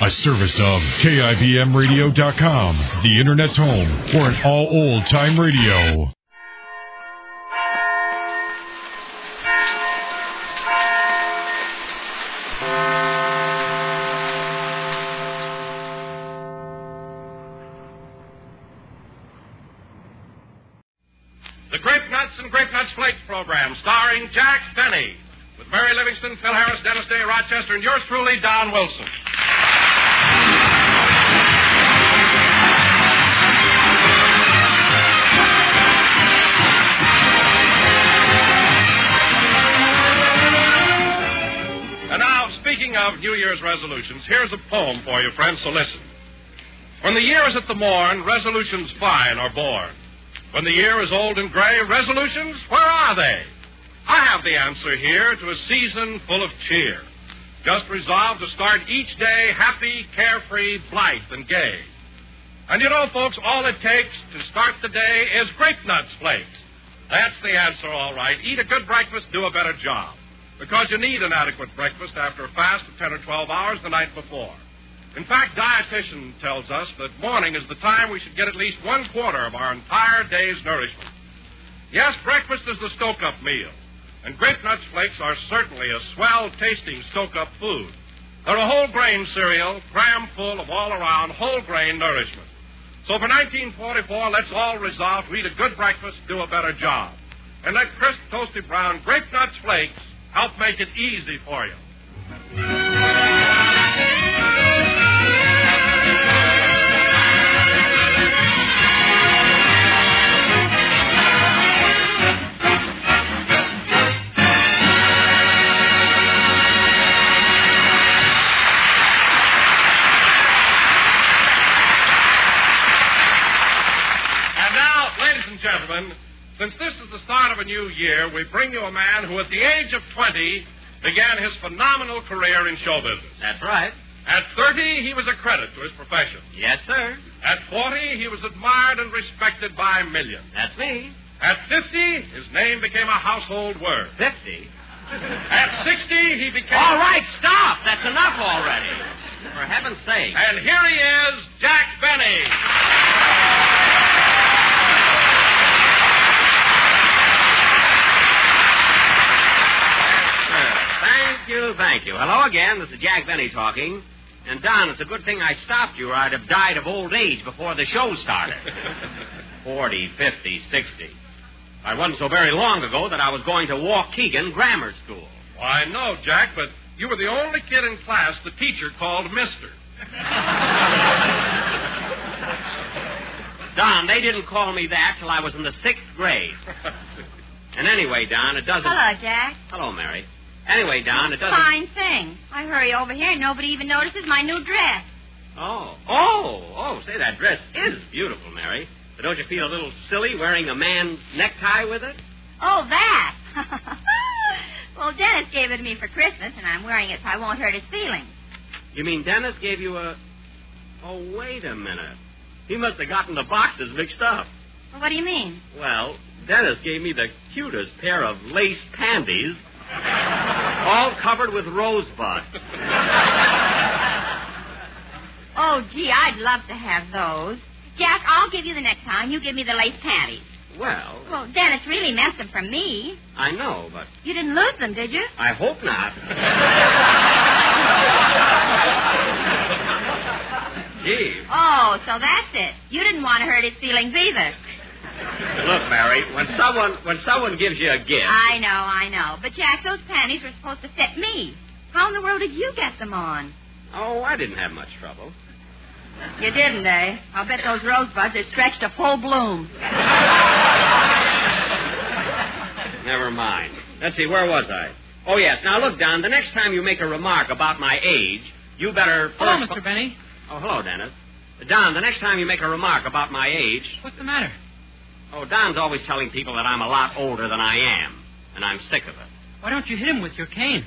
A service of KIBMradio.com, the Internet's home for an all old-time radio. The Grape Nuts and Grape Nuts Flakes program, starring Jack Benny, with Mary Livingston, Phil Harris, Dennis Day, Rochester, and yours truly, Don Wilson. And now, speaking of New Year's resolutions, here's a poem for you, friends, so listen. When the year is at the morn, resolutions fine are born. When the year is old and gray, resolutions, where are they? I have the answer here to a season full of cheer. Just resolve to start each day happy, carefree, blithe, and gay. And you know, folks, all it takes to start the day is Grape Nuts Flakes. That's the answer, all right. Eat a good breakfast, do a better job. Because you need an adequate breakfast after a fast of 10 or 12 hours the night before. In fact, dietitian tells us that morning is the time we should get at least 1/4 of our entire day's nourishment. Yes, breakfast is the stoke-up meal, and Grape Nuts Flakes are certainly a swell-tasting stoke-up food. They're a whole-grain cereal, crammed full of all-around whole-grain nourishment. So for 1944, let's all resolve to eat a good breakfast, do a better job. And let crisp, toasted brown Grape Nuts Flakes help make it easy for you. Gentlemen, since this is the start of a new year, we bring you a man who at the age of 20 began his phenomenal career in show business. That's right. At 30, he was a credit to his profession. Yes, sir. At 40, he was admired and respected by millions. That's me. At 50, his name became a household word. 50? At 60, he became... All right, stop. That's enough already. For heaven's sake. And here he is, Jack Benny. Thank you. Hello again. This is Jack Benny talking. And, Don, it's a good thing I stopped you or I'd have died of old age before the show started. 40, 50, 60. It wasn't so very long ago that I was going to Waukegan Grammar School. Well, I know, Jack, but you were the only kid in class the teacher called Mister. Don, they didn't call me that till I was in the 6th grade. And anyway, Don, it doesn't... Hello, Jack. Hello, Mary. Anyway, Don, it doesn't... Fine thing. I hurry over here and nobody even notices my new dress. Oh, say, that dress is beautiful, Mary. But don't you feel a little silly wearing a man's necktie with it? Oh, that. Well, Dennis gave it to me for Christmas, and I'm wearing it so I won't hurt his feelings. You mean Dennis gave you a... Oh, wait a minute. He must have gotten the boxes mixed up. Well, what do you mean? Well, Dennis gave me the cutest pair of lace panties... all covered with rosebud. Oh, gee, I'd love to have those. Jack, I'll give you the next time. You give me the lace panties. Well, Dennis really meant them for me. I know, but... You didn't lose them, did you? I hope not. Gee. Oh, so that's it. You didn't want to hurt his feelings either. Look, Mary, when someone gives you a gift... I know. But, Jack, those panties were supposed to fit me. How in the world did you get them on? Oh, I didn't have much trouble. You didn't, eh? I'll bet those rosebuds are stretched to full bloom. Never mind. Let's see, where was I? Oh, yes. Now, look, Don, the next time you make a remark about my age, you better... Hello, Mr. Benny. Oh, hello, Dennis. Don, the next time you make a remark about my age... What's the matter? Oh, Don's always telling people that I'm a lot older than I am, and I'm sick of it. Why don't you hit him with your cane?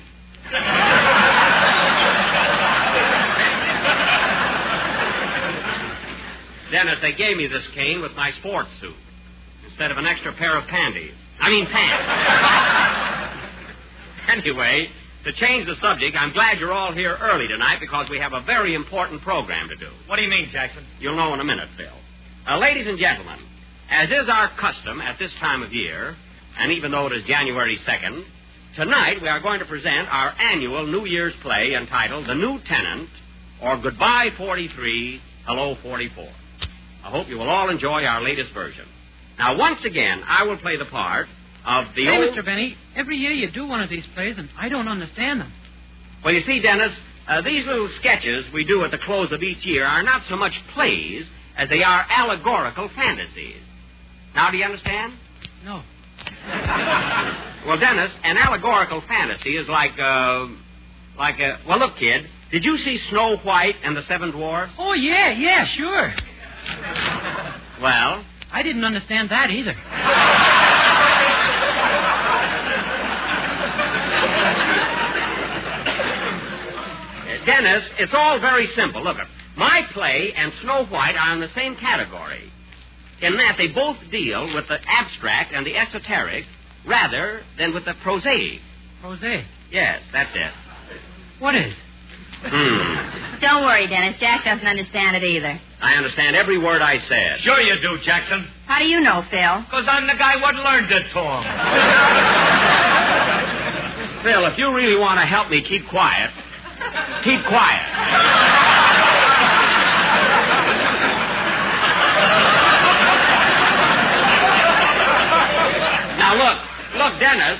Dennis, they gave me this cane with my sports suit instead of an extra pair of pants. Anyway, To change the subject, I'm glad you're all here early tonight because we have a very important program to do. What do you mean, Jackson? You'll know in a minute, Phil. Ladies and gentlemen, as is our custom at this time of year, and even though it is January 2nd, tonight we are going to present our annual New Year's play entitled The New Tenant, or Goodbye 43, Hello 44. I hope you will all enjoy our latest version. Now, once again, I will play the part of the Hey, old... Mr. Benny, every year you do one of these plays, and I don't understand them. Well, you see, Dennis, these little sketches we do at the close of each year are not so much plays as they are allegorical fantasies. Now, do you understand? No. Well, Dennis, an allegorical fantasy is like, well, look, kid, did you see Snow White and the Seven Dwarfs? Oh, yeah, sure. Well? I didn't understand that either. Dennis, it's all very simple. Look, my play and Snow White are in the same category, in that they both deal with the abstract and the esoteric rather than with the prosaic. Prosaic? Yes, that's it. What is? Don't worry, Dennis. Jack doesn't understand it either. I understand every word I said. Sure you do, Jackson. How do you know, Phil? Because I'm the guy what learned it to him. Phil, if you really want to help me keep quiet, keep quiet. Now, look, Dennis,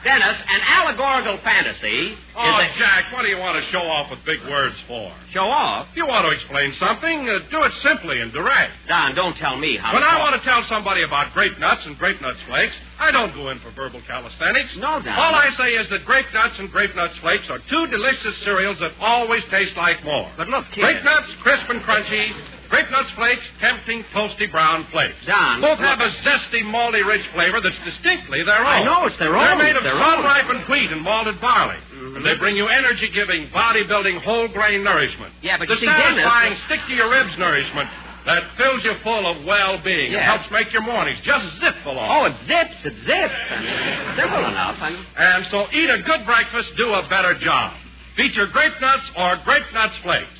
an allegorical fantasy Oh, is a... Jack, what do you want to show off with big words for? Show off? If you want to explain something, do it simply and direct. Don, don't tell me how When to I talk. want to tell somebody about grape nuts and grape nuts flakes, I don't go in for verbal calisthenics. No, Don. All I say is that grape nuts and grape nuts flakes are two delicious cereals that always taste like more. But look, kid. Grape nuts, crisp and crunchy. Grape nuts flakes, tempting, toasty brown flakes. Don, Both look. have a zesty, malty, rich flavor that's distinctly their own. I know it's their They're own. made of Their own. sun-ripened wheat and malted barley. Mm-hmm. And they bring you energy-giving, body-building, whole-grain nourishment. Yeah, but the you see, Dennis... satisfying, stick-to-your-ribs nourishment that fills you full of well-being. Yes. It helps make your mornings just zip along. Oh, it zips. I mean, simple enough. And so eat a good breakfast, do a better job. Feature grape nuts or grape nuts flakes.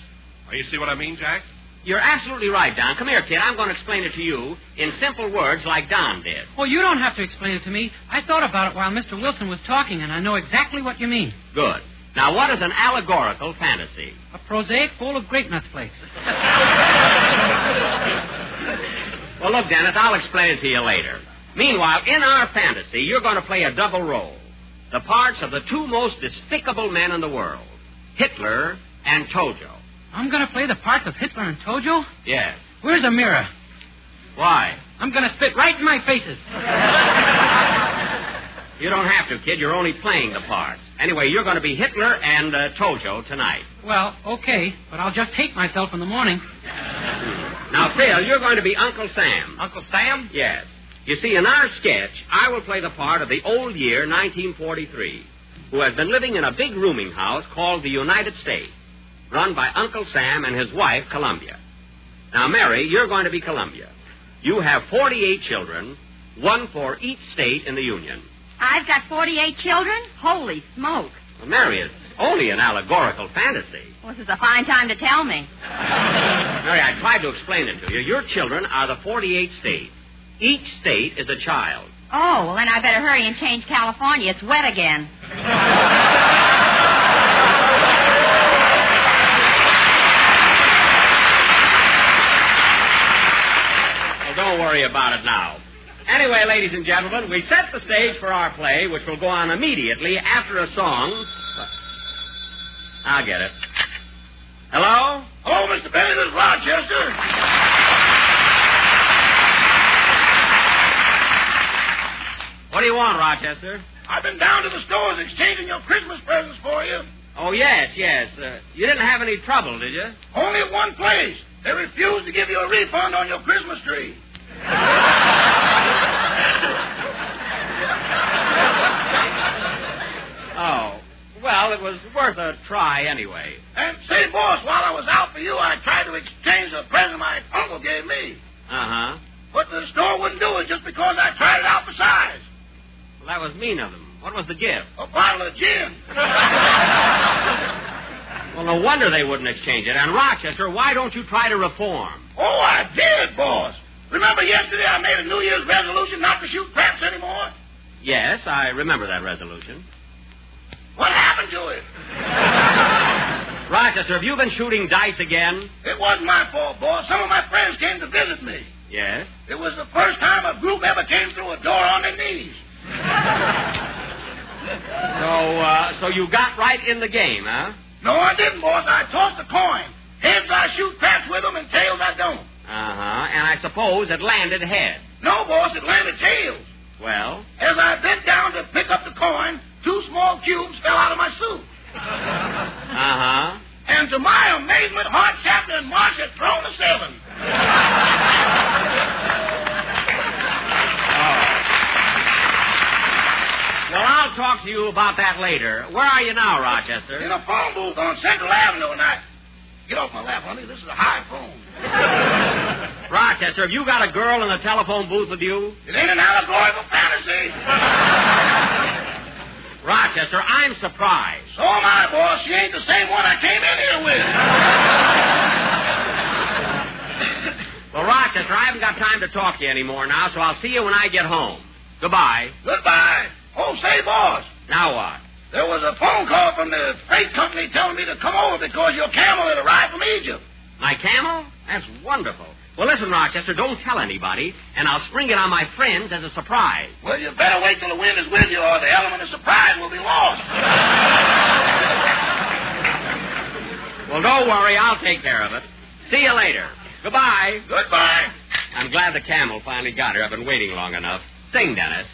Now, you see what I mean, Jack? You're absolutely right, Don. Come here, kid. I'm going to explain it to you in simple words like Don did. Well, you don't have to explain it to me. I thought about it while Mr. Wilson was talking, and I know exactly what you mean. Good. Now, what is an allegorical fantasy? A prosaic bowl of grape nuts flakes. Well, look, Dennis, I'll explain it to you later. Meanwhile, in our fantasy, you're going to play a double role. The parts of the two most despicable men in the world, Hitler and Tojo. I'm going to play the parts of Hitler and Tojo? Yes. Where's a mirror? Why? I'm going to spit right in my faces. You don't have to, kid. You're only playing the parts. Anyway, you're going to be Hitler and Tojo tonight. Well, okay, but I'll just hate myself in the morning. Now, Phil, you're going to be Uncle Sam. Uncle Sam? Yes. You see, in our sketch, I will play the part of the old year 1943, who has been living in a big rooming house called the United States, run by Uncle Sam and his wife, Columbia. Now, Mary, you're going to be Columbia. You have 48 children, one for each state in the Union. I've got 48 children? Holy smoke. Well, Mary, it's only an allegorical fantasy. Well, this is a fine time to tell me. Mary, I tried to explain it to you. Your children are the 48 states. Each state is a child. Oh, well, then I better hurry and change California. It's wet again. Well, don't worry about it now. Anyway, ladies and gentlemen, we set the stage for our play, which will go on immediately after a song. I'll get it. Hello? Hello, Mr. Benny. This is Rochester. What do you want, Rochester? I've been down to the stores exchanging your Christmas presents for you. Oh, yes. You didn't have any trouble, did you? Only at one place. They refused to give you a refund on your Christmas tree. Oh, well, it was worth a try anyway. And say, boss, while I was out for you, I tried to exchange the present my uncle gave me. Uh-huh. But the store wouldn't do it just because I tried it out for size. Well, that was mean of them. What was the gift? A bottle of gin. Well, no wonder they wouldn't exchange it. And, Rochester, why don't you try to reform? Oh, I did, boss. Remember yesterday I made a New Year's resolution not to shoot craps anymore? Yes, I remember that resolution. What happened to it? Rochester, have you been shooting dice again? It wasn't my fault, boss. Some of my friends came to visit me. Yes? It was the first time a group ever came through a door on their knees. So you got right in the game, huh? No, I didn't, boss. I tossed a coin. Heads I shoot craps with them, and tails I don't. Uh-huh. And I suppose it landed head. No, boss, it landed tails. Well? As I bent down to pick up the coin, 2 small cubes fell out of my suit. Uh-huh. And to my amazement, Hart, Chapman, and Marsh had thrown a 7. Well, I'll talk to you about that later. Where are you now, Rochester? In a phone booth on Central Avenue, and I... Get off my lap, honey. This is a high phone. Rochester, have you got a girl in the telephone booth with you? It ain't an allegorical fantasy. Rochester, I'm surprised. So am I, boss. She ain't the same one I came in here with. Well, Rochester, I haven't got time to talk to you anymore now, so I'll see you when I get home. Goodbye. Goodbye. Oh, say, boss. Now what? There was a phone call from the freight company telling me to come over because your camel had arrived from Egypt. My camel? That's wonderful. Well, listen, Rochester, don't tell anybody, and I'll spring it on my friends as a surprise. Well, you better wait till the wind is with you, or the element of surprise will be lost. Well, don't worry. I'll take care of it. See you later. Goodbye. Goodbye. I'm glad the camel finally got her. I've been waiting long enough. Sing, Dennis.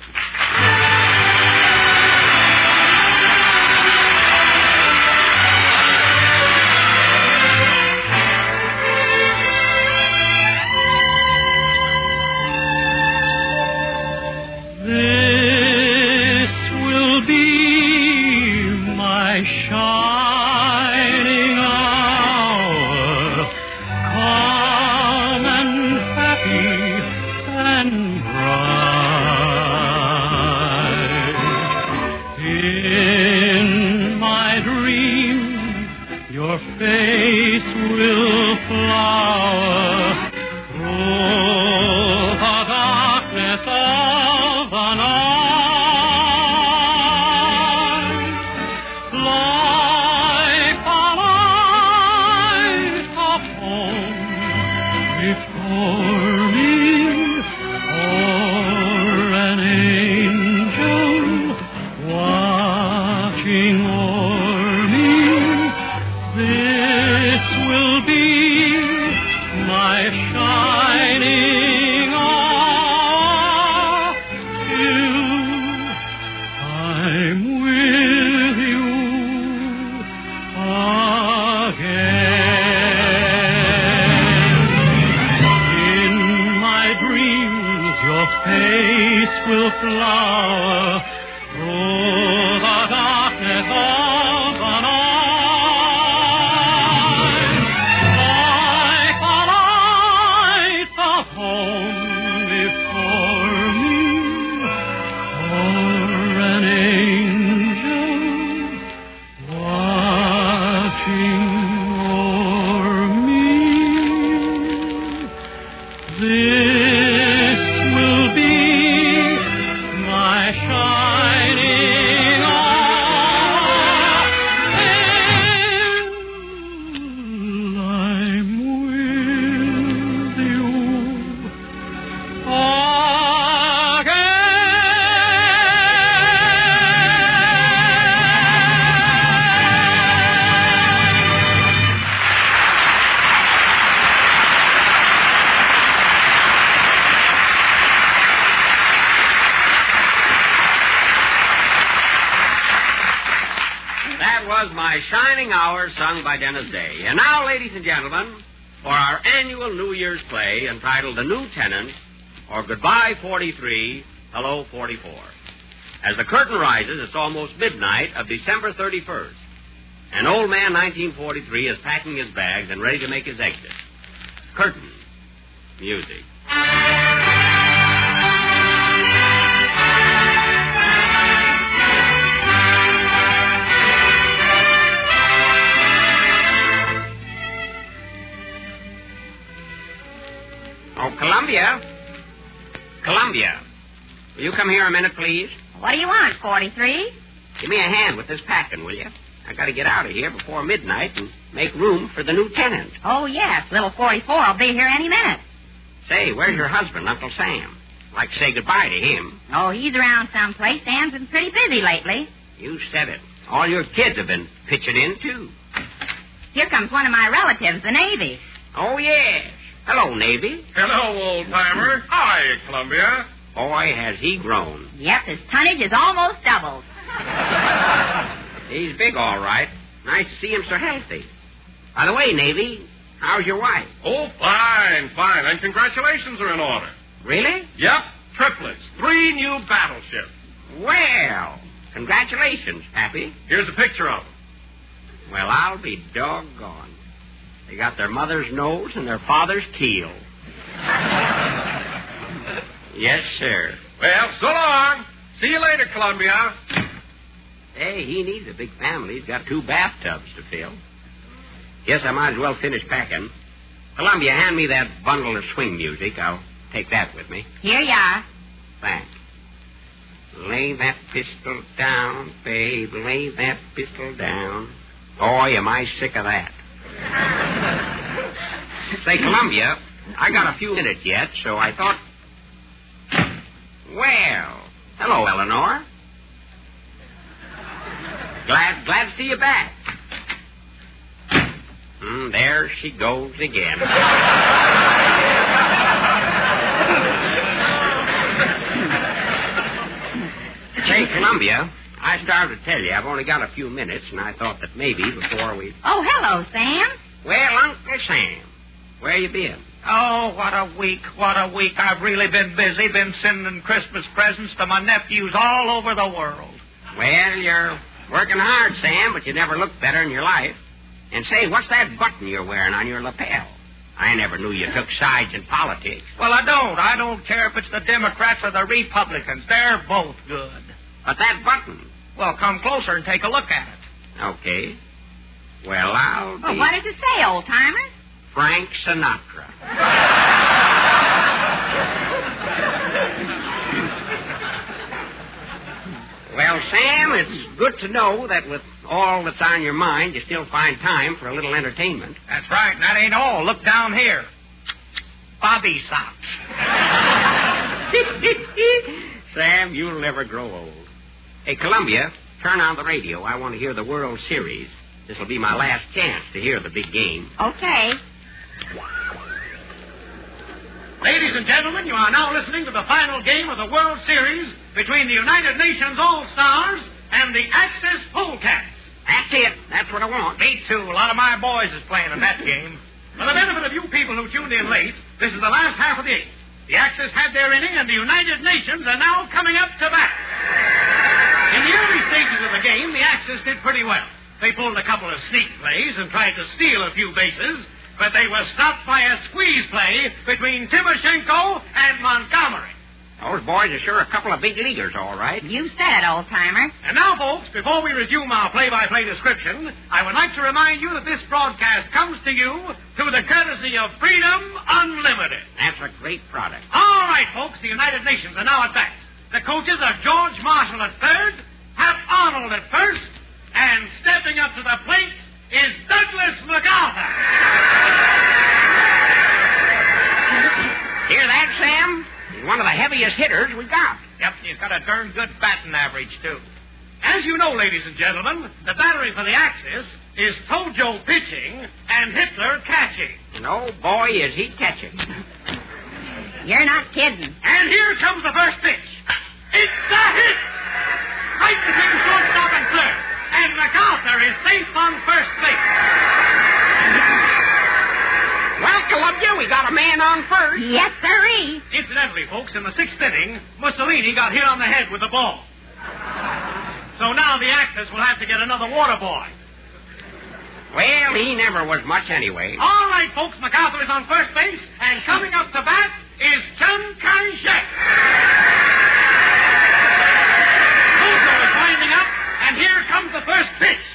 This will be my shining hour, calm and happy and bright. In my dream, your face will flower through the darkness of the night, like the light of home before me, or an angel watching o'er me. This will be my shining hour till I'm with you again. In my dreams, your face will flower through the darkness of the night, like the lights of home before me, or an angel watching o'er me. This will be my shining hour till I'm with you That was My Shining Hour, sung by Dennis Day. And now, ladies and gentlemen, for our annual New Year's play entitled The New Tenant, or Goodbye 43, Hello 44. As the curtain rises, it's almost midnight of December 31st. And old man 1943 is packing his bags and ready to make his exit. Curtain. Music. Oh, Columbia. Columbia. Will you come here a minute, please? What do you want, 43? Give me a hand with this packing, will you? I got to get out of here before midnight and make room for the new tenant. Oh, yes. Little 44 will be here any minute. Say, where's your husband, Uncle Sam? I'd like to say goodbye to him. Oh, he's around someplace. Sam's been pretty busy lately. You said it. All your kids have been pitching in, too. Here comes one of my relatives, the Navy. Oh, yes. Hello, Navy. Hello, old-timer. Hi, Columbia. Boy, has he grown. Yep, his tonnage is almost doubled. He's big, all right. Nice to see him so healthy. By the way, Navy, how's your wife? Oh, fine, fine. And congratulations are in order. Really? Yep, triplets. 3 new battleships. Well, congratulations, Pappy. Here's a picture of them. Well, I'll be doggone. They got their mother's nose and their father's keel. Yes, sir. Well, so long. See you later, Columbia. Hey, he needs a big family. He's got 2 bathtubs to fill. Guess I might as well finish packing. Columbia, hand me that bundle of swing music. I'll take that with me. Here you are. Thanks. Lay that pistol down, babe. Lay that pistol down. Boy, am I sick of that. Say, Columbia, I got a few minutes yet, so I thought... Well, hello, Eleanor. Glad to see you back. There she goes again. Say, Columbia, I started to tell you I've only got a few minutes, and I thought that maybe before we... Oh, hello, Sam. Well, Uncle Sam, where you been? Oh, what a week, what a week. I've really been busy, been sending Christmas presents to my nephews all over the world. Well, you're working hard, Sam, but you never looked better in your life. And say, what's that button you're wearing on your lapel? I never knew you took sides in politics. Well, I don't care if it's the Democrats or the Republicans. They're both good. But that button... Well, come closer and take a look at it. Okay. Well, I'll be... Well, what does it say, old-timer? Frank Sinatra. Well, Sam, it's good to know that with all that's on your mind, you still find time for a little entertainment. That's right, and that ain't all. Look down here. Bobby socks. Sam, you'll never grow old. Hey, Columbia, turn on the radio. I want to hear the World Series. This will be my last chance to hear the big game. Okay. Ladies and gentlemen, you are now listening to the final game of the World Series between the United Nations All-Stars and the Axis Polecats. That's it. That's what I want. Me too. A lot of my boys is playing in that game. For the benefit of you people who tuned in late, this is the last half of the 8th. The Axis had their inning, and the United Nations are now coming up to bat. In the early stages of the game, the Axis did pretty well. They pulled a couple of sneak plays and tried to steal a few bases, but they were stopped by a squeeze play between Timoshenko and Montgomery. Those boys are sure a couple of big leaguers, all right. You said it, old-timer. And now, folks, before we resume our play-by-play description, I would like to remind you that this broadcast comes to you through the courtesy of Freedom Unlimited. That's a great product. All right, folks, the United Nations are now at bat. The coaches are George Marshall at third, Hap Arnold at first, and stepping up to the plate is Douglas MacArthur. Hear that, Sam? He's one of the heaviest hitters we got. Yep, he's got a darn good batting average, too. As you know, ladies and gentlemen, the battery for the Axis is Tojo pitching and Hitler catching. And oh, boy, is he catching. You're not kidding. And here comes the first pitch. It's a hit! Right between shortstop and third. And MacArthur is safe on first base. Well, Columbia, we got a man on first. Yes, sirree. Incidentally, folks, in the 6th inning, Mussolini got hit on the head with the ball. So now the Axis will have to get another water boy. Well, he never was much anyway. All right, folks, MacArthur is on first base, and coming up to bat is Chiang Kai-shek. Tojo is winding up, and here comes the first pitch.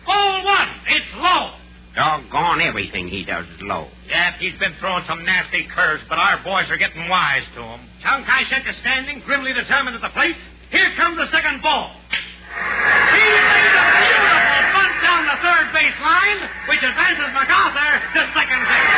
Ball 1. It's low. Doggone everything he does is low. Yeah, he's been throwing some nasty curves, but our boys are getting wise to him. Chiang Kai-shek is standing, grimly determined at the plate. Here comes the second ball. He lays a beautiful bunt down the third base line, which advances MacArthur to second base.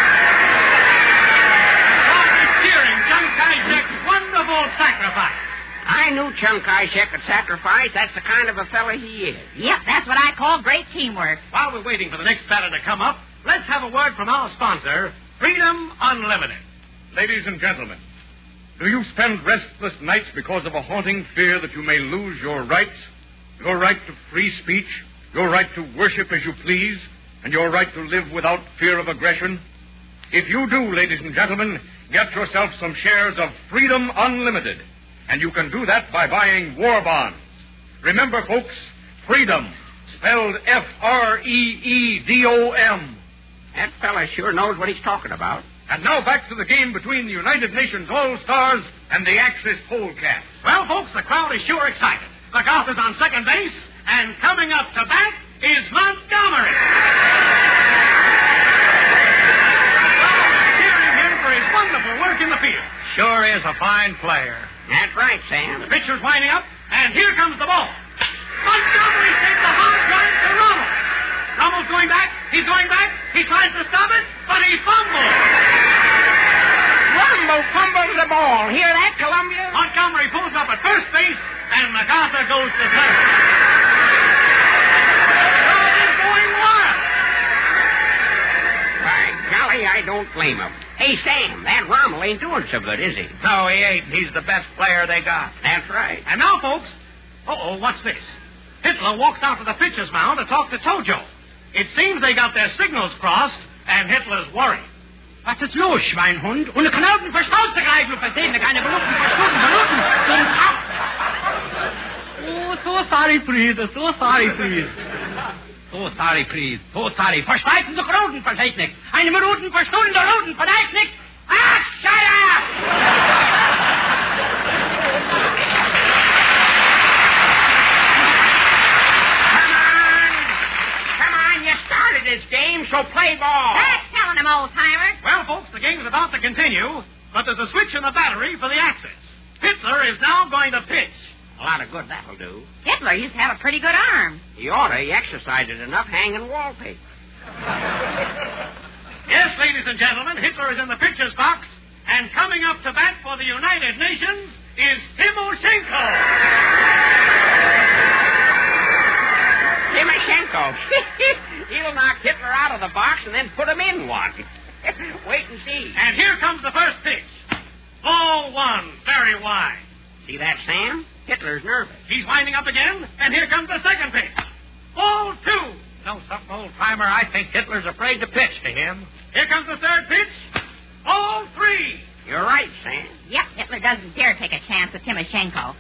Crowd is cheering Chiang Kai-shek's wonderful sacrifice. I knew Chiang Kai-shek could sacrifice. That's the kind of a fella he is. Yep, that's what I call great teamwork. While we're waiting for the next batter to come up, let's have a word from our sponsor, Freedom Unlimited. Ladies and gentlemen, do you spend restless nights because of a haunting fear that you may lose your rights? Your right to free speech, your right to worship as you please, and your right to live without fear of aggression? If you do, ladies and gentlemen, get yourself some shares of Freedom Unlimited. And you can do that by buying war bonds. Remember, folks, freedom, spelled F-R-E-E-D-O-M. That fella sure knows what he's talking about. And now back to the game between the United Nations All-Stars and the Axis Polecats. Well, folks, the crowd is sure excited. MacArthur's on second base, and coming up to bat is Montgomery. Cheering him for his wonderful work in the field. Sure is a fine player. That's right, Sam. The pitcher's winding up, and here comes the ball. Montgomery takes a hard drive to Rommel. Rommel's going back. He's going back. He tries to stop it, but he fumbles. Rumble fumbles the ball. Hear that, Columbia? Montgomery pulls up at first base, and MacArthur goes to third. Crowd is going wild. By golly, I don't blame him. Hey, Sam, that Rommel ain't doing so good, is he? No, he ain't. He's the best player they got. That's right. And now, folks, what's this? Hitler walks out to the pitcher's mound to talk to Tojo. It seems they got their signals crossed, and Hitler's worried. Was ist los, Schweinhund? Und Knoten verstaut zu greifen und versehen, keine Beluchten, Verstunden. Oh, so sorry, please. So sorry, please. So sorry, please. So sorry. Versteifen zu Knoten, Vertechnik. Eine Minuten, Verstunde, Roten, Vertechnik. Ach, shut up! This game, so play ball. That's telling them, old-timer. Well, folks, the game's about to continue, but there's a switch in the battery for the Axis. Hitler is now going to pitch. A lot of good that'll do. Hitler used to have a pretty good arm. He ought to. He exercised it enough hanging wallpaper. Yes, ladies and gentlemen, Hitler is in the pitcher's box, and coming up to bat for the United Nations is Timoshenko. Timoshenko. He'll knock Hitler out of the box and then put him in one. Wait and see. And here comes the first pitch. Ball one, very wide. See that, Sam? Hitler's nervous. He's winding up again, and here comes the second pitch. Ball two. No, something, old-timer. I think Hitler's afraid to pitch to him. Here comes the third pitch. Ball three. You're right, Sam. Yep, Hitler doesn't dare take a chance with Timoshenko.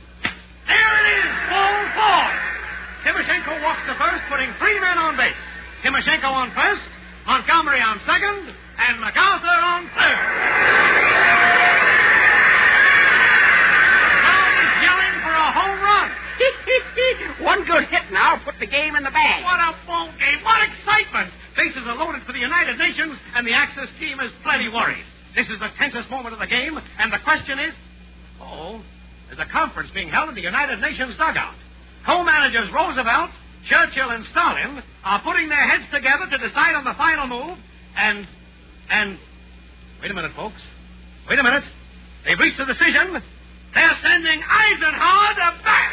There it is, ball four. Timoshenko walks to first, putting three men on base. Timoshenko on first, Montgomery on second, and MacArthur on third. Crowd is yelling for a home run. One good hit now put the game in the bag. What a ball game. What excitement. Bases are loaded for the United Nations, and the Axis team is plenty worried. This is the tensest moment of the game, and the question is, there's a conference being held in the United Nations dugout. Co-managers Roosevelt, Churchill, and Stalin are putting their heads together to decide on the final move, and... Wait a minute, folks. Wait a minute. They've reached a decision. They're sending Eisenhower to bat.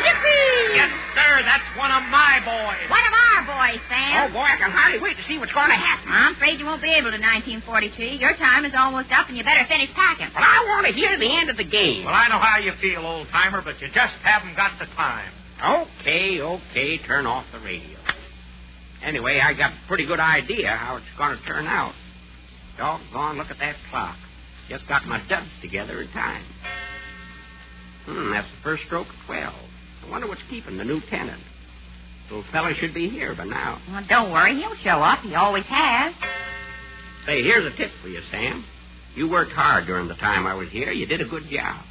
Yippee! Yes, sir. That's one of my boys. One of our boys, Sam. Oh, boy, I can hardly wait to see what's going to happen. I'm afraid you won't be able to 1943. Your time is almost up, and you better finish packing. Well, I want to hear the end of the game. Well, I know how you feel, old-timer, but you just haven't got the time. Okay. Turn off the radio. Anyway, I got a pretty good idea how it's going to turn out. Doggone, look at that clock. Just got my duds together in time. That's the first stroke of 12. I wonder what's keeping the new tenant. Little fella should be here by now. Well, don't worry. He'll show up. He always has. Say, here's a tip for you, Sam. You worked hard during the time I was here. You did a good job.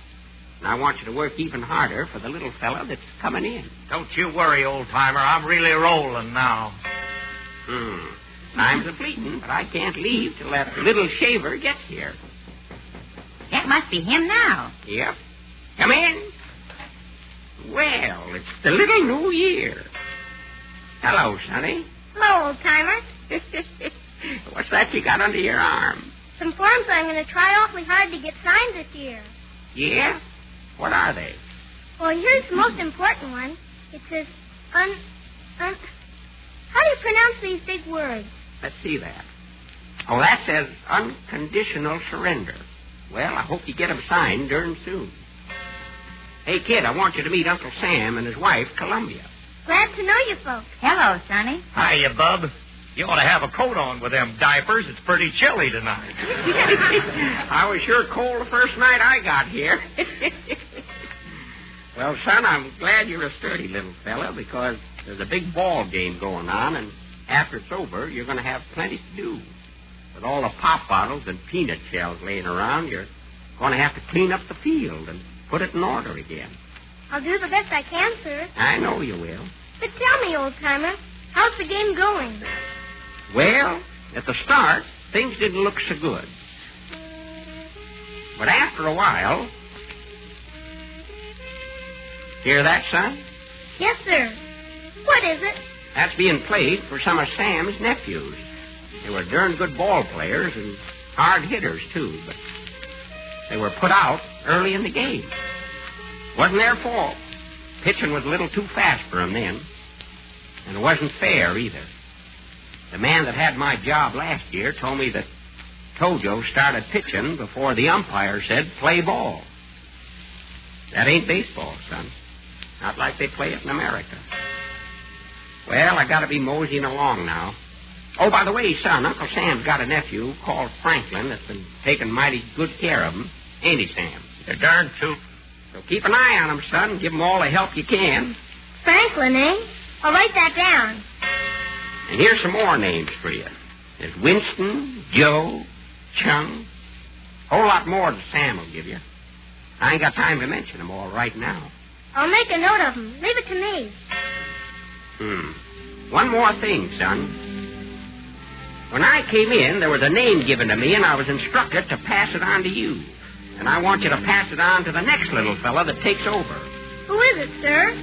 And I want you to work even harder for the little fella that's coming in. Don't you worry, old-timer. I'm really rolling now. Time's a-fleeting, but I can't leave till that little shaver gets here. That must be him now. Yep. Come in. Well, it's the little new year. Hello, Sonny. Hello, old-timer. What's that you got under your arm? Some forms I'm going to try awfully hard to get signed this year. Yeah? What are they? Well, here's the most important one. It says, how do you pronounce these big words? Let's see that. Oh, that says unconditional surrender. Well, I hope you get them signed darn soon. Hey, kid, I want you to meet Uncle Sam and his wife, Columbia. Glad to know you folks. Hello, Sonny. Hiya, bub. You ought to have a coat on with them diapers. It's pretty chilly tonight. I was sure cold the first night I got here. Well, son, I'm glad you're a sturdy little fella because there's a big ball game going on, and after it's over, you're going to have plenty to do. With all the pop bottles and peanut shells laying around, you're going to have to clean up the field and put it in order again. I'll do the best I can, sir. I know you will. But tell me, old-timer, how's the game going? Well, at the start, things didn't look so good. But after a while... Hear that, son? Yes, sir. What is it? That's being played for some of Sam's nephews. They were darn good ball players and hard hitters, too, but they were put out early in the game. Wasn't their fault. Pitching was a little too fast for them then, and it wasn't fair either. The man that had my job last year told me that Tojo started pitching before the umpire said play ball. That ain't baseball, son. Not like they play it in America. Well, I got to be moseying along now. Oh, by the way, son, Uncle Sam's got a nephew called Franklin that's been taking mighty good care of him. Ain't he, Sam? You're darn tootin'. So keep an eye on him, son. Give him all the help you can. Franklin, eh? I'll write that down. And here's some more names for you. There's Winston, Joe, Chung. A whole lot more than Sam will give you. I ain't got time to mention them all right now. I'll make a note of them. Leave it to me. One more thing, son. When I came in, there was a name given to me, and I was instructed to pass it on to you. And I want you to pass it on to the next little fella that takes over. Who is it, sir?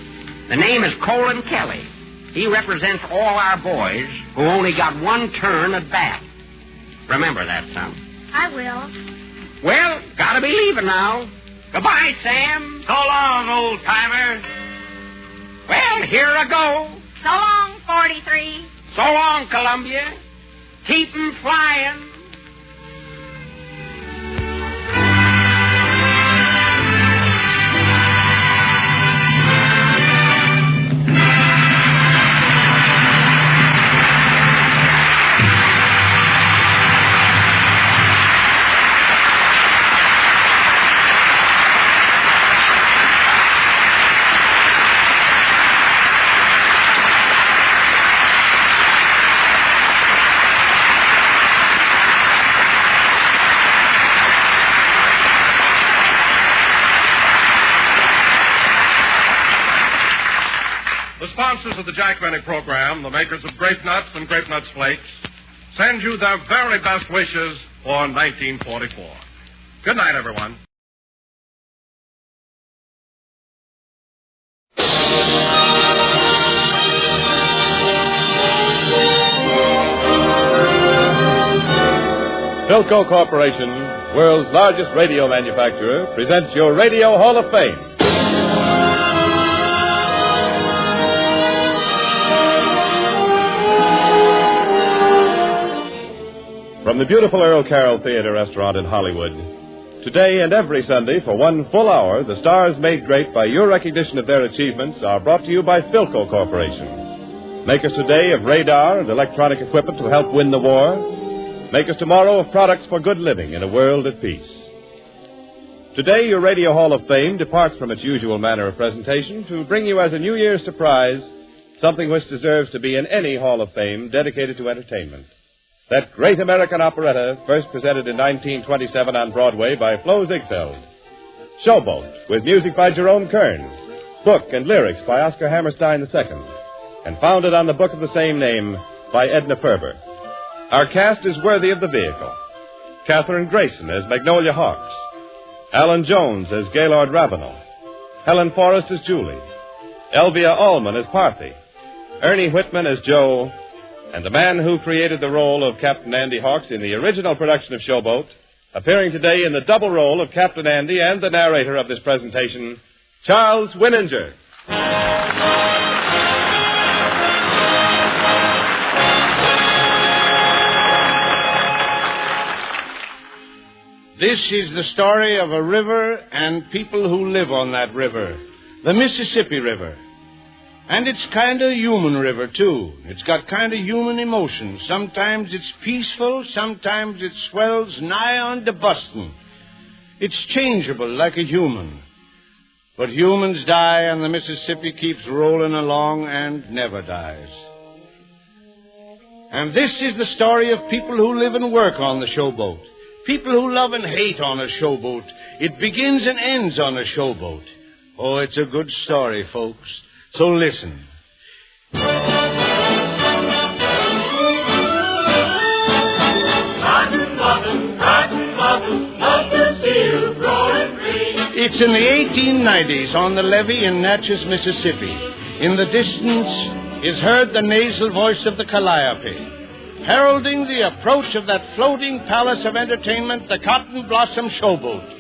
The name is Colin Kelly. He represents all our boys who only got one turn at bat. Remember that, son. I will. Well, gotta be leaving now. Goodbye, Sam. So long, old-timer. Well, here I go. So long, 43. So long, Columbia. Keep 'em flying. The sponsors of the Jack Benny program, the makers of Grape Nuts and Grape Nuts Flakes, send you their very best wishes for 1944. Good night, everyone. Philco Corporation, world's largest radio manufacturer, presents your Radio Hall of Fame. From the beautiful Earl Carroll Theater Restaurant in Hollywood, today and every Sunday for 1 full hour, the stars made great by your recognition of their achievements are brought to you by Philco Corporation. Makers today of radar and electronic equipment to help win the war. Makers tomorrow of products for good living in a world at peace. Today, your Radio Hall of Fame departs from its usual manner of presentation to bring you as a New Year's surprise something which deserves to be in any Hall of Fame dedicated to entertainment. That great American operetta, first presented in 1927 on Broadway by Flo Ziegfeld. Showboat, with music by Jerome Kern, book and lyrics by Oscar Hammerstein II, and founded on the book of the same name by Edna Ferber. Our cast is worthy of the vehicle. Katherine Grayson as Magnolia Hawks, Alan Jones as Gaylord Ravenel, Helen Forrest as Julie, Elvia Allman as Parthy, Ernie Whitman as Joe, and the man who created the role of Captain Andy Hawks in the original production of Showboat, appearing today in the double role of Captain Andy and the narrator of this presentation, Charles Winninger. This is the story of a river and people who live on that river, the Mississippi River. And it's kind of a human river, too. It's got kind of human emotion. Sometimes it's peaceful, sometimes it swells nigh on to bustin'. It's changeable like a human. But humans die and the Mississippi keeps rolling along and never dies. And this is the story of people who live and work on the showboat. People who love and hate on a showboat. It begins and ends on a showboat. Oh, it's a good story, folks. So listen. It's in the 1890s on the levee in Natchez, Mississippi. In the distance is heard the nasal voice of the Calliope, heralding the approach of that floating palace of entertainment, the Cotton Blossom Showboat.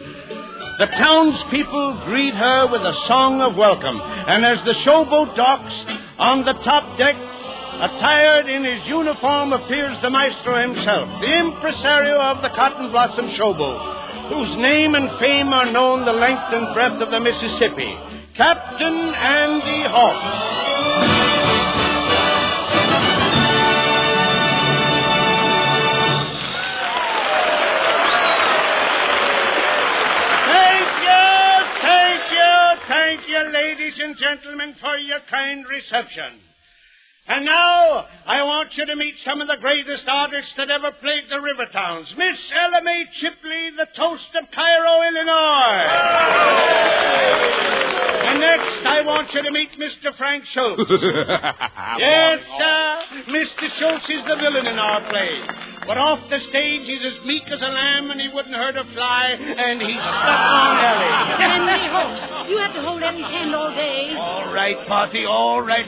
The townspeople greet her with a song of welcome, and as the showboat docks on the top deck, attired in his uniform appears the maestro himself, the impresario of the Cotton Blossom Showboat, whose name and fame are known the length and breadth of the Mississippi, Captain Andy Hawks. Thank you, ladies and gentlemen, for your kind reception. And now, I want you to meet some of the greatest artists that ever played the river towns. Miss Ella Mae Chipley, the toast of Cairo, Illinois. And next, I want you to meet Mr. Frank Schultz. Yes, sir, Mr. Schultz is the villain in our play. But off the stage, he's as meek as a lamb, and he wouldn't hurt a fly, and he's stuck on Ellie. Henry Holt, you have to hold Ellie's hand all day. All right, Potty, all right.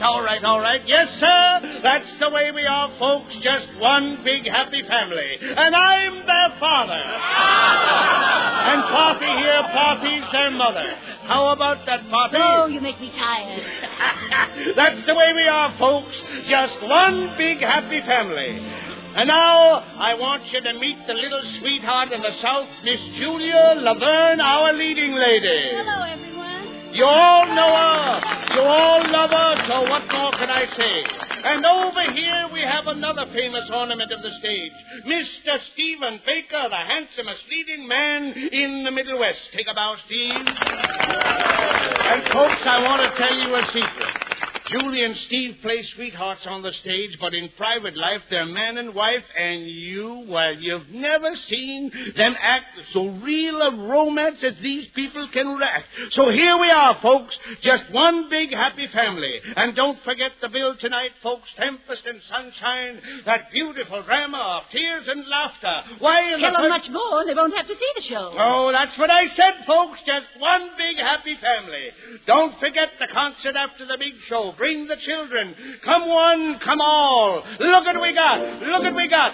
Yes, sir, that's the way we are, folks, just one big happy family. And I'm their father. And Potty here, Potty's their mother. How about that, Potty? Oh, you make me tired. That's the way we are, folks, just one big happy family. And now, I want you to meet the little sweetheart of the South, Miss Julia Laverne, our leading lady. Hello, everyone. You all know her. You all love her, so what more can I say? And over here, we have another famous ornament of the stage. Mr. Stephen Baker, the handsomest leading man in the Middle West. Take a bow, Steve. And, folks, I want to tell you a secret. Julie and Steve play sweethearts on the stage, but in private life, they're man and wife, and you've never seen them act so real a romance as these people can act. So here we are, folks, just one big happy family. And don't forget the bill tonight, folks, Tempest and Sunshine, that beautiful drama of tears and laughter. Why, Tell them much more, and they won't have to see the show. Oh, that's what I said, folks, just one big happy family. Don't forget the concert after the big show. Bring the children. Come one, come all. Look what we got.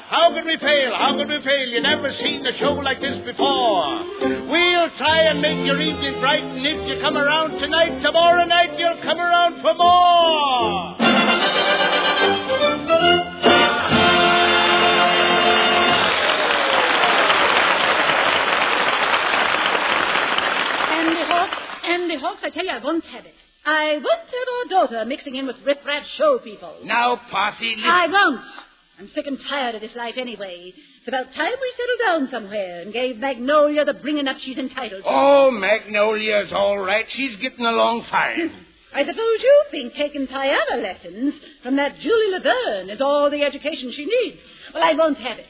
How could we fail? You never seen a show like this before. We'll try and make your evening bright, and if you come around tonight, tomorrow night you'll come around for more. Andy Hawks, I tell you, I won't have it. I won't have our daughter mixing in with riff-raff show people. Now, Posse, listen. I won't. I'm sick and tired of this life anyway. It's about time we settled down somewhere and gave Magnolia the bringing up she's entitled to. Oh, Magnolia's all right. She's getting along fine. I suppose you think taking piano lessons from that Julie Laverne is all the education she needs. Well, I won't have it.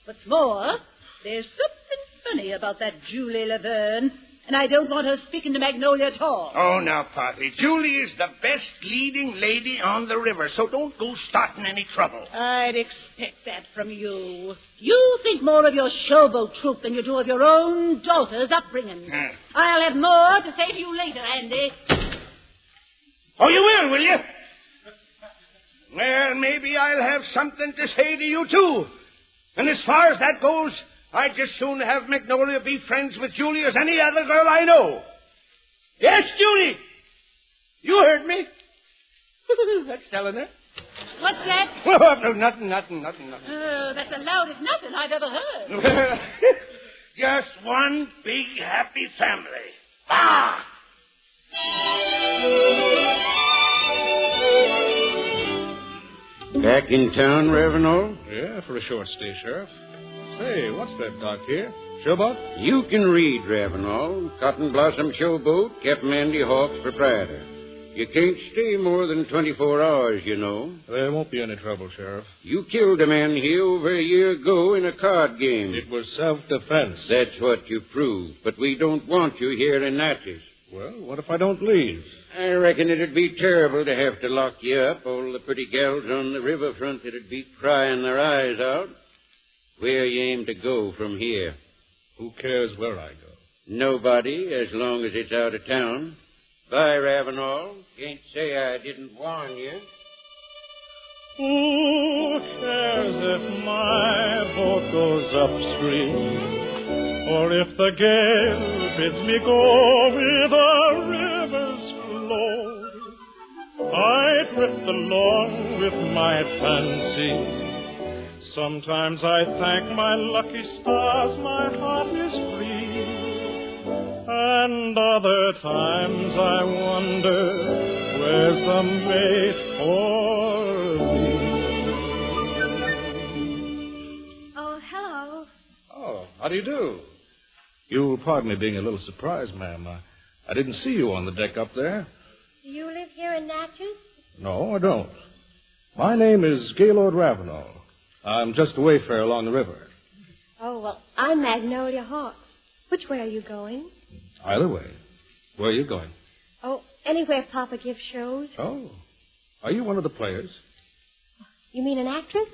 What's more, there's something funny about that Julie Laverne. and I don't want her speaking to Magnolia at all. Oh, now, Poppy, Julie is the best leading lady on the river, so don't go starting any trouble. I'd expect that from you. You think more of your showboat troupe than you do of your own daughter's upbringing. I'll have more to say to you later, Andy. Oh, you will you? Well, maybe I'll have something to say to you, too. And as far as that goes, I'd just soon have Magnolia be friends with Julie as any other girl I know. Yes, Julie. You heard me. That's telling her. What's that? Oh, no, nothing. Oh, that's the loudest nothing I've ever heard. Just one big happy family. Ah! Back in town, Ravenel? Yeah, for a short stay, Sheriff. Say, what's that dock here? Showboat? You can read, Ravenel. Cotton Blossom Showboat, Captain Andy Hawk's proprietor. You can't stay more than 24 hours, you know. There won't be any trouble, Sheriff. You killed a man here over a year ago in a card game. It was self-defense. That's what you proved, but we don't want you here in Natchez. Well, what if I don't leave? I reckon it'd be terrible to have to lock you up. All the pretty gals on the riverfront that'd be crying their eyes out. Where you aim to go from here? Who cares where I go? Nobody, as long as it's out of town. Bye, Ravenel. Can't say I didn't warn you. Who cares if my boat goes upstream? Or if the gale bids me go with the river's flow? I drift along with my fancy. Sometimes I thank my lucky stars my heart is free. And other times I wonder where's the mate for me. Oh, hello. Oh, how do you do? You'll pardon me being a little surprised, ma'am. I didn't see you on the deck up there. Do you live here in Natchez? No, I don't. My name is Gaylord Ravenel. I'm just a wayfarer along the river. Oh, well, I'm Magnolia Hawk. Which way are you going? Either way. Where are you going? Oh, anywhere Papa gives shows. Oh. Are you one of the players? You mean an actress?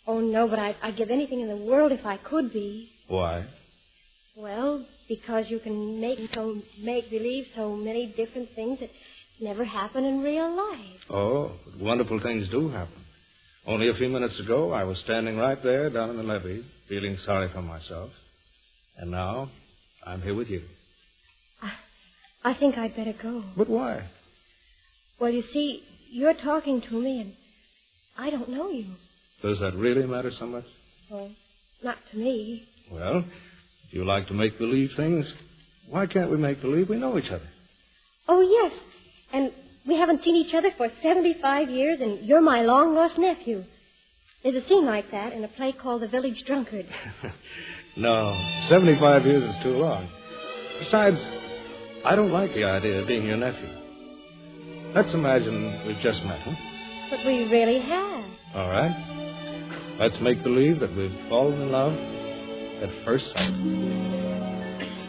Oh, no, but I'd give anything in the world if I could be. Why? Well, because you can make believe so many different things that never happen in real life. Oh, but wonderful things do happen. Only a few minutes ago, I was standing right there down in the levee, feeling sorry for myself. And now, I'm here with you. I think I'd better go. But why? Well, you see, you're talking to me, and I don't know you. Does that really matter so much? Well, not to me. Well, if you like to make believe things, why can't we make believe we know each other? Oh, yes. And we haven't seen each other for 75 years, and you're my long-lost nephew. There's a scene like that in a play called The Village Drunkard. No, 75 years is too long. Besides, I don't like the idea of being your nephew. Let's imagine we've just met, huh? But we really have. All right. Let's make believe that we've fallen in love at first sight.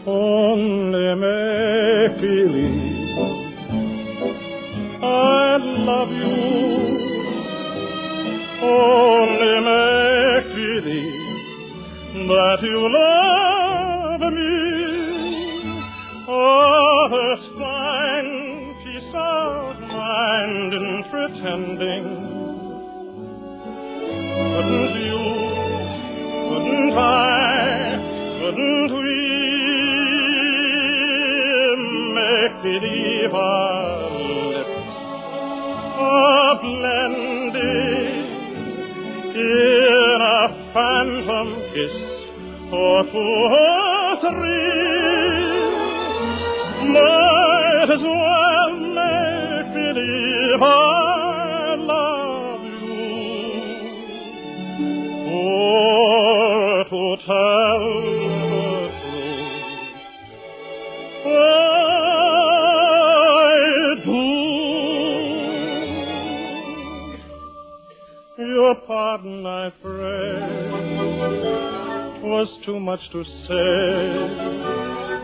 Only make believe I love you. Only make believe that you love me. Others find peace of mind in pretending. Couldn't you, couldn't I, couldn't we make believe our lips are blended in a phantom kiss or two or three? Might as well make believe I love you, or to tell the truth, I do. Your pardon, I pray, was too much to say.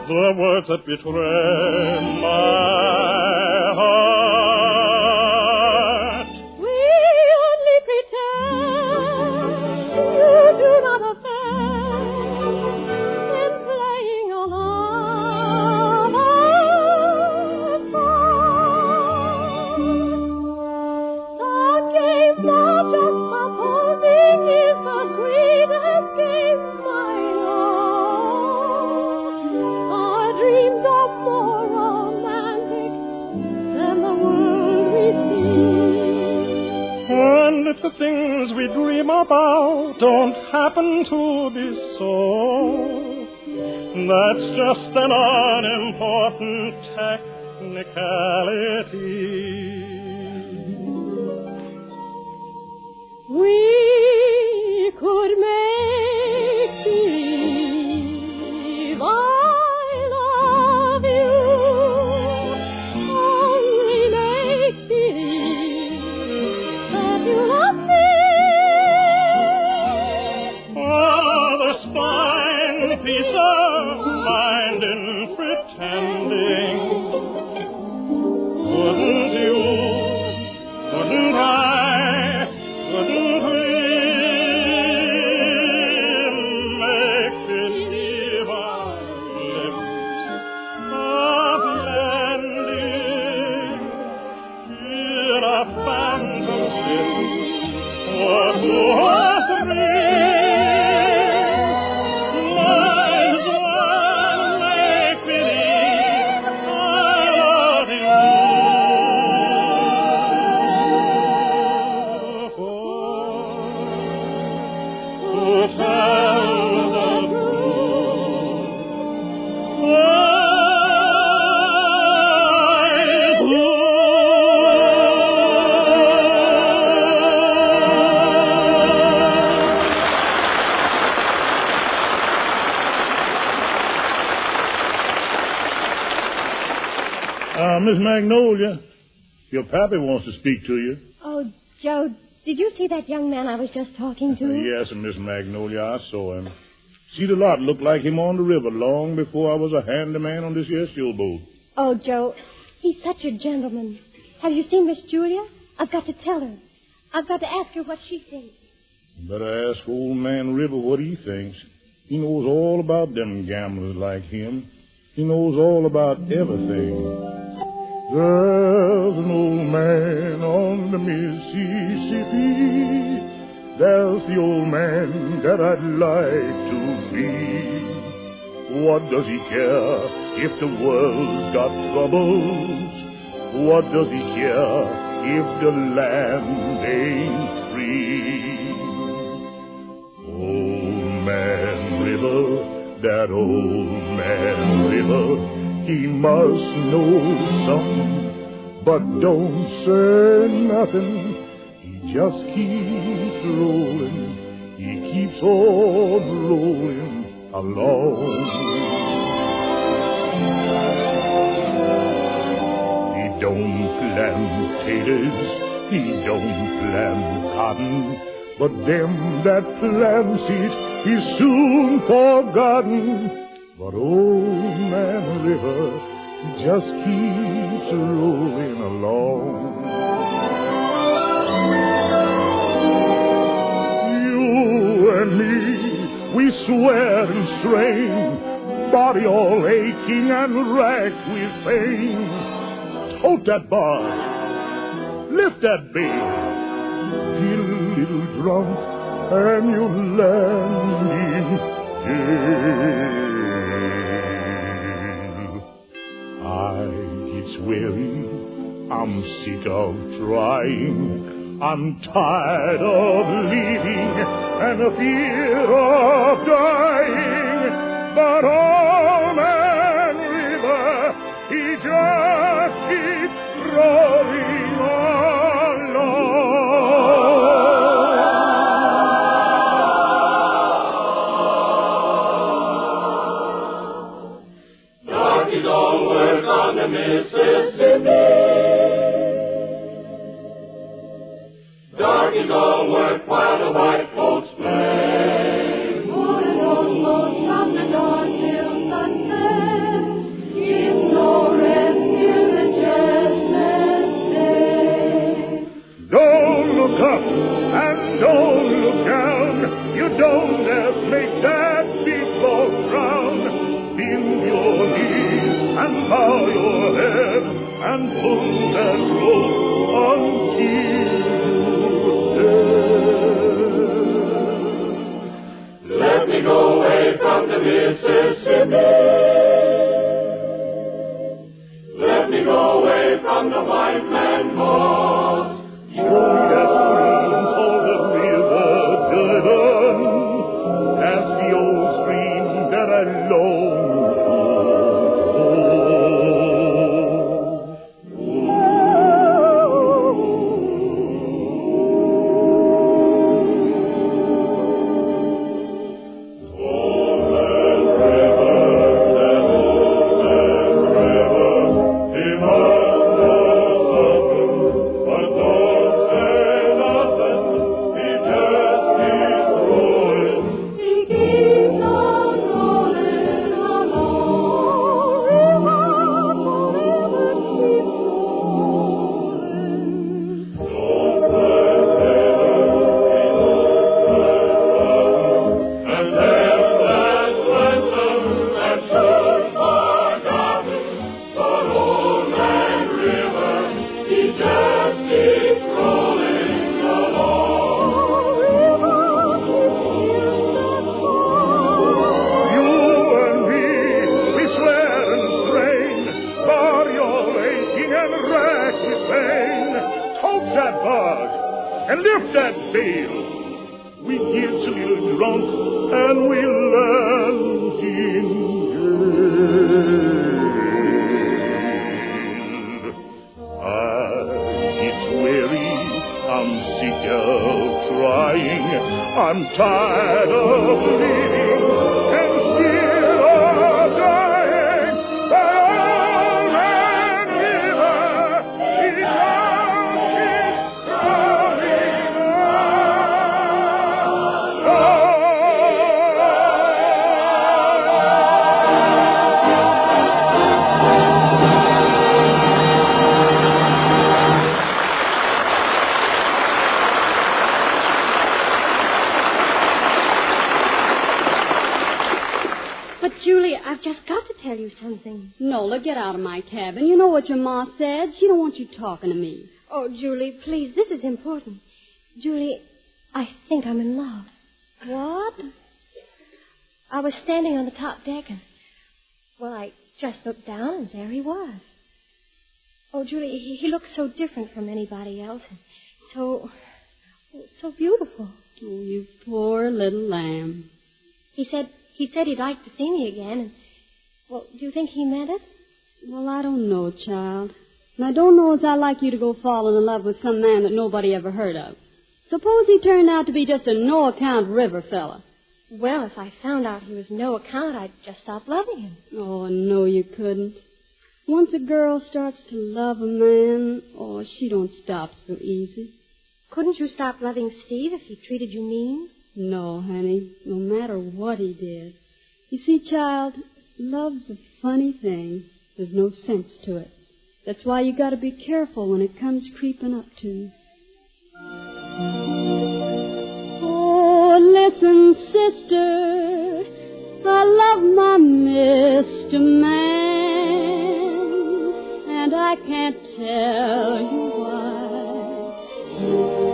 the words that betray my heart. We only pretend you do not offend in playing on our song. The game of just supposing is the sweetest game I know. Our dreams are more romantic than the world we see. And if the things we dream about don't happen to be so, that's just an unimportant technicality. We could make believe I love you, only make believe that you love me. Oh, there's fine peace of mind in pretending. Wouldn't you? Wouldn't I? Wouldn't we make believe our lips are blending in a phantom kiss or two or three? Might as well make believe I love you. To tell the truth, I do. Miss Magnolia, your pappy wants to speak to you. Oh, Joe, did you see that young man I was just talking to? Yes, Miss Magnolia, I saw him. See, the lot looked like him on the river long before I was a handyman on this here showboat. Oh, Joe, he's such a gentleman. Have you seen Miss Julia? I've got to tell her. I've got to ask her what she thinks. Better ask old man River what he thinks. He knows all about them gamblers like him. He knows all about everything. There's an old man on the Mississippi. There's the old man that I'd like to be. What does he care if the world's got troubles? What does he care if the land ain't free? Old man River, that old man River, he must know something, but don't say nothing. He just keeps rolling. He keeps on rolling along. He don't plant potatoes, he don't plant cotton, but them that plants it is soon forgotten. But old man River just keeps rolling along. You and me, we swear and strain, body all aching and racked with pain. Tote that barge, lift that bait, get a little drunk, and you land in jail. I get weary, I'm sick of trying, I'm tired of living and the fear of dying. But old man River, he just keeps rolling along. Darky's own work on the Mississippi. Darky's own work while the white folks play. Pulling those boats from the dawn till sunset. look up and don't look down. You don't just make that big ball round. Bend your knees and bow your head and pull that rope until you're dead. Let me go away from the Mississippi. Let me go away from the white man cause Juliet stream for the river Jordan. That's the old stream that I long and lift that veil. We gets a little drunk and we land in jail. It's weary, I'm sick of trying, I'm tired of living and still of dying. But old man River, he Julie, I've just got to tell you something. Nola, get out of my cabin. You know what your ma said. She don't want you talking to me. Oh, Julie, please, this is important. Julie, I think I'm in love. What? I was standing on the top deck and, well, I just looked down and there he was. Oh, Julie, he looked so different from anybody else and so beautiful. Oh, you poor little lamb. He said he'd like to see me again, and, well, do you think he meant it? Well, I don't know, child. And I don't know as I like you to go falling in love with some man that nobody ever heard of. Suppose he turned out to be just a no-account river fella. Well, if I found out he was no account, I'd just stop loving him. Oh, no, you couldn't. Once a girl starts to love a man, she don't stop so easy. Couldn't you stop loving Steve if he treated you mean? No, honey, no matter what he did. You see, child, love's a funny thing. There's no sense to it. That's why you got to be careful when it comes creeping up to you. Oh, listen, sister, I love my Mr. Man, and I can't tell you why.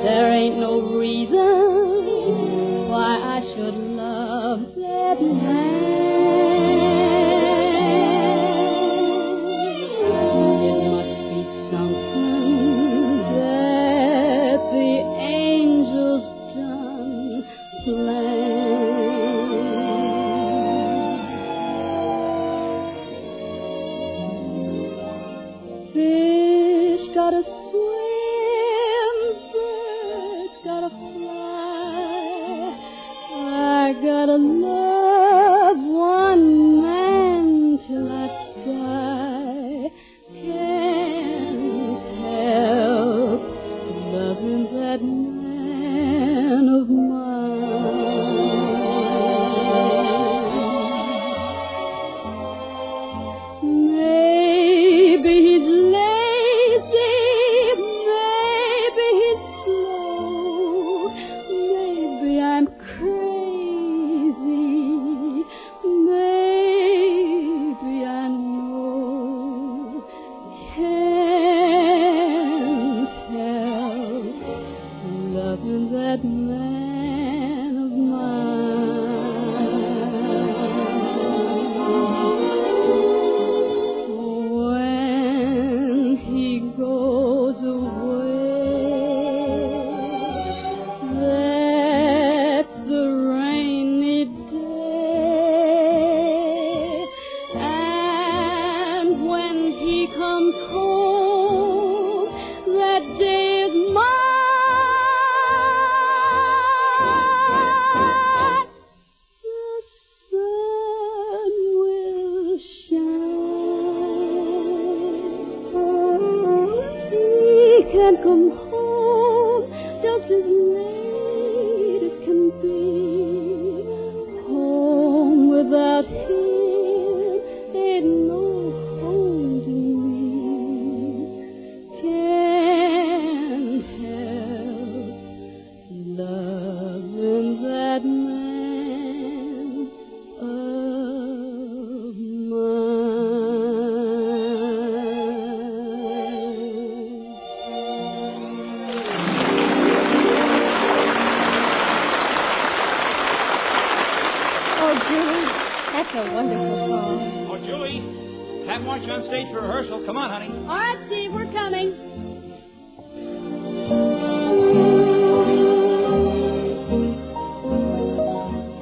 There ain't no reason why I should love that man. It must be something that the angels done planned. Fish gotta swim, birds gotta fly. I gotta love one man till I die. Can't help loving that man of mine. Maybe he's lazy, maybe he's slow. in that man of mine. When he goes away, that's the rainy day. And when he comes home, that day is mine. The sun will shine. He can come home just as late as can be. Home without him ain't no home to me. Can't help loving that man of Oh, Julie, that's a wonderful song. Oh, Julie, Pat wants you on stage for rehearsal. Come on, honey. All right, Steve, we're coming.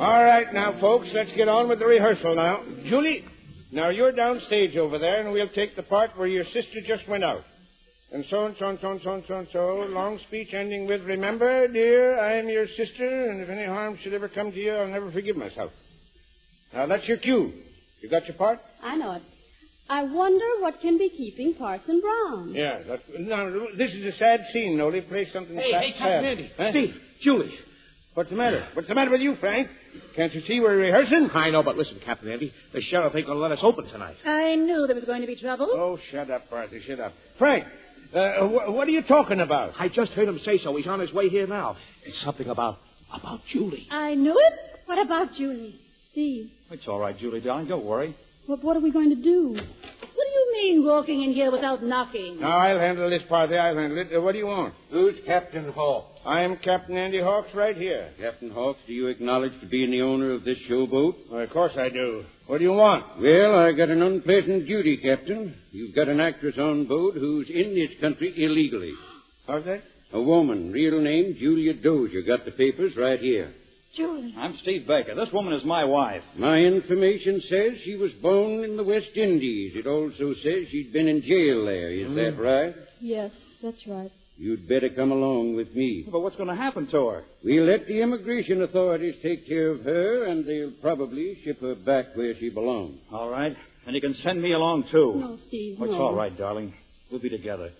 All right, now, folks, let's get on with the rehearsal now. Julie, now you're downstage over there, and we'll take the part where your sister just went out. And so and so and so and so and so and so. Long speech ending with, remember, dear, I am your sister, and if any harm should ever come to you, I'll never forgive myself. Now, that's your cue. You got your part? I know it. I wonder what can be keeping Parson Brown. Yeah. Now, this is a sad scene, Noli. Play something sad. Captain Andy. Huh? Steve, Julie. What's the matter? What's the matter with you, Frank? Can't you see we're rehearsing? I know, but listen, Captain Andy. The sheriff ain't going to let us open tonight. I knew there was going to be trouble. Oh, shut up, Arthur. Shut up. Frank, what are you talking about? I just heard him say so. He's on his way here now. It's something about Julie. I knew it. What about Julie? Steve, It's all right, Julie, darling. Don't worry. what are we going to do? What do you mean walking in here without knocking? No, I'll handle this party. I'll handle it. What do you want? Who's Captain Hawks? I'm Captain Andy Hawks right here. Captain Hawks, do you acknowledge to being the owner of this showboat? Well, of course I do. What do you want? Well, I got an unpleasant duty, Captain. You've got an actress on board who's in this country illegally. How's that? A woman, real name Julia Dozier. Got the papers right here. Julie. I'm Steve Baker. This woman is my wife. My information says she was born in the West Indies. It also says she'd been in jail there. Is that right? Yes, that's right. You'd better come along with me. But what's going to happen to her? We'll let the immigration authorities take care of her, and they'll probably ship her back where she belongs. All right. And you can send me along, too. No, Steve, It's no. all right, darling. We'll be together.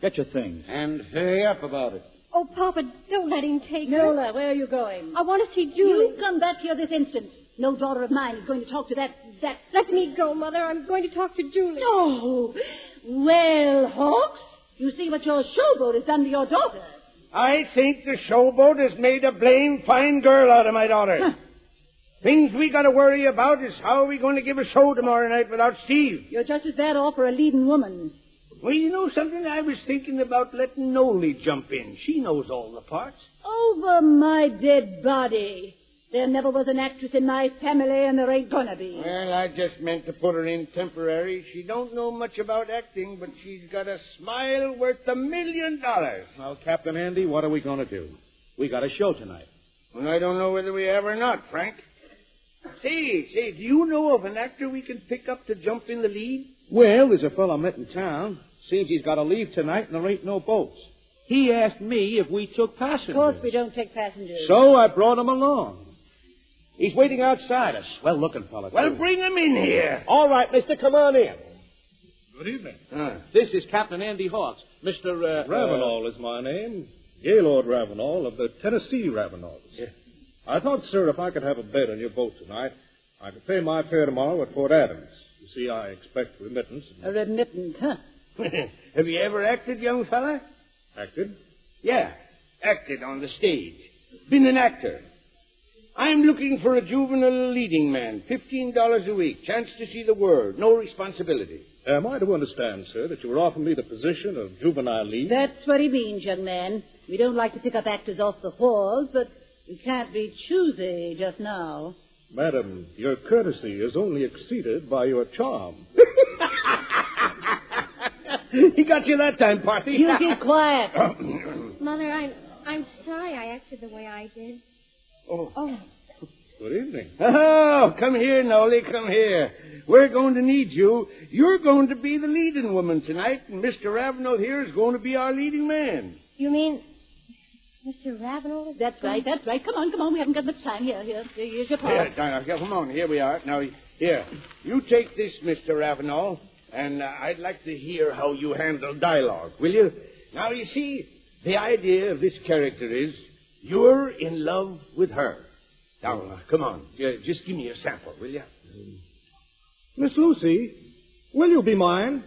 Get your things. And hurry up about it. Oh, Papa, don't let him take her. Nola, where are you going? I want to see Julie. You come back here this instant. No daughter of mine is going to talk to that... Let me go, Mother. I'm going to talk to Julie. No. Well, Hawks, you see what your showboat has done to your daughter. I think the showboat has made a blame fine girl out of my daughter. Huh. Things we got to worry about is how are we going to give a show tomorrow night without Steve. You're just as bad off for a leading woman. Well, you know something? I was thinking about letting Noli jump in. She knows all the parts. Over my dead body. There never was an actress in my family, and there ain't gonna be. Well, I just meant to put her in temporary. She don't know much about acting, but she's got a smile worth $1 million. Well, Captain Andy, what are we going to do? We got a show tonight. Well, I don't know whether we have or not, Frank. Say, do you know of an actor we can pick up to jump in the lead? Well, there's a fellow I met in town. Seems he's got to leave tonight and there ain't no boats. He asked me if we took passengers. Of course we don't take passengers. So I brought him along. He's waiting outside. A swell-looking fellow, Well, too. bring him in here. All right, mister, come on in. Good evening. This is Captain Andy Hawks. Mr. Ravenel is my name. Gaylord Ravenel of the Tennessee Ravenols. Yeah. I thought, sir, if I could have a bed on your boat tonight, I could pay my fare tomorrow at Port Adams. You see, I expect remittance. A remittance, huh? Have you ever acted, young fella? Acted? Yeah, acted on the stage. Been an actor. I'm looking for a juvenile leading man. $15 a week. Chance to see the world. No responsibility. Am I to understand, sir, that you were offering me the position of juvenile lead? That's what he means, young man. We don't like to pick up actors off the halls, but we can't be choosy just now. Madam, your courtesy is only exceeded by your charm. He got you that time, Parthy. You keep quiet. Mother, I'm sorry I acted the way I did. Oh. Good evening. Oh, come here, Nolly, come here. We're going to need you. You're going to be the leading woman tonight, and Mr. Ravenel here is going to be our leading man. You mean Mr. Ravenel? That's right. Come on. We haven't got much time. Here's your part. Here, Dinah, come on. Here we are. Now, here. You take this, Mr. Ravenel, and I'd like to hear how you handle dialogue, will you? Now, you see, the idea of this character is you're in love with her. Now, come on. Just give me a sample, will you? Miss Lucy, will you be mine?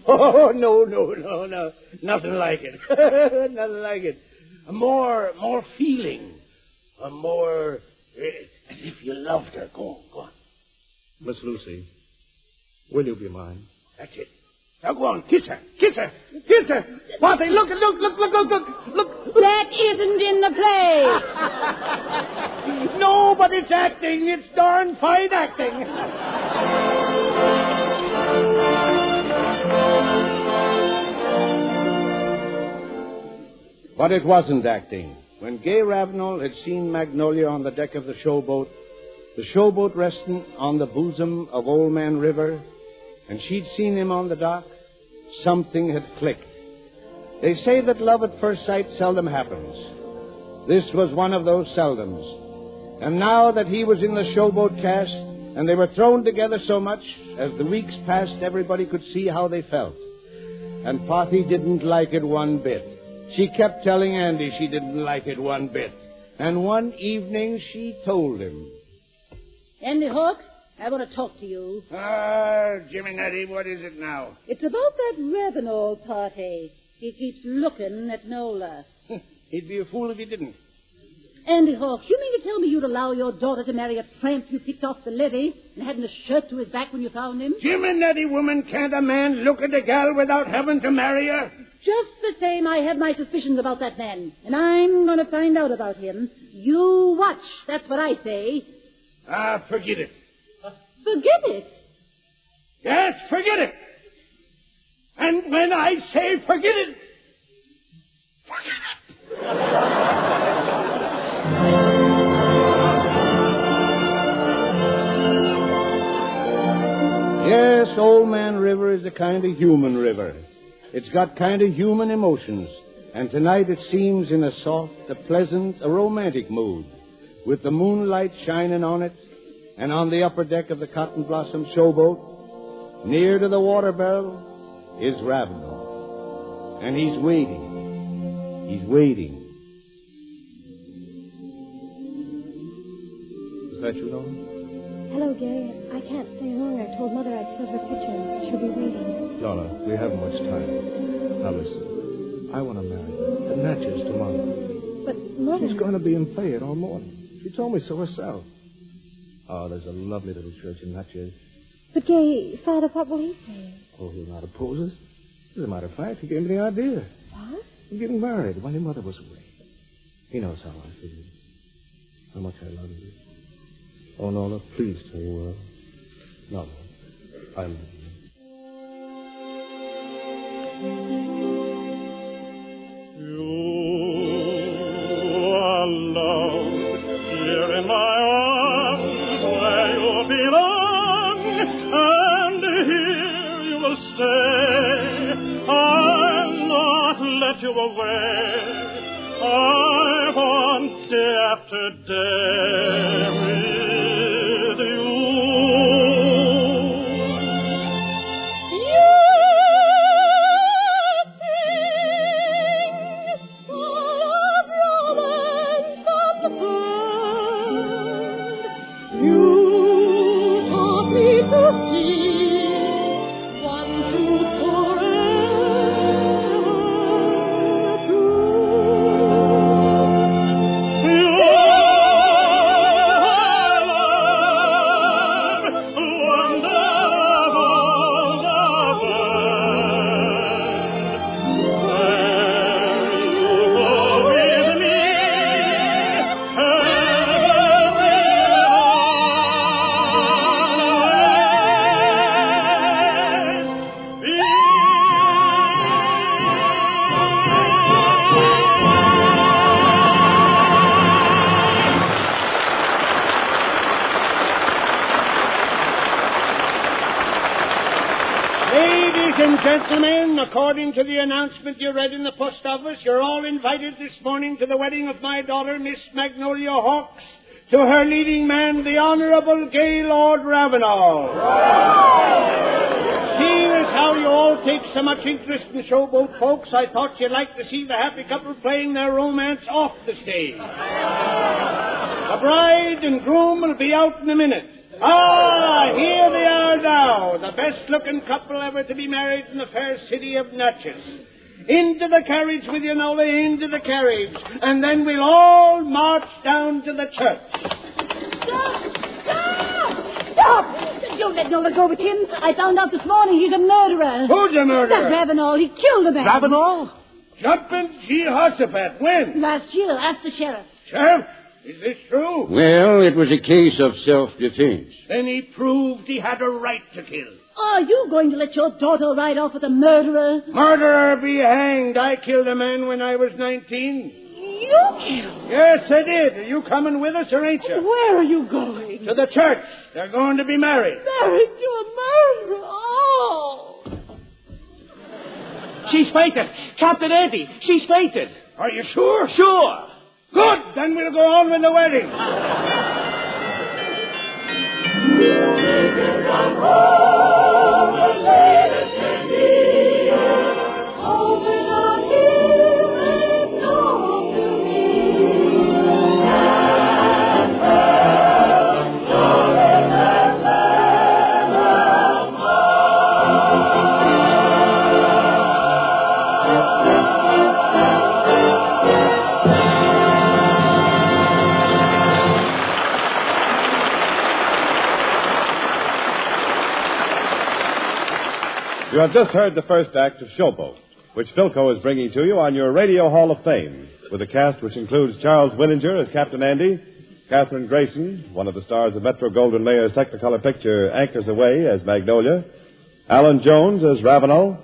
Oh, no. Nothing like it. Nothing like it. More feeling. More as if you loved her. Go on. Miss Lucy, will you be mine? That's it. Now go on, kiss her. Martha, look. That isn't in the play. No, but it's acting. It's darn fine acting. But it wasn't acting. When Gay Ravenel had seen Magnolia on the deck of the showboat resting on the bosom of Old Man River, and she'd seen him on the dock, something had clicked. They say that love at first sight seldom happens. This was one of those seldoms. And now that he was in the showboat cast, and they were thrown together so much, as the weeks passed, everybody could see how they felt. And Parthy didn't like it one bit. She kept telling Andy she didn't like it one bit. And one evening she told him. Andy Hawks, I want to talk to you. Jimmy Nettie, what is it now? It's about that Ravenel party. He keeps looking at Nola. He'd be a fool if he didn't. Andy Hawks, you mean to tell me you'd allow your daughter to marry a tramp you picked off the levee and hadn't a shirt to his back when you found him? Jimmy Nettie, woman, can't a man look at a gal without having to marry her? Just the same, I have my suspicions about that man, and I'm going to find out about him. You watch, that's what I say. Forget it. Forget it? Yes, forget it. And when I say forget it, forget it. Yes, Old Man River is a kind of human river. It's got kind of human emotions. And tonight it seems in a soft, a pleasant, a romantic mood, with the moonlight shining on it, and on the upper deck of the Cotton Blossom showboat, near to the water barrel, is Ravenel. And he's waiting. He's waiting. Is that you, Nolan? Hello, Gary. I can't stay long. I told Mother I'd fill her pitcher and she'll be waiting. Lola, we haven't much time. Now listen, I want to marry you at Natchez tomorrow. But, Mother... She's going to be in Fayette all morning. She told me so herself. Oh, there's a lovely little church in Natchez. But, Gay, Father, what will he say? Oh, he'll not oppose us. As a matter of fact, he gave me the idea. What? Of getting married when your mother was away. He knows how I feel. How much I love you. Oh, Nola, please tell the world. Nola, I love you. You are loved here in my arms where you belong, and here you will stay. I'll not let you away. I want day after day with you. gentlemen, according to the announcement you read in the post office, you're all invited this morning to the wedding of my daughter, Miss Magnolia Hawks, to her leading man, the Honorable Gaylord Ravenel. Seeing as how you all take so much interest in Showboat, folks, I thought you'd like to see the happy couple playing their romance off the stage. The bride and groom will be out in a minute. Ah, here they are now, the best-looking couple ever to be married in the fair city of Natchez. Into the carriage with you, Nola, into the carriage. And then we'll all march down to the church. Stop! Don't let Nola go with him. I found out this morning he's a murderer. Who's a murderer? That Ravenel. He killed a man. Ravenel? Jumping Jehoshaphat. When? Last year. Ask the sheriff. Sheriff? Is this true? Well, it was a case of self-defense. Then he proved he had a right to kill. Are you going to let your daughter ride off with a murderer? Murderer be hanged. I killed a man when I was 19. You killed? Yes, I did. Are you coming with us or ain't you? Where are you going? To the church. They're going to be married. Married to a murderer? Oh! She's fainted. Captain Andy, she's fainted. Are you sure? Sure. Good. Then we'll go on with the wedding. You have just heard the first act of Showboat, which Philco is bringing to you on your Radio Hall of Fame, with a cast which includes Charles Winninger as Captain Andy, Katherine Grayson, one of the stars of Metro-Goldwyn-Mayer's Technicolor picture Anchors Aweigh, as Magnolia, Alan Jones as Ravenel,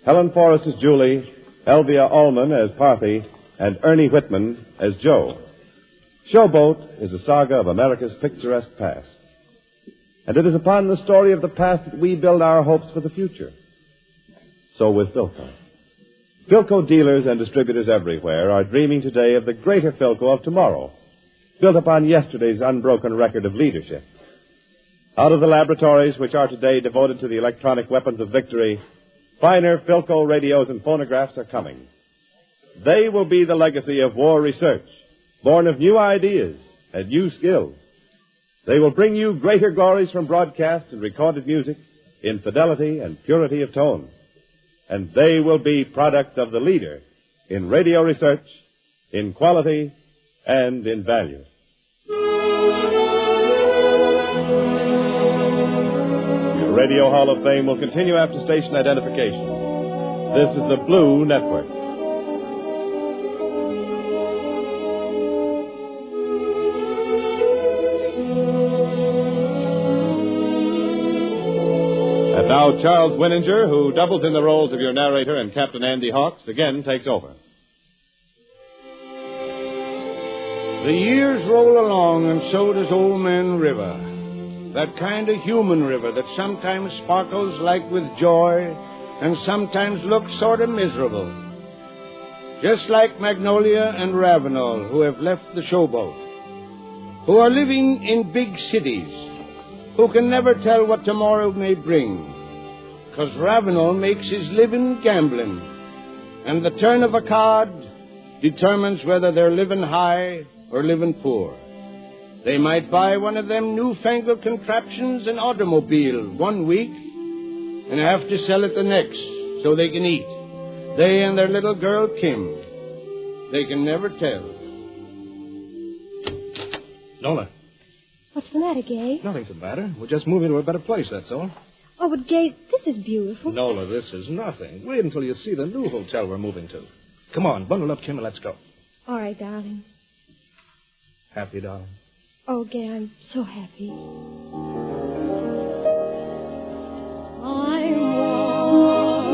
Helen Forrest as Julie, Elvia Ullman as Parthy, and Ernie Whitman as Joe. Showboat is a saga of America's picturesque past. And it is upon the story of the past that we build our hopes for the future. So with Philco. Philco dealers and distributors everywhere are dreaming today of the greater Philco of tomorrow, built upon yesterday's unbroken record of leadership. Out of the laboratories which are today devoted to the electronic weapons of victory, finer Philco radios and phonographs are coming. They will be the legacy of war research, born of new ideas and new skills. They will bring you greater glories from broadcast and recorded music in fidelity and purity of tone. And they will be products of the leader in radio research, in quality, and in value. Your Radio Hall of Fame will continue after station identification. This is the Blue Network. And now Charles Winninger, who doubles in the roles of your narrator and Captain Andy Hawks, again takes over. The years roll along, and so does Old Man River. That kind of human river that sometimes sparkles like with joy and sometimes looks sort of miserable. Just like Magnolia and Ravenel, who have left the Showboat, who are living in big cities, who can never tell what tomorrow may bring, 'cause Ravenel makes his living gambling, and the turn of a card determines whether they're living high or living poor. They might buy one of them newfangled contraptions, an automobile, one week, and have to sell it the next so they can eat. They and their little girl, Kim. They can never tell. Nola. What's the matter, Gay? Nothing's the matter. We're just moving to a better place, that's all. Oh, but Gay, this is beautiful. Nola, this is nothing. Wait until you see the new hotel we're moving to. Come on, bundle up, Kim, and let's go. All right, darling. Happy, darling? Oh, Gay, I'm so happy. I'm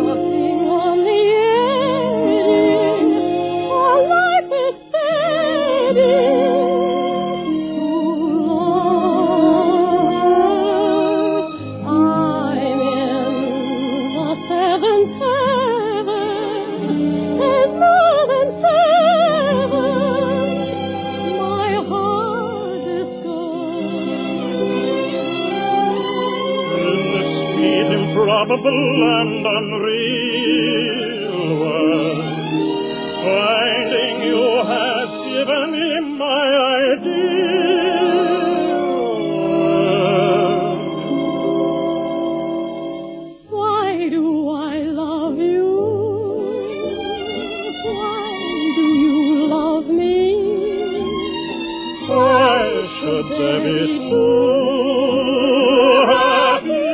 walking on the edge, our life is fading too long. I'm in the seventh unbelievable and unreal world. Finding you has given me my ideal world. Why do I love you? Why do you love me? Why should there be two happy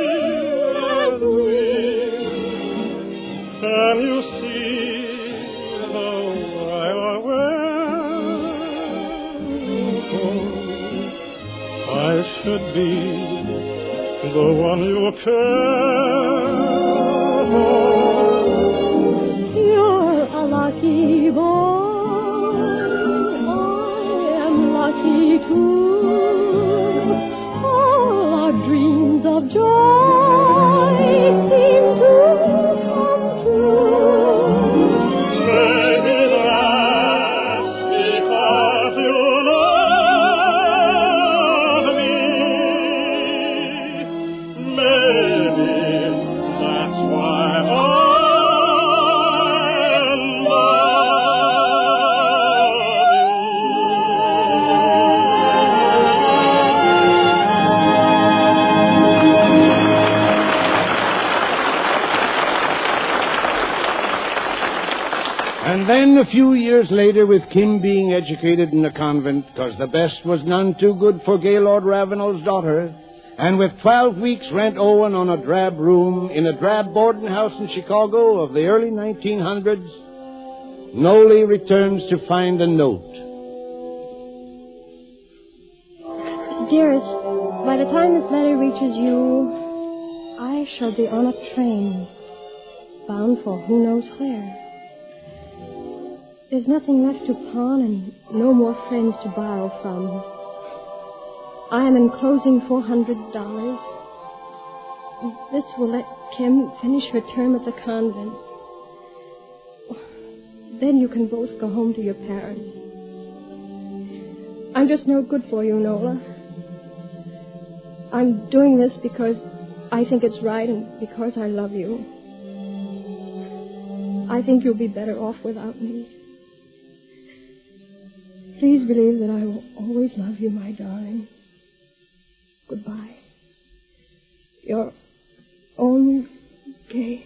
as we? Can you see though I should be the one you care for? You're a lucky boy. I am lucky too. All our dreams of joy seem to come true. Maybe that's because you love me. Maybe that's why I And then a few years later, with Kim being educated in a convent, because the best was none too good for Gaylord Ravenel's daughter, and with 12 weeks' rent owing on a drab room in a drab boarding house in Chicago of the early 1900s, Noli returns to find a note. Dearest, by the time this letter reaches you, I shall be on a train, bound for who knows where. There's nothing left to pawn and no more friends to borrow from. I am enclosing $400. This will let Kim finish her term at the convent. Then you can both go home to your parents. I'm just no good for you, Nola. I'm doing this because I think it's right and because I love you. I think you'll be better off without me. Please believe that I will always love you, my darling. Goodbye. Your own Gay.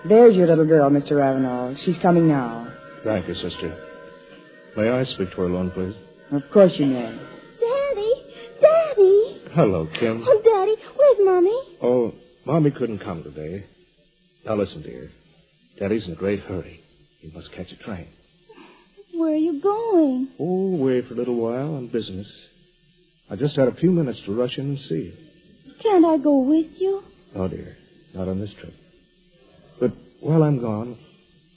There's your little girl, Mr. Ravenel. She's coming now. Thank you, sister. May I speak to her alone, please? Of course you may. Daddy! Daddy! Hello, Kim. Oh, Daddy, where's Mommy? Oh, Mommy couldn't come today. Now, listen, dear. Daddy's in a great hurry. He must catch a train. Where are you going? Oh, away for a little while on business. I just had a few minutes to rush in and see you. Can't I go with you? No, dear. Not on this trip. But while I'm gone,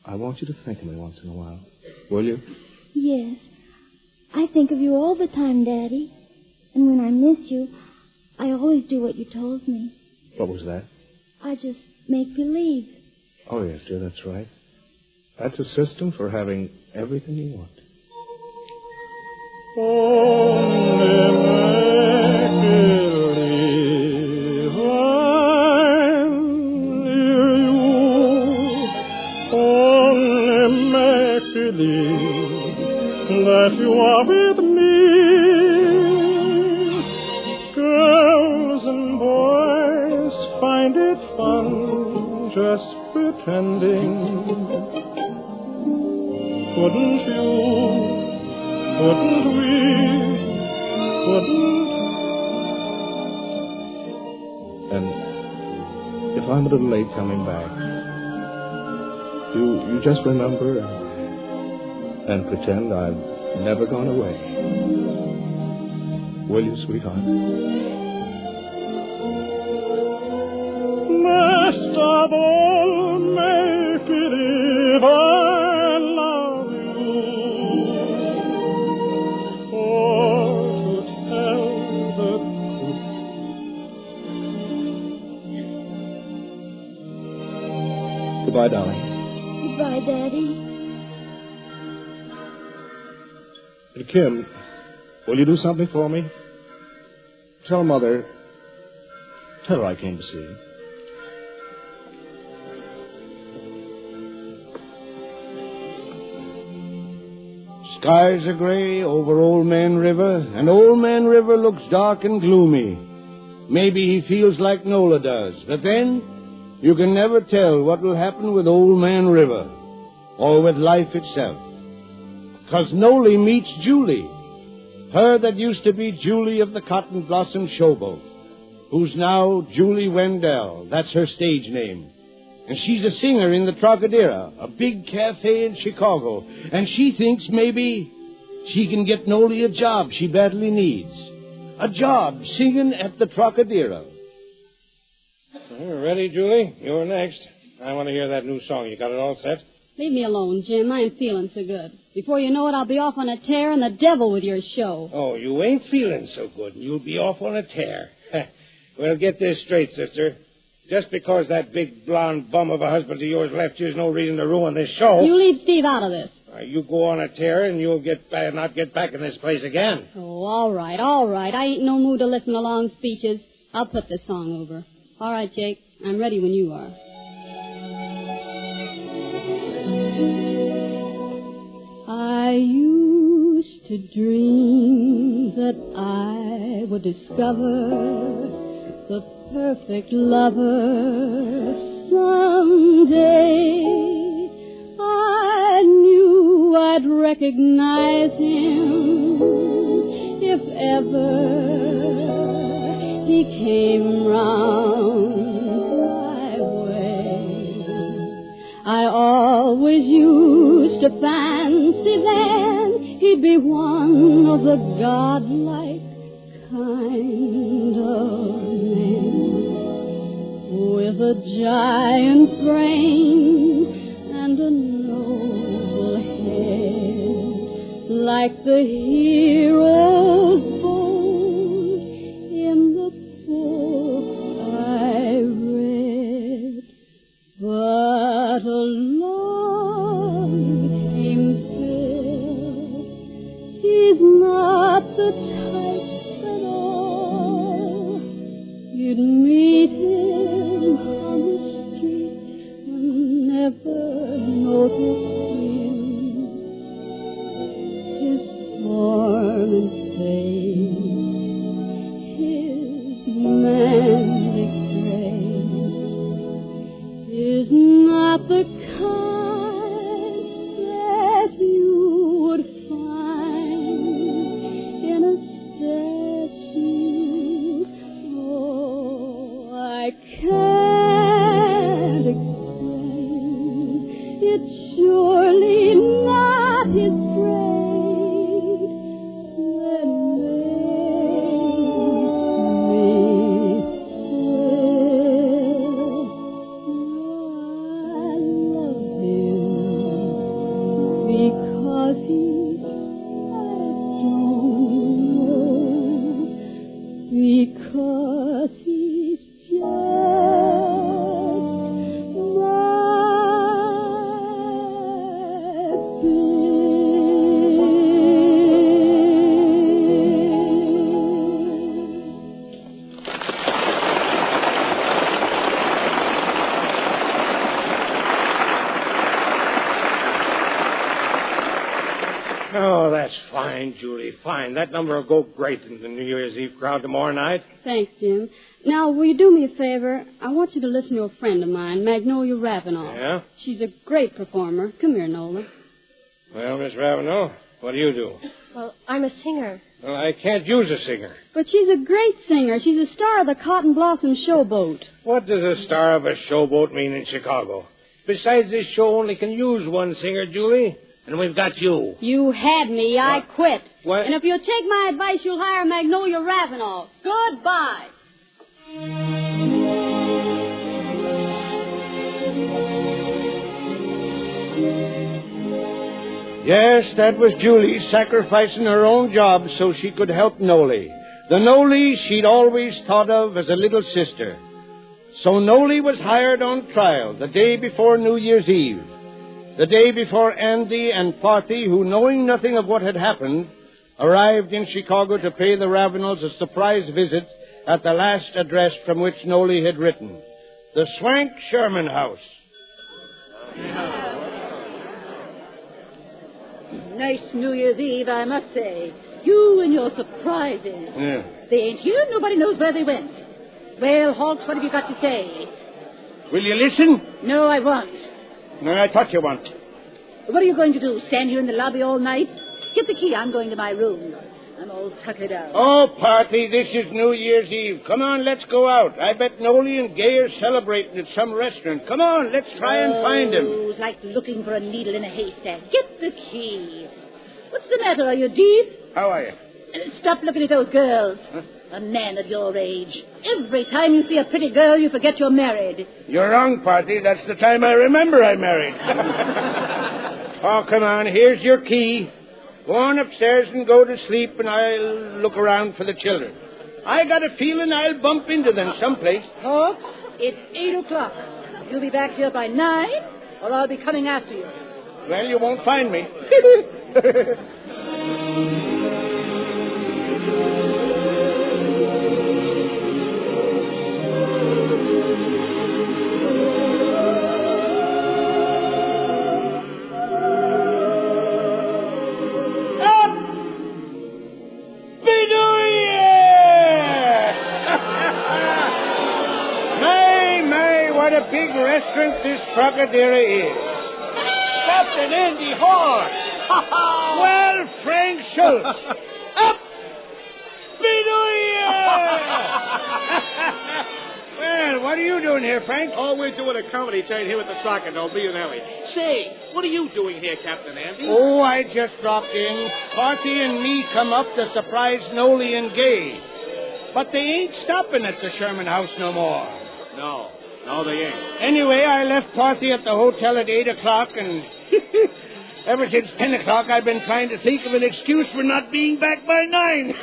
I want you to think of me once in a while. Will you? Yes. I think of you all the time, Daddy. And when I miss you, I always do what you told me. What was that? I just make believe. Oh, yes, dear, that's right. That's a system for having everything you want. That you are with me. Girls and boys find it fun just pretending. Couldn't you? Couldn't we? Couldn't... And if I'm a little late coming back, you just remember and pretend I've never gone away. Will you, sweetheart? Best of all, make believe I love you. For to tell the truth, Goodbye, darling. Goodbye, Daddy. Kim, will you do something for me? Tell Mother. Tell her I came to see her. Skies are gray over Old Man River, and Old Man River looks dark and gloomy. Maybe he feels like Nola does, but then you can never tell what will happen with Old Man River or with life itself. 'Cause Nola meets Julie, her that used to be Julie of the Cotton Blossom Showboat, who's now Julie Wendell. That's her stage name. And she's a singer in the Trocadero, a big cafe in Chicago. And she thinks maybe she can get Nola a job she badly needs. A job singing at the Trocadero. Ready, Julie? You're next. I want to hear that new song. You got it all set? Leave me alone, Jim. I ain't feeling so good. Before you know it, I'll be off on a tear and the devil with your show. Oh, you ain't feeling so good. You'll be off on a tear. Well, get this straight, sister. Just because that big blonde bum of a husband of yours left you is no reason to ruin this show. You leave Steve out of this. You go on a tear and you'll not get back in this place again. Oh, all right. I ain't no mood to listen to long speeches. I'll put this song over. All right, Jake. I'm ready when you are. I used to dream that I would discover the perfect lover someday. I knew I'd recognize him if ever he came round my way. I always used to fancy then he'd be one of the godlike kind of with a giant brain and a noble head, like the heroes bold in the books I read. But along came Phil. He's not the type at all. You'd meet him on the street and never notice him. His form and face, his manly grace is not the kind that you would find in a statue. Oh, I can't explain. It's surely not his braid that makes me because he's, I don't know, because he's Oh, that's fine, Julie, fine. That number will go great in the New Year's Eve crowd tomorrow night. Thanks, Jim. Now, will you do me a favor? I want you to listen to a friend of mine, Magnolia Ravenel. Yeah? She's a great performer. Come here, Nola. Well, Miss Ravenel, what do you do? Well, I'm a singer. Well, I can't use a singer. But she's a great singer. She's a star of the Cotton Blossom Showboat. What does a star of a showboat mean in Chicago? Besides, this show only can use one singer, Julie, and we've got you. You had me. I quit. What? And if you'll take my advice, you'll hire Magnolia Ravenel. Goodbye. Yes, that was Julie sacrificing her own job so she could help Nola. The Nola she'd always thought of as a little sister. So Noli was hired on trial the day before New Year's Eve, the day before Andy and Party, who, knowing nothing of what had happened, arrived in Chicago to pay the Ravenels a surprise visit at the last address from which Noli had written, the Swank Sherman House. Nice New Year's Eve, I must say. You and your surprises. Yeah. They ain't here. Nobody knows where they went. Well, Hawks, what have you got to say? Will you listen? No, I won't. No, I thought you want. What are you going to do, stand here in the lobby all night? Get the key. I'm going to my room. I'm all tuckered out. Oh, Party, this is New Year's Eve. Come on, let's go out. I bet Noli and Gay are celebrating at some restaurant. Come on, let's try and find him. Oh, it's like looking for a needle in a haystack. Get the key. What's the matter? Are you deep? How are you? Stop looking at those girls. Huh? A man of your age. Every time you see a pretty girl, you forget you're married. You're wrong, Party. That's the time I remember I married. Oh, come on. Here's your key. Go on upstairs and go to sleep, and I'll look around for the children. I got a feeling I'll bump into them someplace. Hawks, it's 8 o'clock. You'll be back here by 9, or I'll be coming after you. Well, you won't find me. What a big restaurant this Trocadero is. Captain Andy Horn. Well, Frank Schultz. Up! Well, what are you doing here, Frank? Oh, we're doing a comedy train here at the Trocadero, me and Ellie. Say, what are you doing here, Captain Andy? Oh, I just dropped in. Party and me come up to surprise Noli and Gay. But they ain't stopping at the Sherman House no more. No, they ain't. Anyway, I left Party at the hotel at 8 o'clock, and ever since 10 o'clock, I've been trying to think of an excuse for not being back by 9.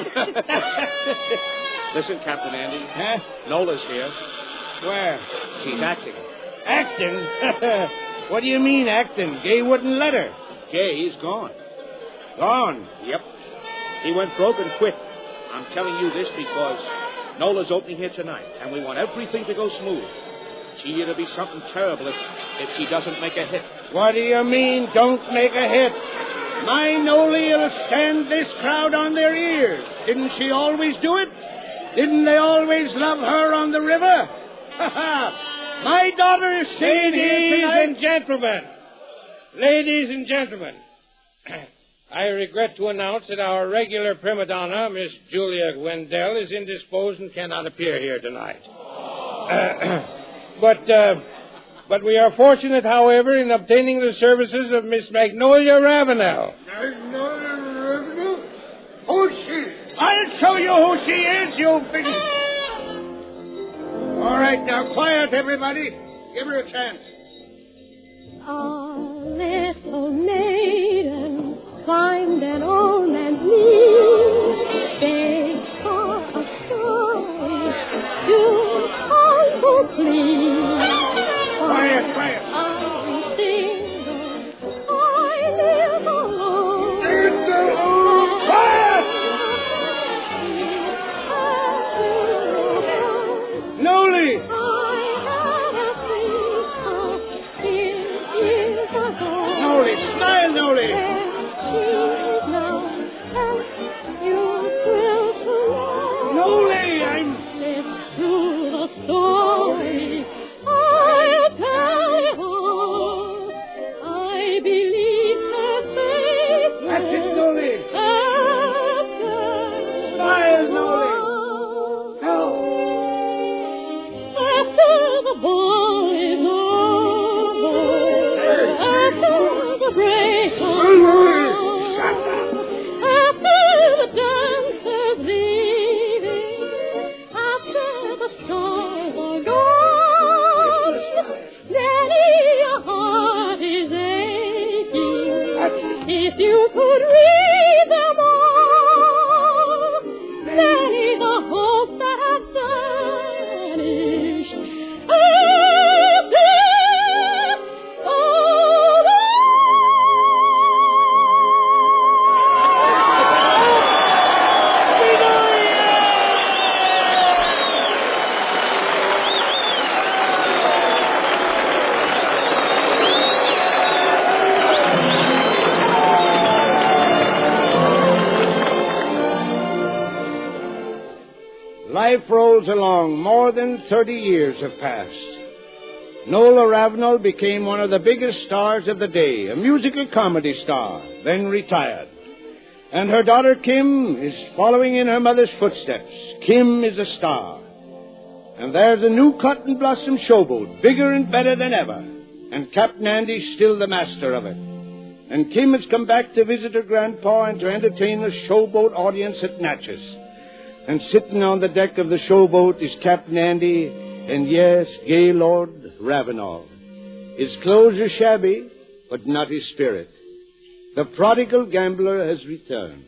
Listen, Captain Andy. Huh? Nola's here. Where? She's acting. Acting? What do you mean, acting? Gay wouldn't let her. Gay's gone. Gone? Yep. He went broke and quit. I'm telling you this because Nola's opening here tonight, and we want everything to go smooth. Gee, it'll be something terrible if she doesn't make a hit. What do you mean, don't make a hit? My Noli will stand this crowd on their ears. Didn't she always do it? Didn't they always love her on the river? My daughter is singing here tonight. Ladies and gentlemen, I regret to announce that our regular prima donna, Miss Julia Wendell, is indisposed and cannot appear here tonight. But we are fortunate, however, in obtaining the services of Miss Magnolia Ravenel. Magnolia Ravenel? Who's she? I'll show you who she is, you big... All right, now, quiet, everybody. Give her a chance. A little maiden climbed an old man's knee. Begged for a story to humble plea. Quiet. I'm single. I live alone. Quiet! Noli! Noli, smile, Noli! Noli, I'm... Let's do the story. I'll tell you all. I believe her faith. That's it, Noli. Smile, Noli. No. After the ball is over, after the break of dawn, after the dancers leaving, after the stars are gone, many a heart is aching. If you could read them all, many the hope that vanished, life rolls along, more than 30 years have passed. Nola Ravenel became one of the biggest stars of the day, a musical comedy star, then retired. And her daughter Kim is following in her mother's footsteps. Kim is a star. And there's a new cotton blossom showboat, bigger and better than ever. And Captain Andy's still the master of it. And Kim has come back to visit her grandpa and to entertain the showboat audience at Natchez. And sitting on the deck of the showboat is Captain Andy, and yes, Gaylord Ravenel. His clothes are shabby, but not his spirit. The prodigal gambler has returned.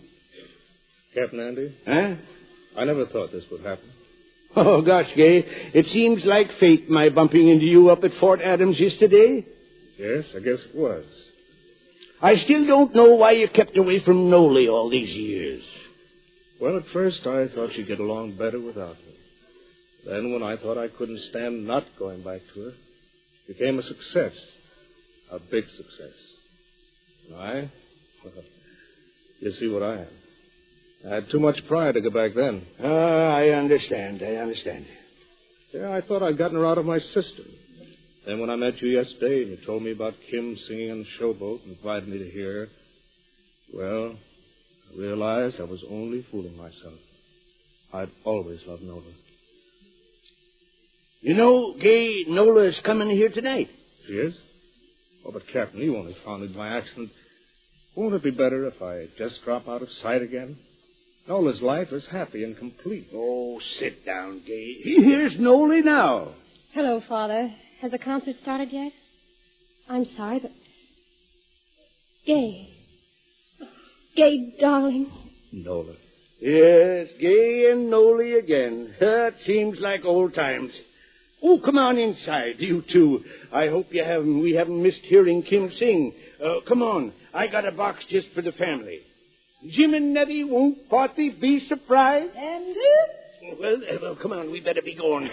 Captain Andy? Huh? I never thought this would happen. Oh, gosh, Gay, it seems like fate, my bumping into you up at Fort Adams yesterday. Yes, I guess it was. I still don't know why you kept away from Nolly all these years. Well, at first I thought she'd get along better without me. Then when I thought I couldn't stand not going back to her, it became a success. A big success. I? Well, you see what I am. I had too much pride to go back then. I understand. Yeah, I thought I'd gotten her out of my system. Then when I met you yesterday and you told me about Kim singing on the Showboat and invited me to hear her, well, I realized I was only fooling myself. I'd always loved Nola. You know, Gay, Nola is coming here tonight. She is? Oh, but Captain, you only found it by accident. Won't it be better if I just drop out of sight again? Nola's life is happy and complete. Oh, sit down, Gay. Here's Nola now. Hello, Father. Has the concert started yet? I'm sorry, but... Gay, darling. Nola. Yes, Gay and Nola again. It seems like old times. Oh, come on inside, you two. I hope we haven't missed hearing Kim sing. Come on. I got a box just for the family. Jim and Nettie, won't Potty be surprised? And Well, come on. We better be going.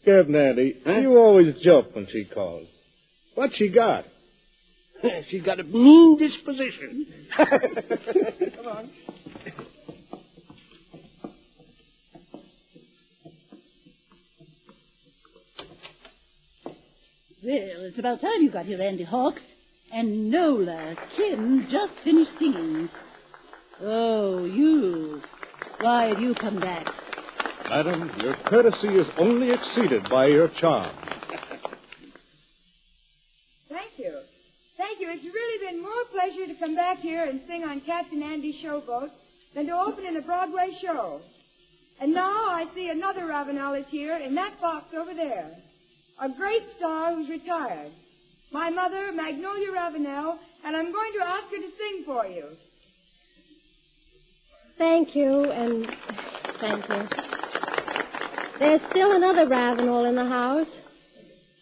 Captain Andy, you always jump when she calls. What's she got? She's got a mean disposition. Come on. Well, it's about time you got here, Andy Hawks. And Nola, Kim just finished singing. Oh, you. Why have you come back? Madam, your courtesy is only exceeded by your charm. Thank you. It's really been more pleasure to come back here and sing on Captain Andy's Showboat than to open in a Broadway show. And now I see another Ravenel is here in that box over there. A great star who's retired. My mother, Magnolia Ravenel, and I'm going to ask her to sing for you. Thank you, and thank you. There's still another Ravenel in the house.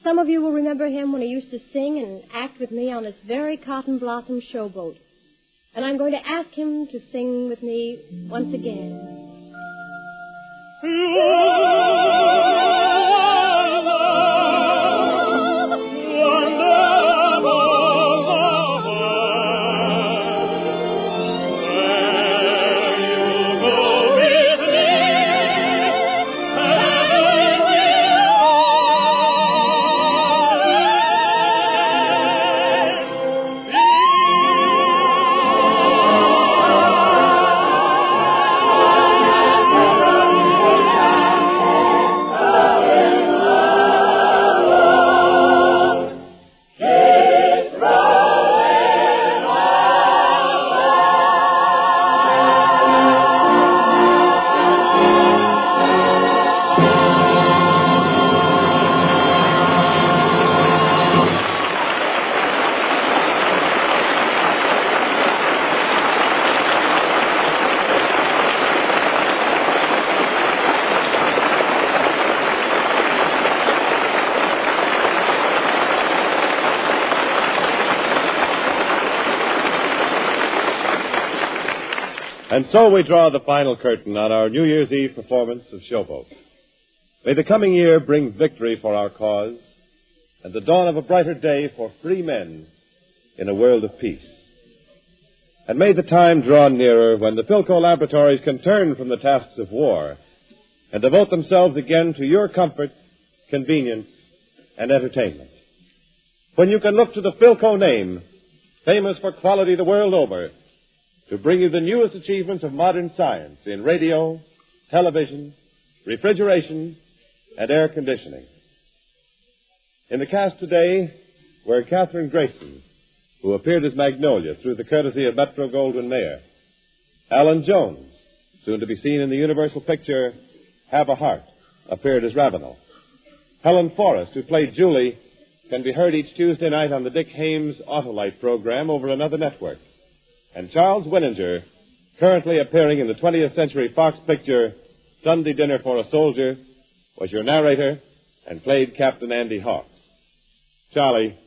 Some of you will remember him when he used to sing and act with me on this very cotton blossom showboat. And I'm going to ask him to sing with me once again. And so we draw the final curtain on our New Year's Eve performance of Showboat. May the coming year bring victory for our cause and the dawn of a brighter day for free men in a world of peace. And may the time draw nearer when the Philco laboratories can turn from the tasks of war and devote themselves again to your comfort, convenience, and entertainment. When you can look to the Philco name, famous for quality the world over, to bring you the newest achievements of modern science in radio, television, refrigeration, and air conditioning. In the cast today were Katherine Grayson, who appeared as Magnolia through the courtesy of Metro-Goldwyn-Mayer, Alan Jones, soon to be seen in the Universal picture Have a Heart, appeared as Ravenel. Helen Forrest, who played Julie, can be heard each Tuesday night on the Dick Hames Autolite program over another network. And Charles Winninger, currently appearing in the 20th Century Fox picture Sunday Dinner for a Soldier, was your narrator and played Captain Andy Hawks. Charlie,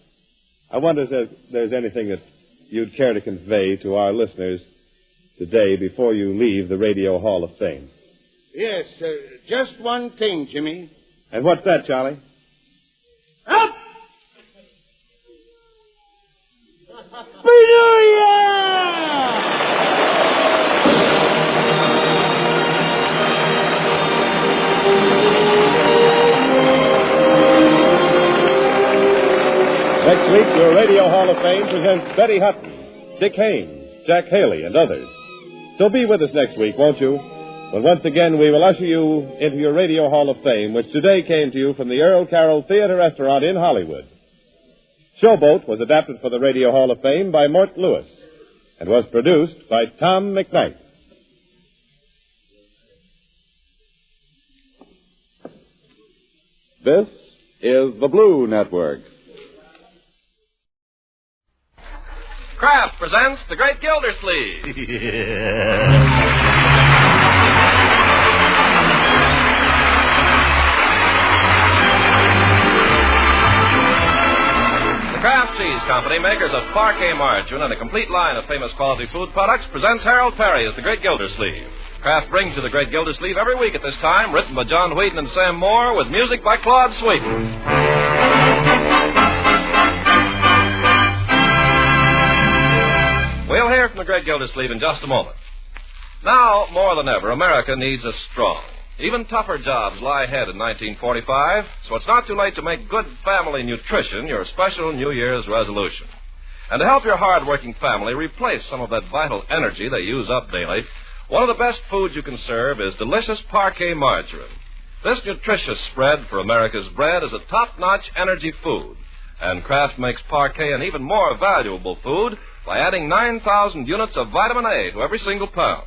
I wonder if there's anything that you'd care to convey to our listeners today before you leave the Radio Hall of Fame. Yes, just one thing, Jimmy. And what's that, Charlie? Up! Next week, your Radio Hall of Fame presents Betty Hutton, Dick Haymes, Jack Haley, and others. So be with us next week, won't you? When once again we will usher you into your Radio Hall of Fame, which today came to you from the Earl Carroll Theater Restaurant in Hollywood. Showboat was adapted for the Radio Hall of Fame by Mort Lewis and was produced by Tom McKnight. This is the Blue Network. Kraft presents The Great Gildersleeve. The Kraft Cheese Company, makers of Parquet margarine and a complete line of famous quality food products, presents Harold Perry as The Great Gildersleeve. Kraft brings you The Great Gildersleeve every week at this time, written by John Wheaton and Sam Moore, with music by Claude Sweeten. We'll hear from the Great Gildersleeve in just a moment. Now, more than ever, America needs us strong. Even tougher jobs lie ahead in 1945, so it's not too late to make good family nutrition your special New Year's resolution. And to help your hard-working family replace some of that vital energy they use up daily, one of the best foods you can serve is delicious Parquet margarine. This nutritious spread for America's bread is a top-notch energy food, and Kraft makes Parquet an even more valuable food by adding 9,000 units of vitamin A to every single pound.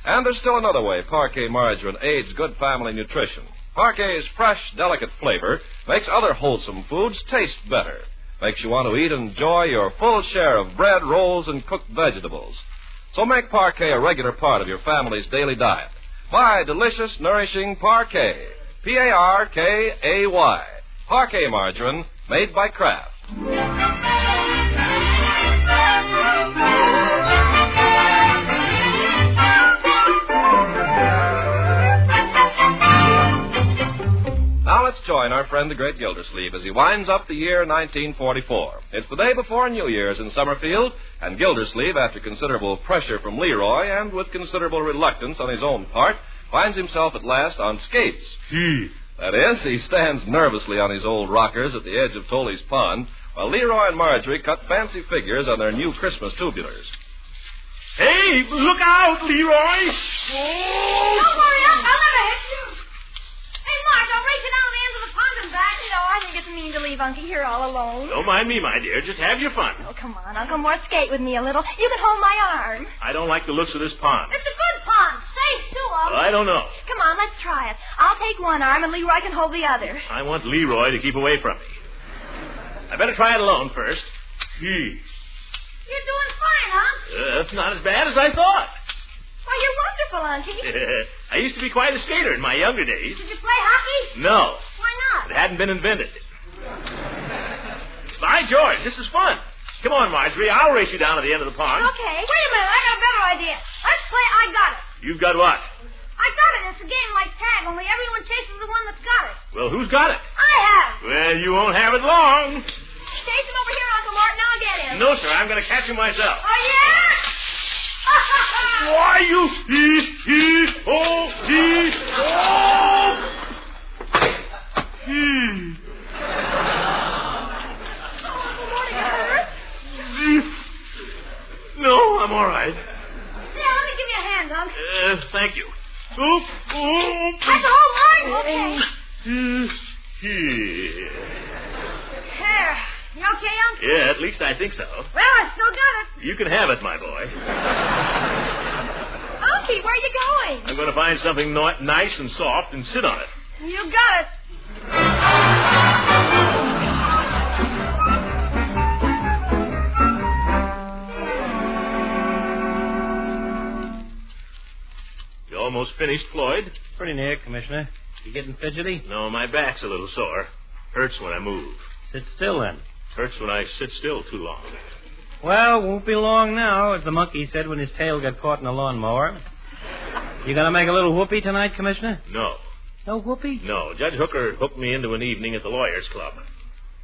And there's still another way Parquet margarine aids good family nutrition. Parquet's fresh, delicate flavor makes other wholesome foods taste better, makes you want to eat and enjoy your full share of bread, rolls, and cooked vegetables. So make Parquet a regular part of your family's daily diet. Buy delicious, nourishing Parquet. P-A-R-K-A-Y. Parquet margarine made by Kraft. Now let's join our friend the Great Gildersleeve as he winds up the year 1944. It's the day before New Year's in Summerfield, and Gildersleeve, after considerable pressure from Leroy and with considerable reluctance on his own part, finds himself at last on skates. That is, he stands nervously on his old rockers at the edge of Tolly's Pond, while Leroy and Marjorie cut fancy figures on their new Christmas tubulars. Hey, look out, Leroy! Oh! Don't worry, I'll never hit you. Hey, Marge, I'll race you down the end of the pond and back. No, I think it's mean to leave Unky here all alone. Don't mind me, my dear. Just have your fun. Oh, come on, Uncle Mort, skate with me a little. You can hold my arm. I don't like the looks of this pond. It's a good pond. Safe, too, Uncle. Well, I don't know. Come on, let's try it. I'll take one arm and Leroy can hold the other. I want Leroy to keep away from me. I better try it alone first. You're doing fine, huh? It's not as bad as I thought. Why, you're wonderful, Unky. I used to be quite a skater in my younger days. Did you play hockey? No. Why not? It hadn't been invented. By George, this is fun. Come on, Marjorie. I'll race you down to the end of the pond. Okay. Wait a minute. I got a better idea. Let's play I Got It. You've got what? I got it. It's a game like tag, only everyone chases the one that's got it. Well, who's got it? I have. Well, you won't have it long. Chase him over here, Uncle Mort. Now I'll get him. No, sir. I'm going to catch him myself. Oh, yeah? Why, you... I'm all right. Yeah, let me give you a hand, Unc. Thank you. That's all right. Okay. There. You okay, Unc? Yeah, at least I think so. Well, I still got it. You can have it, my boy. Unky, where are you going? I'm going to find something nice and soft and sit on it. You got it. You almost finished, Floyd? Pretty near, Commissioner. You getting fidgety? No, my back's a little sore. Hurts when I move. Sit still, then. Hurts when I sit still too long. Well, won't be long now, as the monkey said when his tail got caught in a lawnmower. You gonna make a little whoopee tonight, Commissioner? No. No whoopee? No. Judge Hooker hooked me into an evening at the Lawyers Club.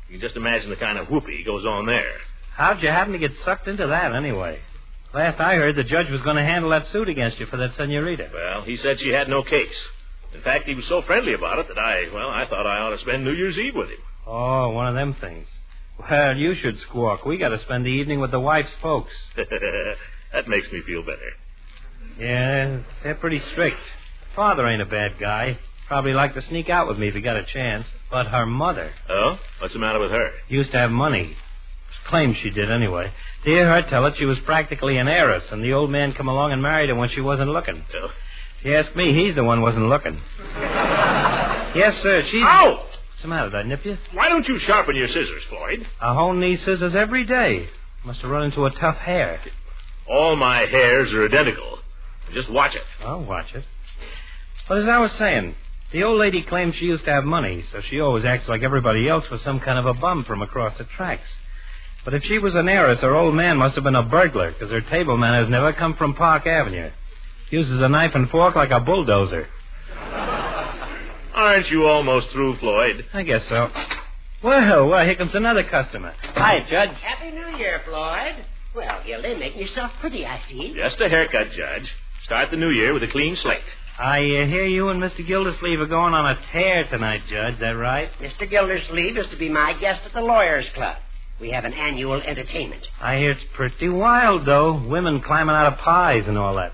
You can just imagine the kind of whoopee goes on there. How'd you happen to get sucked into that, anyway? Last I heard, the judge was going to handle that suit against you for that senorita. Well, he said she had no case. In fact, he was so friendly about it that I thought I ought to spend New Year's Eve with him. Oh, one of them things. Well, you should squawk. We got to spend the evening with the wife's folks. That makes me feel better. Yeah, they're pretty strict. Father ain't a bad guy. Probably like to sneak out with me if he got a chance. But her mother... Oh? What's the matter with her? Used to have money. Claims she did, anyway. To hear her tell it, she was practically an heiress, and the old man come along and married her when she wasn't looking. Oh. If you ask me, he's the one wasn't looking. Yes, sir, she's... Ow! What's the matter? Did I nip you? Why don't you sharpen your scissors, Floyd? I hone these scissors every day. Must have run into a tough hair. All my hairs are identical. Just watch it. I'll watch it. But as I was saying, the old lady claims she used to have money, so she always acts like everybody else was some kind of a bum from across the tracks. But if she was an heiress, her old man must have been a burglar, because her table manners never come from Park Avenue. Uses a knife and fork like a bulldozer. Aren't you almost through, Floyd? I guess so. Well, here comes another customer. Hi, Judge. Happy New Year, Floyd. Well, Gildy, making yourself pretty, I see. Just a haircut, Judge. Start the new year with a clean slate. I hear you and Mr. Gildersleeve are going on a tear tonight, Judge. That right? Mr. Gildersleeve is to be my guest at the Lawyers Club. We have an annual entertainment. I hear it's pretty wild, though. Women climbing out of pies and all that.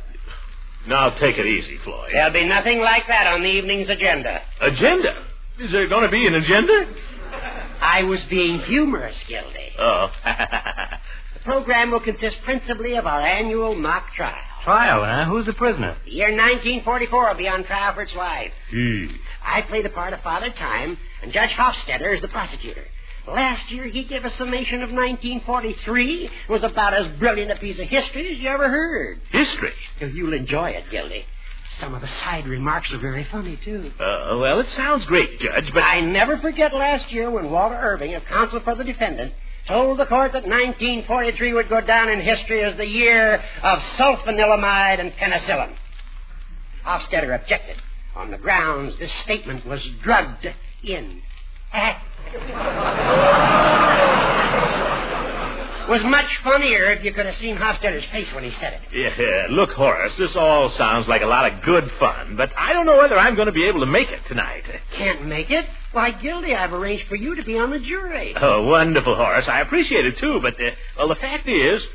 Now, take it easy, Floyd. There'll be nothing like that on the evening's agenda. Agenda? Is there going to be an agenda? I was being humorous, Gildy. Oh. The program will consist principally of our annual mock trial. Trial, huh? Who's the prisoner? The year 1944 will be on trial for its life. I play the part of Father Time, and Judge Hofstadter is the prosecutor. Last year, he gave a summation of 1943. It was about as brilliant a piece of history as you ever heard. History? You'll enjoy it, Gildy. Some of the side remarks are very funny, too. Well, it sounds great, Judge, but... I never forget last year when Walter Irving, a counsel for the defendant, told the court that 1943 would go down in history as the year of sulfanilamide and penicillin. Hofstadter objected on the grounds this statement was drugged in. Was much funnier if you could have seen Hofstadter's face when he said it. Yeah, look, Horace, this all sounds like a lot of good fun, but I don't know whether I'm going to be able to make it tonight. Can't make it? Why, Gildy, I've arranged for you to be on the jury. Oh, wonderful, Horace. I appreciate it, too, but, the fact is,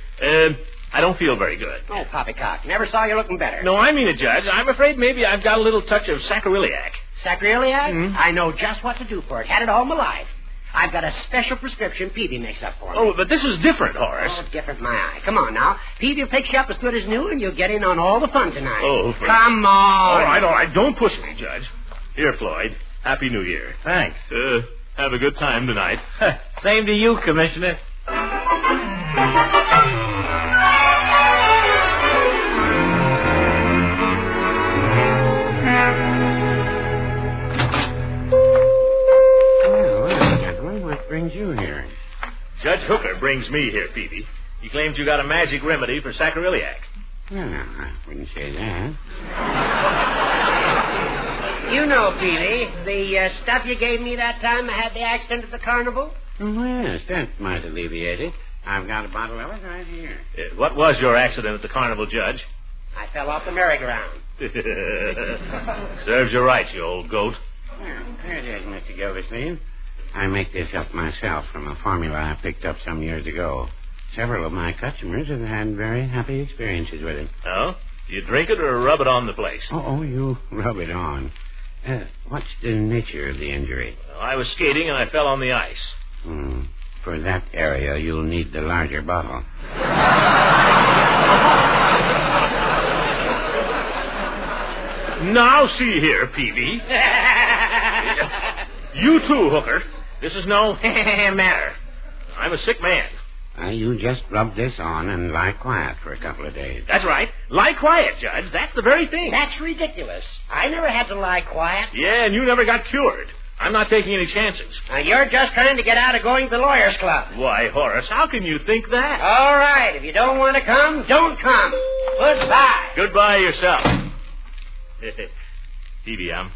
I don't feel very good. Oh, poppycock. Never saw you looking better. No, I mean it, Judge. I'm afraid maybe I've got a little touch of sacroiliac. Sacroiliac? Mm-hmm. I know just what to do for it. Had it all my life. I've got a special prescription Peavy makes up for me. Oh, but this is different, Horace. Oh, different, my eye. Come on, now. Peavy will fix you up as good as new, and you'll get in on all the fun tonight. Oh, come on. All right. Don't push me, Judge. Here, Floyd. Happy New Year. Thanks. Have a good time tonight. Same to you, Commissioner. Brings you here? Judge Hooker brings me here, Peavy. He claims you got a magic remedy for sacroiliac. Well, no, I wouldn't say that. You know, Peavy, the stuff you gave me that time I had the accident at the carnival? Yes, that might alleviate it. I've got a bottle of it right here. What was your accident at the carnival, Judge? I fell off the merry-go-round. Serves you right, you old goat. Well, there it is, Mr. Gildersleeve. I make this up myself from a formula I picked up some years ago. Several of my customers have had very happy experiences with it. Oh? Do you drink it or rub it on the place? Oh, you rub it on. What's the nature of the injury? Well, I was skating and I fell on the ice. For that area, you'll need the larger bottle. Now, see here, Peavy. You too, Hooker. This is no matter. I'm a sick man. You just rub this on and lie quiet for a couple of days. That's right. Lie quiet, Judge. That's the very thing. That's ridiculous. I never had to lie quiet. Yeah, and you never got cured. I'm not taking any chances. Now, you're just trying to get out of going to the lawyers' club. Why, Horace, how can you think that? All right. If you don't want to come, don't come. Goodbye. Goodbye yourself. Peavy, I'm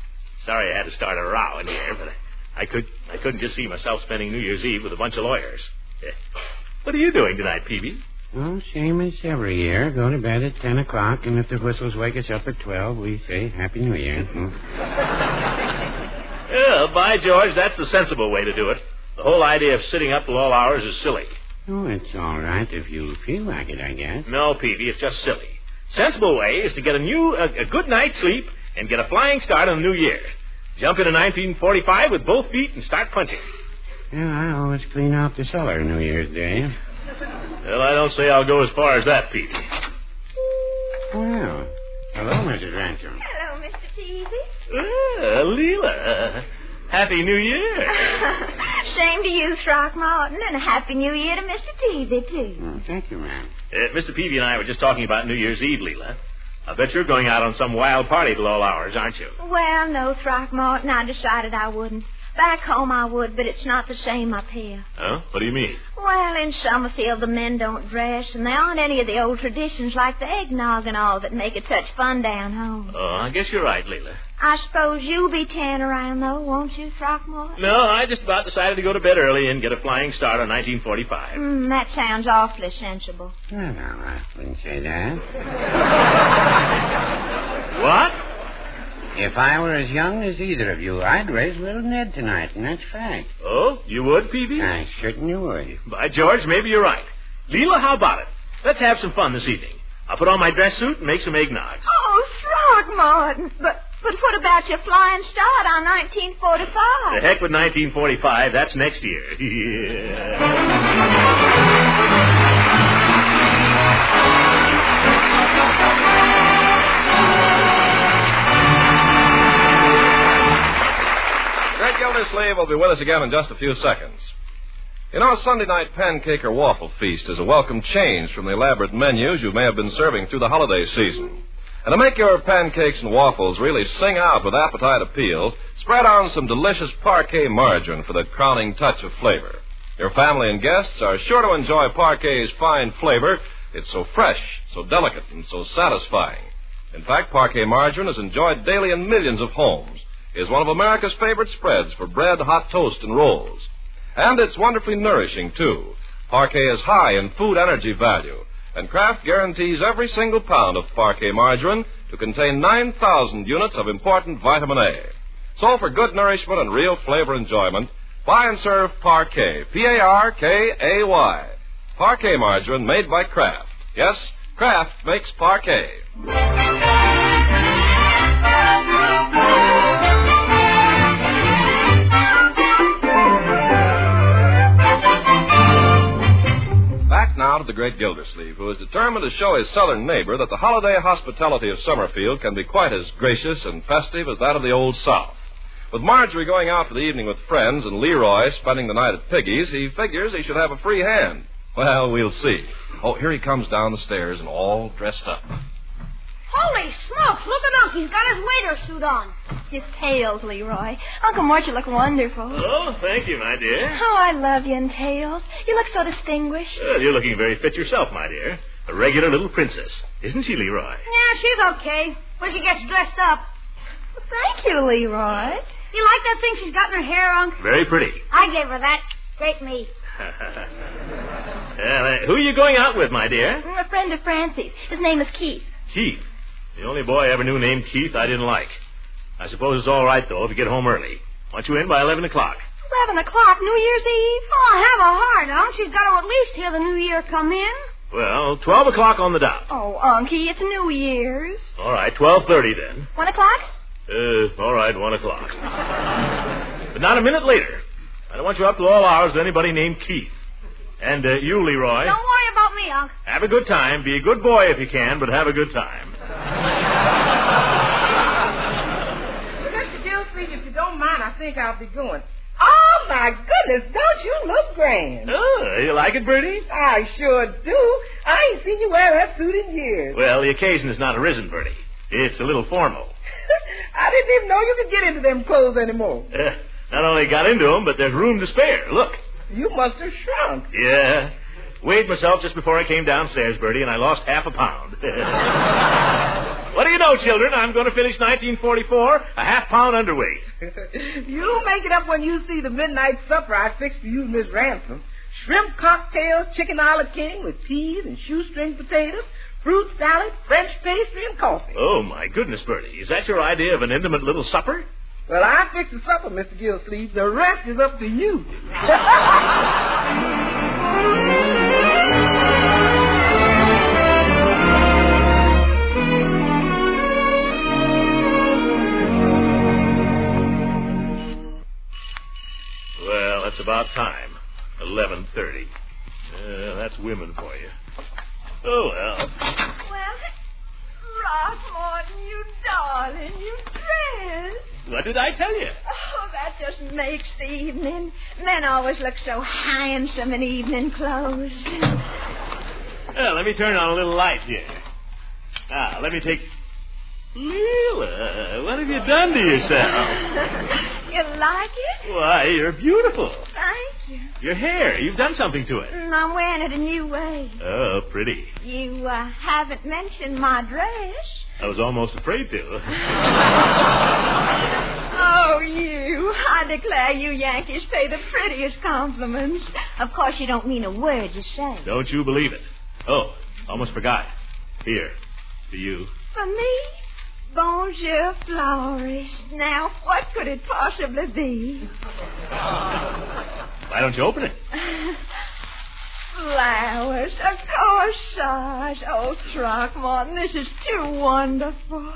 sorry I had to start a row in here, but I couldn't just see myself spending New Year's Eve with a bunch of lawyers. What are you doing tonight, Peavy? Well, same as every year. Go to bed at 10 o'clock, and if the whistles wake us up at 12, we say Happy New Year. Well, by George, that's the sensible way to do it. The whole idea of sitting up till all hours is silly. Oh, it's all right if you feel like it, I guess. No, Peavy, it's just silly. Sensible way is to get a good night's sleep and get a flying start on the new year. Jump into 1945 with both feet and start punching. Yeah, I always clean out the cellar New Year's Day. Well, I don't say I'll go as far as that, Peavy. Well, hello, Mrs. Ransom. Hello, Mr. Peavy. Leela. Happy New Year. Same to you, Throckmorton, and a Happy New Year to Mr. Peavy, too. Thank you, ma'am. Mr. Peavy and I were just talking about New Year's Eve, Leela. I bet you're going out on some wild party till all hours, aren't you? Well, no, Throckmorton. I decided I wouldn't. Back home I would, but it's not the same up here. Oh? What do you mean? Well, in Summerfield, the men don't dress, and there aren't any of the old traditions like the eggnog and all that make it such fun down home. Oh, I guess you're right, Leela. I suppose you'll be tearing around, though, won't you, Throckmorton? No, I just about decided to go to bed early and get a flying start on 1945. That sounds awfully sensible. Well, I wouldn't say that. What? If I were as young as either of you, I'd raise little Ned tonight, and that's fact. Oh, you would, Peavy? I certainly would. By George, maybe you're right. Leela, how about it? Let's have some fun this evening. I'll put on my dress suit and make some eggnogs. Oh, Throckmorton, but what about your flying start on 1945? The heck with 1945. That's next year. Great Gildersleeve will be with us again in just a few seconds. You know, Sunday night pancake or waffle feast is a welcome change from the elaborate menus you may have been serving through the holiday season. And to make your pancakes and waffles really sing out with appetite appeal, spread on some delicious parquet margarine for the crowning touch of flavor. Your family and guests are sure to enjoy parquet's fine flavor. It's so fresh, so delicate, and so satisfying. In fact, parquet margarine is enjoyed daily in millions of homes. It is one of America's favorite spreads for bread, hot toast, and rolls. And it's wonderfully nourishing, too. Parquet is high in food energy value, and Kraft guarantees every single pound of parquet margarine to contain 9,000 units of important vitamin A. So for good nourishment and real flavor enjoyment, buy and serve Parquet, P-A-R-K-A-Y. Parquet margarine made by Kraft. Yes, Kraft makes Parquet. Back now to the Great Gildersleeve, who is determined to show his southern neighbor that the holiday hospitality of Summerfield can be quite as gracious and festive as that of the Old South. With Marjorie going out for the evening with friends and Leroy spending the night at Piggy's, he figures he should have a free hand. Well, we'll see. Oh, here he comes down the stairs and all dressed up. Holy smokes, look at Unc. He's got his waiter suit on. His tails, Leroy. Uncle Mort, you look wonderful. Oh, thank you, my dear. Oh, I love you in tails. You look so distinguished. Well, you're looking very fit yourself, my dear. A regular little princess. Isn't she, Leroy? Yeah, she's okay. When she gets dressed up. Thank you, Leroy. You like that thing she's got in her hair, Unc? Very pretty. I gave her that. Great meat. Who are you going out with, my dear? A friend of Francie's. His name is Keith. Keith? The only boy I ever knew named Keith I didn't like. I suppose it's all right, though, if you get home early. Want you in by 11 o'clock. 11 o'clock, New Year's Eve? Oh, have a heart, Unc. You've got to at least hear the New Year come in. Well, 12 o'clock on the dot. Oh, Unky, it's New Year's. All right, 12:30 then. 1 o'clock? All right, 1 o'clock. But not a minute later. I don't want you up to all hours with anybody named Keith. And you, Leroy. Don't worry about me, Unc. Have a good time. Be a good boy if you can, but have a good time. Mr. Gildersleeve, if you don't mind, I think I'll be going. Oh, my goodness, don't you look grand? Oh, you like it, Bertie? I sure do. I ain't seen you wear that suit in years. Well, the occasion has not arisen, Bertie. It's a little formal. I didn't even know you could get into them clothes anymore. Not only got into them, but there's room to spare. Look. You must have shrunk. Yeah. Weighed myself just before I came downstairs, Bertie, and I lost half a pound. What do you know, children? I'm going to finish 1944 a half-pound underweight. You'll make it up when you see the midnight supper I fixed for you, Miss Ransom. Shrimp cocktails, chicken a la king with peas and shoestring potatoes, fruit salad, French pastry, and coffee. Oh, my goodness, Bertie. Is that your idea of an intimate little supper? Well, I fixed the supper, Mr. Gildersleeve. The rest is up to you. Well, that's about time. 11:30. That's women for you. Oh, well. Well, Throckmorton, you darling, you dress. What did I tell you? Oh, that just makes the evening. Men always look so handsome in evening clothes. Well, let me turn on a little light here. Now, let me take... Leela, what have you done to yourself? You like it? Why, you're beautiful. Thank you. Your hair, you've done something to it. I'm wearing it a new way. Oh, pretty. You haven't mentioned my dress. I was almost afraid to. Oh, you. I declare you Yankees pay the prettiest compliments. Of course, you don't mean a word you say. Don't you believe it. Oh, almost forgot. Here, to you. For me? Bonjour, Flores. Now, what could it possibly be? Why don't you open it? Flowers, a corsage. Oh, Throckmorton, this is too wonderful.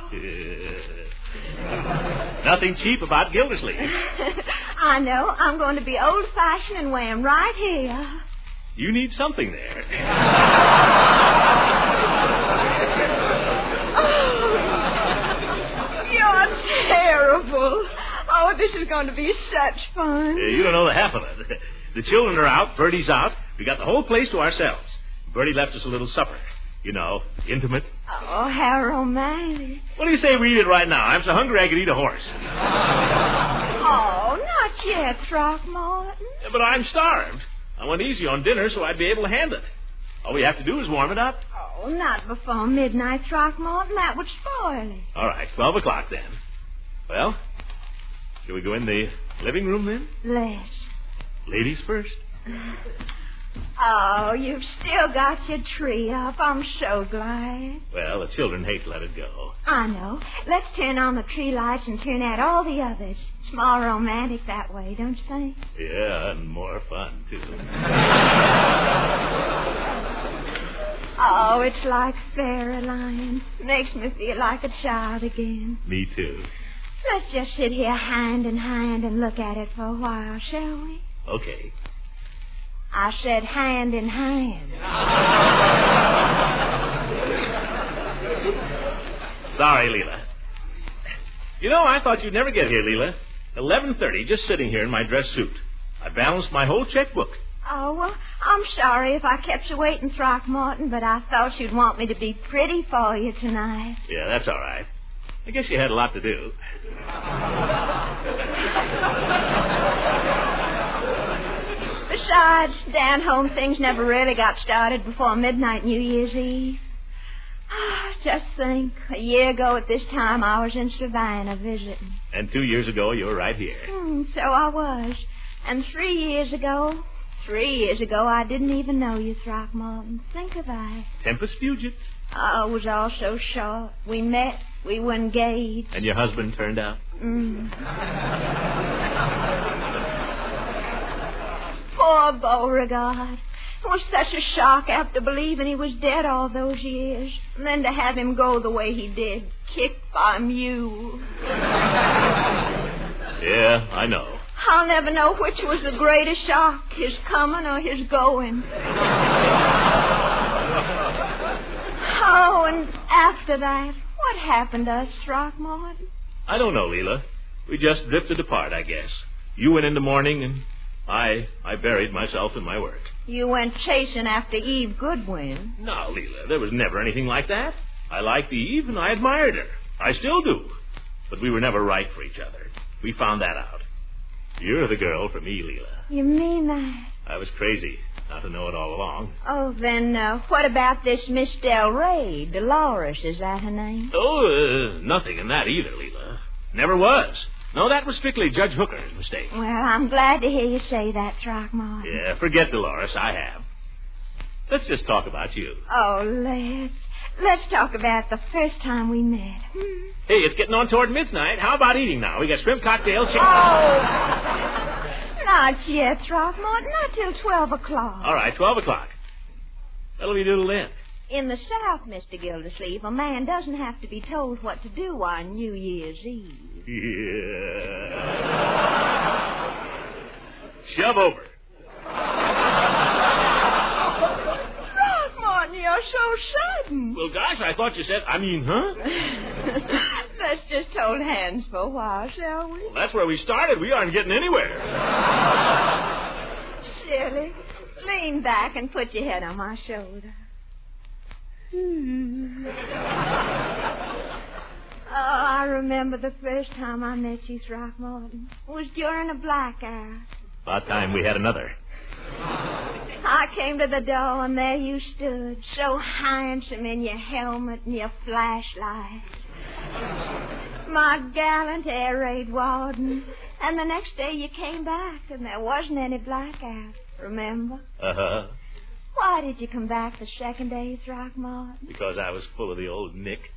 Nothing cheap about Gildersleeve. I know. I'm going to be old-fashioned and wear 'em right here. You need something there. You're terrible. Oh, this is going to be such fun. You don't know the half of it. The children are out. Bertie's out. We got the whole place to ourselves. Bertie left us a little supper. You know, intimate. Oh, how romantic. What do you say we eat it right now? I'm so hungry I could eat a horse. Oh, not yet, Throckmorton. Yeah, but I'm starved. I went easy on dinner so I'd be able to handle it. All we have to do is warm it up. Oh, not before midnight, Throckmorton. That would spoil it. All right, 12 o'clock then. Well, shall we go in the living room then? Let's. Ladies first. Oh, you've still got your tree up. I'm so glad. Well, the children hate to let it go. I know. Let's turn on the tree lights and turn out all the others. It's more romantic that way, don't you think? Yeah, and more fun, too. Oh, it's like fairyland. Makes me feel like a child again. Me, too. Let's just sit here hand in hand and look at it for a while, shall we? Okay. I said hand in hand. Sorry, Leela. You know, I thought you'd never get here, Leela. 11:30, just sitting here in my dress suit. I balanced my whole checkbook. Oh, well, I'm sorry if I kept you waiting, Throckmorton, but I thought you'd want me to be pretty for you tonight. Yeah, that's all right. I guess you had a lot to do. Besides, down home things never really got started before midnight New Year's Eve. Just think, a year ago at this time I was in Savannah visiting. And 2 years ago you were right here. So I was. And 3 years ago I didn't even know you, Throckmorton. Think of that. Tempus fugit. Oh, it was all so short. We met, we were engaged. And your husband turned out? Poor Beauregard. It was such a shock after believing he was dead all those years. And then to have him go the way he did, kicked by a mule. Yeah, I know. I'll never know which was the greatest shock, his coming or his going. Oh, and after that, what happened to us, Throckmorton? I don't know, Leela. We just drifted apart, I guess. You went into mourning, and I buried myself in my work. You went chasing after Eve Goodwin. No, Leela, there was never anything like that. I liked Eve, and I admired her. I still do. But we were never right for each other. We found that out. You're the girl for me, Leela. You mean that? I was crazy not to know it all along. Oh, then what about this Miss Del Rey? Dolores, is that her name? Oh, nothing in that either, Leela. Never was. No, that was strictly Judge Hooker's mistake. Well, I'm glad to hear you say that, Throckmorton. Yeah, forget Dolores. I have. Let's just talk about you. Oh, let's talk about the first time we met. Hey, it's getting on toward midnight. How about eating now? We got shrimp cocktails, chicken... Oh! Not yet, Throckmorton. Not till 12 o'clock. All right, 12 o'clock. What'll we do till then? In the South, Mr. Gildersleeve, a man doesn't have to be told what to do on New Year's Eve. Yeah. Shove over. Throckmorton, you're so sudden. Well, gosh, I thought you said, huh? Let's just hold hands for a while, shall we? Well, that's where we started. We aren't getting anywhere. Silly. Lean back and put your head on my shoulder. Oh, I remember the first time I met you, Throckmorton. It was during a blackout. About time we had another. I came to the door, and there you stood, so handsome in your helmet and your flashlight. My gallant air raid warden. And the next day you came back, and there wasn't any blackout, remember? Uh-huh. Why did you come back the second day, Throckmorton? Because I was full of the old Nick.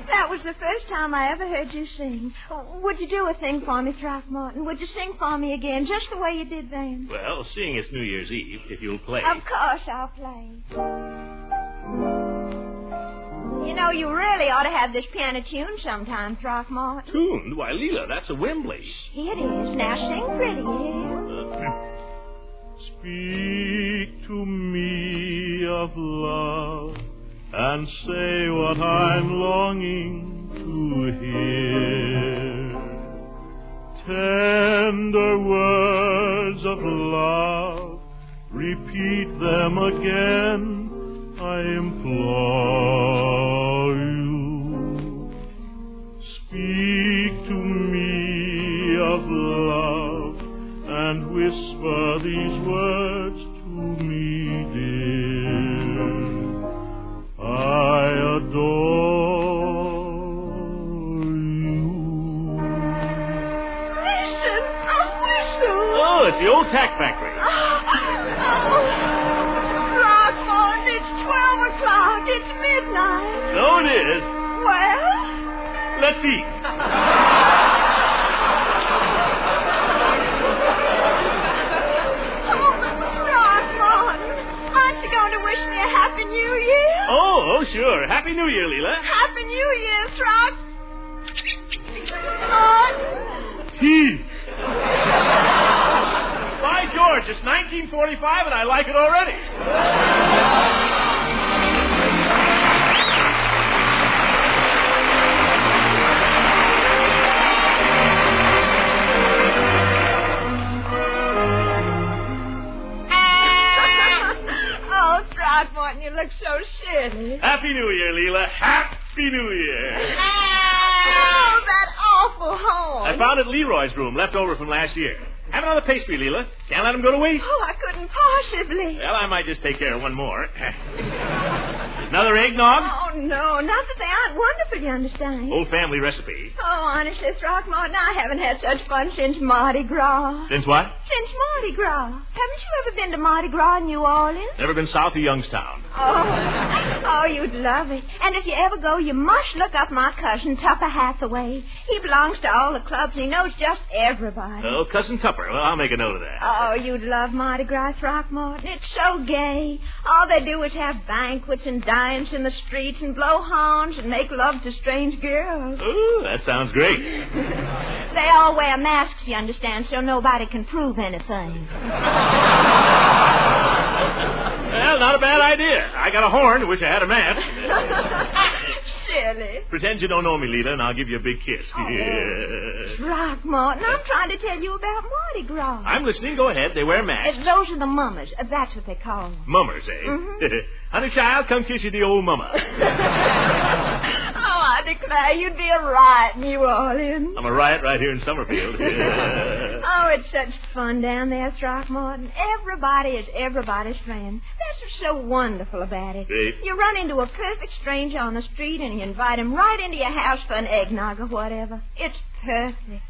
That was the first time I ever heard you sing. Would you do a thing for me, Throckmorton? Would you sing for me again, just the way you did then? Well, seeing it's New Year's Eve, if you'll play. Of course I'll play. You know, you really ought to have this piano tuned sometime, Throckmorton. Tuned? Why, Leela, that's a Wembley. It is. Now sing pretty, yeah? Speak to me of love and say what I'm longing to hear. Tender words of love, repeat them again, I implore you. Speak to me of love and whisper these words to me, dear. I adore you. Listen, a whistle. Oh, it's the old tack factory. Throckmorton, it's 12 o'clock. It's midnight. So it is. Well? Let's eat. Wish me a Happy New Year? Oh, sure. Happy New Year, Leela. Happy New Year, Throck. By George, it's 1945 and I like it already. Throckmorton, you look so silly. Happy New Year, Leela. Happy New Year. Oh, that awful horn. I found it in Leroy's room, left over from last year. Have another pastry, Leela. Can't let him go to waste. Oh, I couldn't possibly. Well, I might just take care of one more. Another eggnog? Oh, no. Not that they aren't wonderful, you understand. Old family recipe. Oh, honestly, Throckmorton, I haven't had such fun since Mardi Gras. Since what? Since Mardi Gras. Haven't you ever been to Mardi Gras in New Orleans? Never been south of Youngstown. Oh, you'd love it. And if you ever go, you must look up my cousin, Tupper Hathaway. He belongs to all the clubs, and he knows just everybody. Oh, Cousin Tupper. Well, I'll make a note of that. Oh, you'd love Mardi Gras, Throckmorton. It's so gay. All they do is have banquets and dance in the streets and blow horns and make love to strange girls. Ooh, that sounds great. They all wear masks, you understand, so nobody can prove anything. Well, not a bad idea. I got a horn. I wish I had a mask. Silly. Pretend you don't know me, Leela, and I'll give you a big kiss. Throckmorton, I'm trying to tell you about Mardi Gras. I'm listening. Go ahead. They wear masks. Those are the mummers. That's what they call them. Mummers, eh? Mm-hmm. Honey child, come kiss you the old mama. Oh, I declare you'd be a riot in New Orleans. I'm a riot right here in Summerfield. Oh, it's such fun down there, Throckmorton. Everybody is everybody's friend. That's what's so wonderful about it. Great. You run into a perfect stranger on the street and you invite him right into your house for an eggnog or whatever. It's perfect.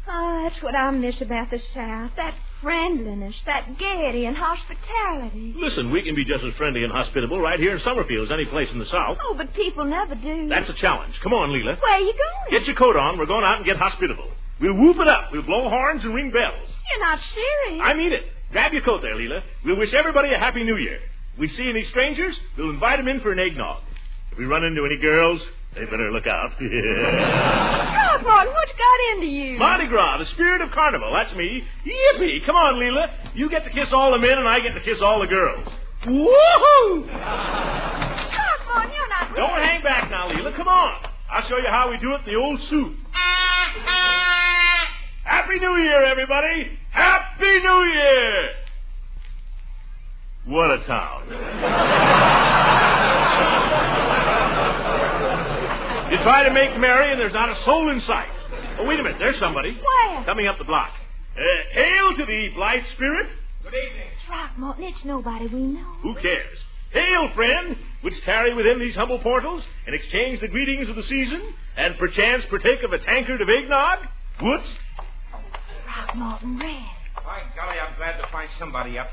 Oh, that's what I miss about the South. That friendliness, that gaiety and hospitality. Listen, we can be just as friendly and hospitable right here in Summerfield as any place in the South. Oh, but people never do. That's a challenge. Come on, Leela. Where are you going? Get your coat on. We're going out and get hospitable. We'll whoop it up. We'll blow horns and ring bells. You're not serious. I mean it. Grab your coat there, Leela. We'll wish everybody a Happy New Year. If we see any strangers, we'll invite them in for an eggnog. If we run into any girls, they better look out. Throckmorton, what's got into you? Mardi Gras, the spirit of carnival. That's me. Yippee! Come on, Leela. You get to kiss all the men, and I get to kiss all the girls. Woohoo! Throckmorton, you're not... Don't hang back now, Leela. Come on. I'll show you how we do it in the old suit. Happy New Year, everybody! Happy New Year! What a town. You try to make merry, and there's not a soul in sight. Oh, wait a minute. There's somebody. Where? Coming up the block. Hail to thee, blithe spirit. Good evening. Throckmorton, it's nobody we know. Who cares? Hail, friend, which tarry within these humble portals and exchange the greetings of the season and perchance partake of a tankard of eggnog? Whoops. Throckmorton Red. By golly, I'm glad to find somebody up.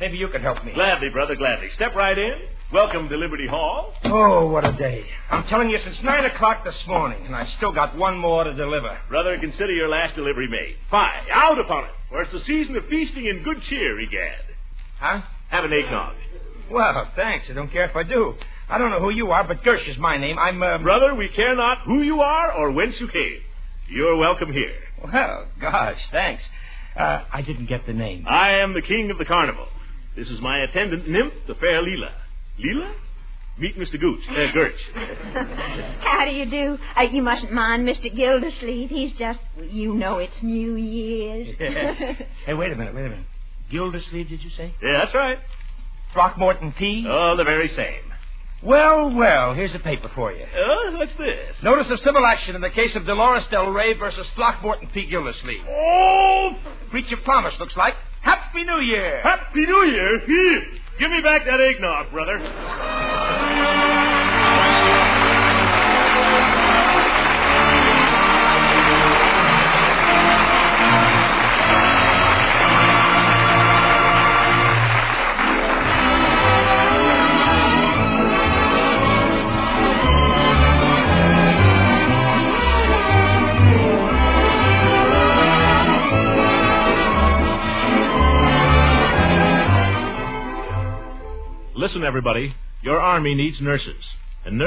Maybe you could help me. Gladly, brother, gladly. Step right in. Welcome to Liberty Hall. Oh, what a day. I'm telling you, since 9 o'clock this morning, and I've still got one more to deliver. Brother, consider your last delivery made. Fie, out upon it, for it's the season of feasting and good cheer, egad. Huh? Have an eggnog. Well, thanks. I don't care if I do. I don't know who you are, but Gersh is my name. I'm, Brother, we care not who you are or whence you came. You're welcome here. Well, gosh, thanks. I didn't get the name. I am the king of the carnival. This is my attendant nymph, the fair Leela. Leela? Meet Mr. Gersh. How do you do? You mustn't mind Mr. Gildersleeve. He's just, you know it's New Year's. Hey, wait a minute. Gildersleeve, did you say? Yeah, that's right. Throckmorton P? Oh, the very same. Well, here's a paper for you. What's this? Notice of civil action in the case of Dolores Del Rey versus Throckmorton P. Gildersleeve. Oh! Breach of promise, looks like. Happy New Year! Happy New Year! Here, give me back that eggnog, brother. Listen, everybody. Your army needs nurses. And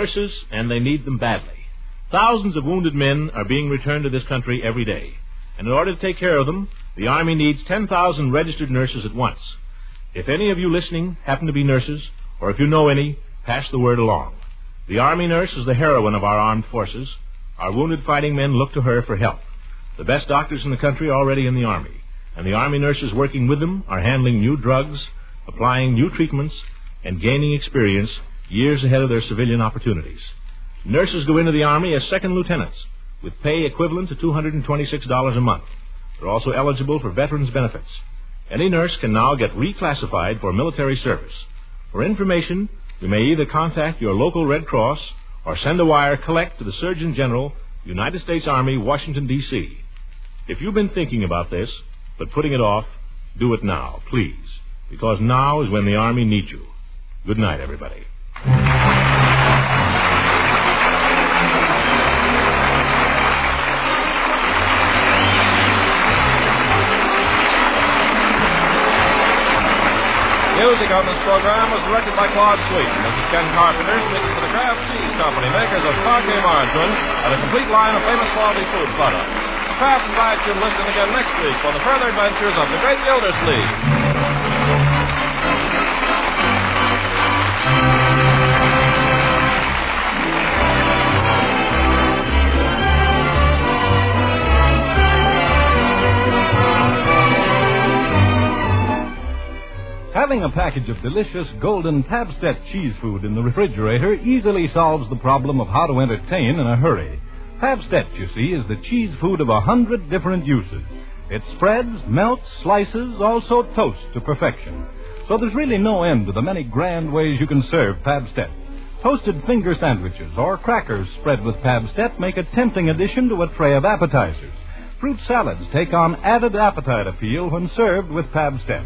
they need them badly. Thousands of wounded men are being returned to this country every day. And in order to take care of them, the Army needs 10,000 registered nurses at once. If any of you listening happen to be nurses, or if you know any, pass the word along. The Army nurse is the heroine of our armed forces. Our wounded fighting men look to her for help. The best doctors in the country are already in the Army. And the Army nurses working with them are handling new drugs, applying new treatments, and gaining experience years ahead of their civilian opportunities. Nurses go into the Army as second lieutenants, with pay equivalent to $226 a month. They're also eligible for veterans benefits. Any nurse can now get reclassified for military service. For information, you may either contact your local Red Cross or send a wire collect to the Surgeon General, United States Army, Washington, D.C. If you've been thinking about this, but putting it off, do it now, please, because now is when the Army needs you. Good night, everybody. Music on this program was directed by Claude Sweet. This is Ken Carpenter, speaking for the Kraft Cheese Company, makers of Parquet margarine and a complete line of famous quality food products. Kraft invites you to listen again next week for the further adventures of the Great Gildersleeve. Having a package of delicious golden Pabst-ett cheese food in the refrigerator easily solves the problem of how to entertain in a hurry. Pabst-ett, you see, is the cheese food of 100 different uses. It spreads, melts, slices, also toasts to perfection. So there's really no end to the many grand ways you can serve Pabst-ett. Toasted finger sandwiches or crackers spread with Pabst-ett make a tempting addition to a tray of appetizers. Fruit salads take on added appetite appeal when served with Pabst-ett.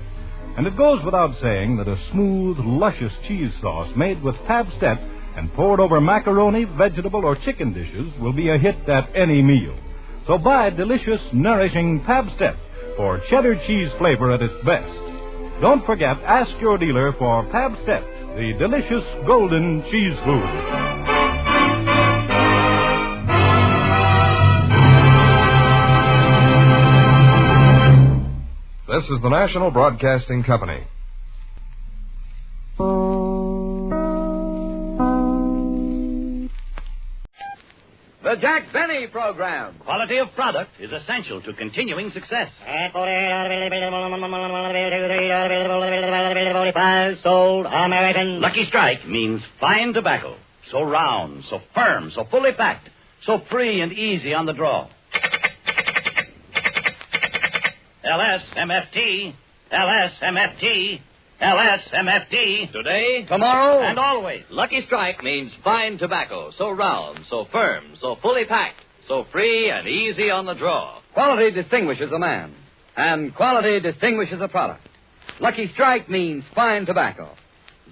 And it goes without saying that a smooth, luscious cheese sauce made with Pabst-ett and poured over macaroni, vegetable, or chicken dishes will be a hit at any meal. So buy delicious, nourishing Pabst-ett for cheddar cheese flavor at its best. Don't forget, ask your dealer for Pabst-ett, the delicious golden cheese food. This is the National Broadcasting Company. The Jack Benny Program. Quality of product is essential to continuing success. Sold American. Lucky Strike means fine tobacco. So round, so firm, so fully packed, so free and easy on the draw. LSMFT, LSMFT, LSMFT. Today, tomorrow, and always. Lucky Strike means fine tobacco, so round, so firm, so fully packed, so free and easy on the draw. Quality distinguishes a man, and quality distinguishes a product. Lucky Strike means fine tobacco.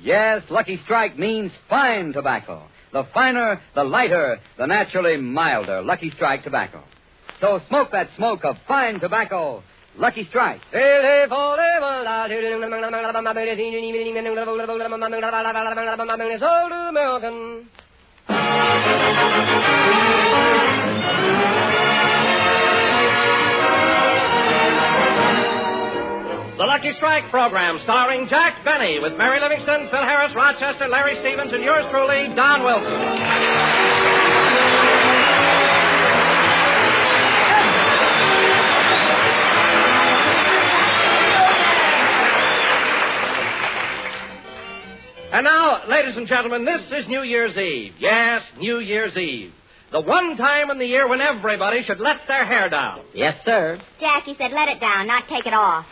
Yes, Lucky Strike means fine tobacco. The finer, the lighter, the naturally milder Lucky Strike tobacco. So smoke that smoke of fine tobacco. Lucky Strike. The Lucky Strike program starring Jack Benny with Mary Livingston, Phil Harris, Rochester, Larry Stevens, and yours truly, Don Wilson. And now, ladies and gentlemen, this is New Year's Eve. Yes, New Year's Eve. The one time in the year when everybody should let their hair down. Yes, sir. Jackie said let it down, not take it off.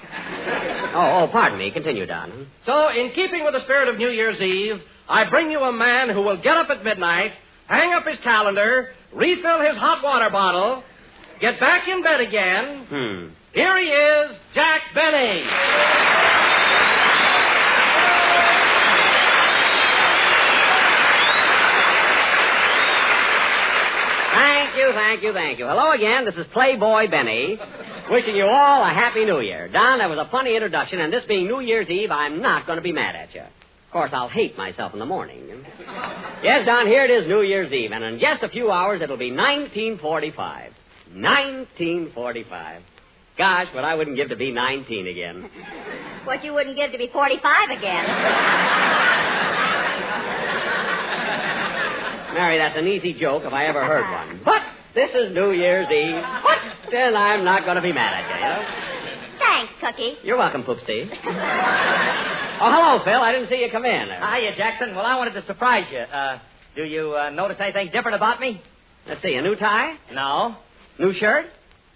Oh, pardon me. Continue, Don. So, in keeping with the spirit of New Year's Eve, I bring you a man who will get up at midnight, hang up his calendar, refill his hot water bottle, get back in bed again. Here he is, Jack Benny. Thank you. Hello again. This is Playboy Benny, wishing you all a Happy New Year. Don, that was a funny introduction, and this being New Year's Eve, I'm not going to be mad at you. Of course, I'll hate myself in the morning. Yes, Don, here it is, New Year's Eve, and in just a few hours, it'll be 1945. 1945. Gosh, what I wouldn't give to be 19 again. What you wouldn't give to be 45 again. Mary, that's an easy joke if I ever heard one. But this is New Year's Eve. What? Then I'm not going to be mad at you, you know? Thanks, Cookie. You're welcome, Poopsie. Oh, hello, Phil. I didn't see you come in. Hiya, Jackson. Well, I wanted to surprise you. Do you notice anything different about me? Let's see, a new tie? No. New shirt?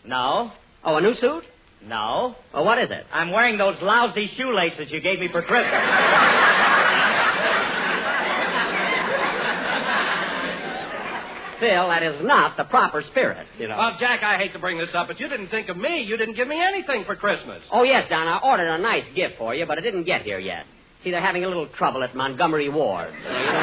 No. Oh, a new suit? No. Well, what is it? I'm wearing those lousy shoelaces you gave me for Christmas. Phil, that is not the proper spirit, you know. Well, Jack, I hate to bring this up, but you didn't think of me. You didn't give me anything for Christmas. Oh, yes, Don. I ordered a nice gift for you, but it didn't get here yet. See, they're having a little trouble at Montgomery Ward. So, you know what I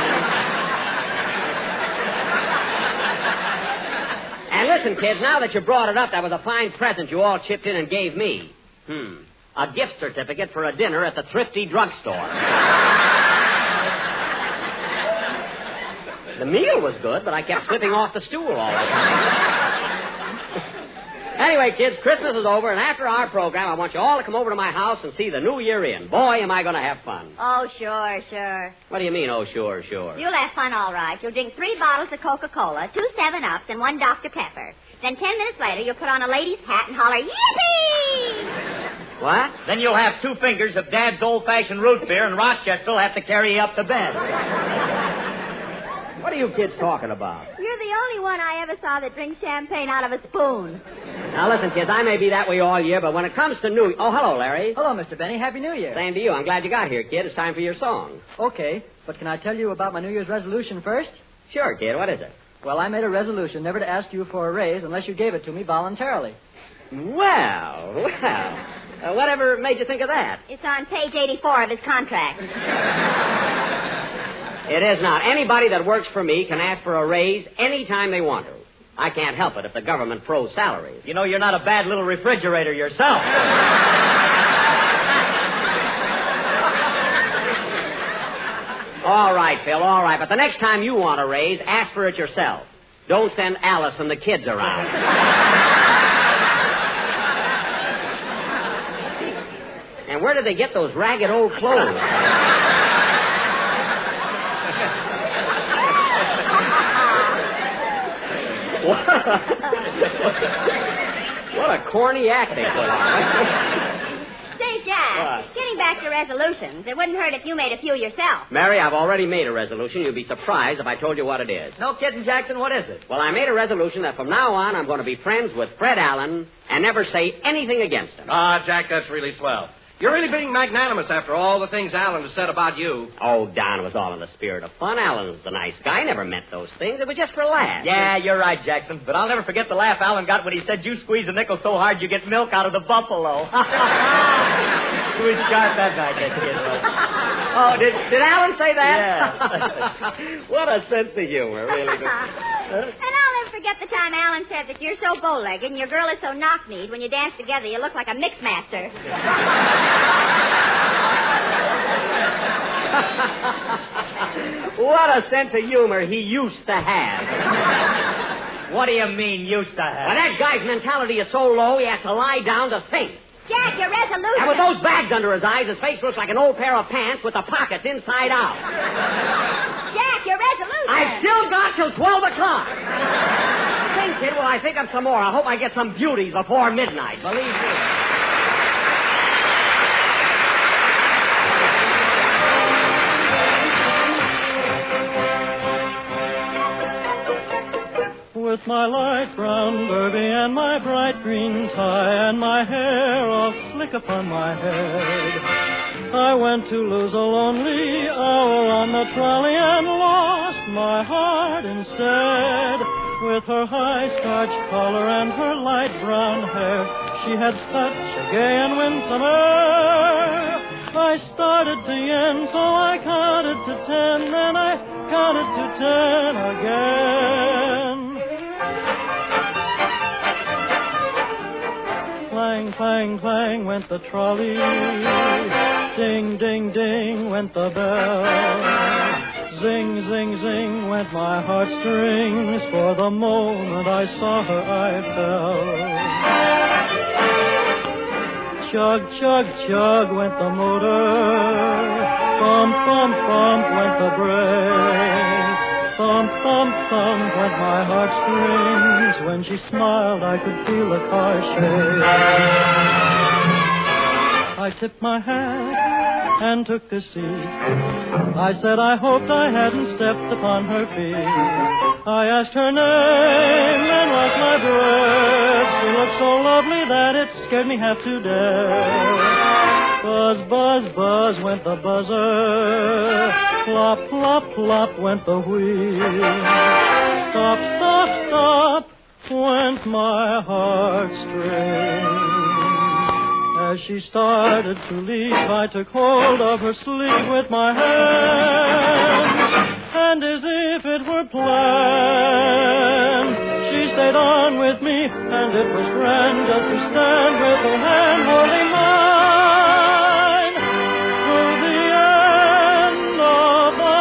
mean? And listen, kids, now that you brought it up, that was a fine present you all chipped in and gave me. A gift certificate for a dinner at the Thrifty Drugstore. The meal was good, but I kept slipping off the stool all the time. Anyway, kids, Christmas is over, and after our program, I want you all to come over to my house and see the new year in. Boy, am I going to have fun. Oh, sure, sure. What do you mean, oh, sure, sure? You'll have fun, all right. You'll drink 3 bottles of Coca-Cola, 2 7-Ups, and 1 Dr. Pepper. Then 10 minutes later, you'll put on a lady's hat and holler, yippee! What? Then you'll have 2 fingers of Dad's old-fashioned root beer, and Rochester will have to carry you up to bed. What are you kids talking about? You're the only one I ever saw that drinks champagne out of a spoon. Now, listen, kids, I may be that way all year, but when it comes to New... Oh, hello, Larry. Hello, Mr. Benny. Happy New Year. Same to you. I'm glad you got here, kid. It's time for your song. Okay, but can I tell you about my New Year's resolution first? Sure, kid. What is it? Well, I made a resolution never to ask you for a raise unless you gave it to me voluntarily. Well. Whatever made you think of that? It's on page 84 of his contract. It is not. Anybody that works for me can ask for a raise any time they want to. I can't help it if the government froze salaries. You know, you're not a bad little refrigerator yourself. All right, Phil, all right. But the next time you want a raise, ask for it yourself. Don't send Alice and the kids around. And where did they get those ragged old clothes? What a corny act they put on. Say, Jack, What? getting back to resolutions, it wouldn't hurt if you made a few yourself. Mary, I've already made a resolution. You'd be surprised if I told you what it is. No kidding, Jackson. What is it? Well, I made a resolution that from now on I'm going to be friends with Fred Allen and never say anything against him. Ah, Jack, that's really swell. You're really being magnanimous after all the things Alan has said about you. Oh, Don, it was all in the spirit of fun. Alan's the nice guy. Never meant those things. It was just for laughs. Yeah, you're right, Jackson. But I'll never forget the laugh Alan got when he said you squeeze a nickel so hard you get milk out of the buffalo. He was sharp that night, that kid. Oh, did Alan say that? Yeah. What a sense of humor, really. And I'll never forget the time Alan said that you're so bow-legged and your girl is so knock-kneed, when you dance together you look like a mix master. What a sense of humor he used to have. What do you mean, used to have? Well, that guy's mentality is so low he has to lie down to think. Jack, your resolution. And with those bags under his eyes, his face looks like an old pair of pants with the pockets inside out. Jack, your resolution. I've still got till 12 o'clock. Think, kid, well, I think of some more. I hope I get some beauties before midnight. Believe me. With my light brown derby and my bright green tie and my hair all slick upon my head, I went to lose a lonely hour on the trolley and lost my heart instead. With her high starched collar and her light brown hair, she had such a gay and winsome air. I started to yen, so I counted to 10, then I counted to 10 again. Clang, clang, clang went the trolley. Ding, ding, ding went the bell. Zing, zing, zing went my heartstrings. For the moment I saw her, I fell. Chug, chug, chug went the motor. Thump, thump, thump went the brake. Thump, thump, thump went my heartstrings. When she smiled, I could feel the car shake. I tipped my hat and took a seat. I said I hoped I hadn't stepped upon her feet. I asked her name, then lost my breath. She looked so lovely that it scared me half to death. Buzz, buzz, buzz went the buzzer. Plop, plop, plop went the wheel. Stop, stop, stop went my heartstrings. As she started to leave, I took hold of her sleeve with my hand, and as if it were planned, she stayed on with me, and it was grand just to stand with her hand holding mine through the end of the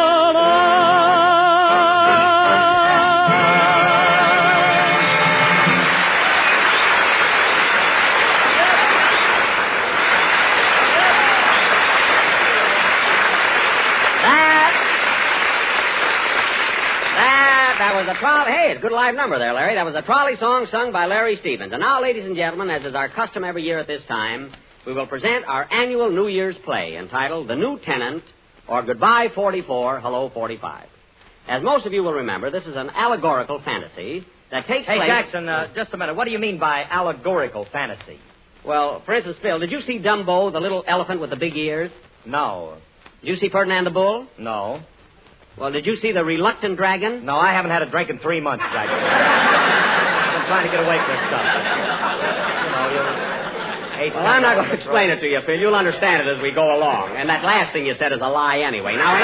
That was a trolley. Hey, it's a good live number there, Larry. That was a trolley song sung by Larry Stevens. And now, ladies and gentlemen, as is our custom every year at this time, we will present our annual New Year's play entitled The New Tenant, or Goodbye 44, Hello 45. As most of you will remember, this is an allegorical fantasy that takes place... Hey, Jackson, just a minute. What do you mean by allegorical fantasy? Well, for instance, Phil, did you see Dumbo, the little elephant with the big ears? No. Did you see Ferdinand the Bull? No. Well, did you see the reluctant dragon? No, I haven't had a drink in 3 months, Jackson. I've been trying to get away from this stuff. Well, I'm not going to explain it to you, Phil. You'll understand it as we go along. And that last thing you said is a lie anyway. Now, in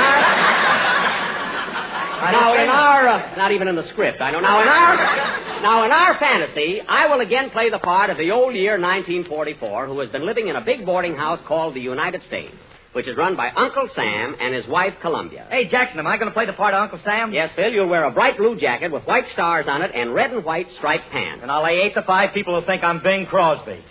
our... not even in the script, I know. Now, in our fantasy, I will again play the part of the old year 1944, who has been living in a big boarding house called the United States, which is run by Uncle Sam and his wife, Columbia. Hey, Jackson, am I going to play the part of Uncle Sam? Yes, Phil, you'll wear a bright blue jacket with white stars on it and red and white striped pants. And I'll lay 8 to 5 people who think I'm Bing Crosby.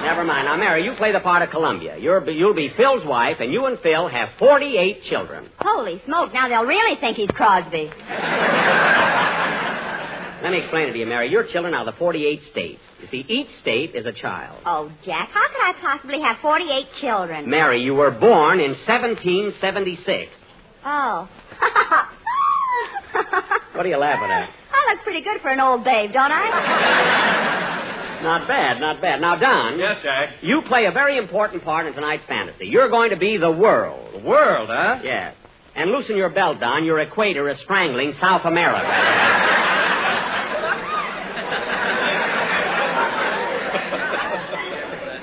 Never mind. Now, Mary, you play the part of Columbia. You'll be Phil's wife, and you and Phil have 48 children. Holy smoke, now they'll really think he's Crosby. Let me explain it to you, Mary. Your children are the 48 states. You see, each state is a child. Oh, Jack, how could I possibly have 48 children? Mary, you were born in 1776. Oh. What are you laughing at? I look pretty good for an old babe, don't I? Not bad, not bad. Now, Don. Yes, Jack? You play a very important part in tonight's fantasy. You're going to be the world. The world, huh? Yes. And loosen your belt, Don. Your equator is strangling South America.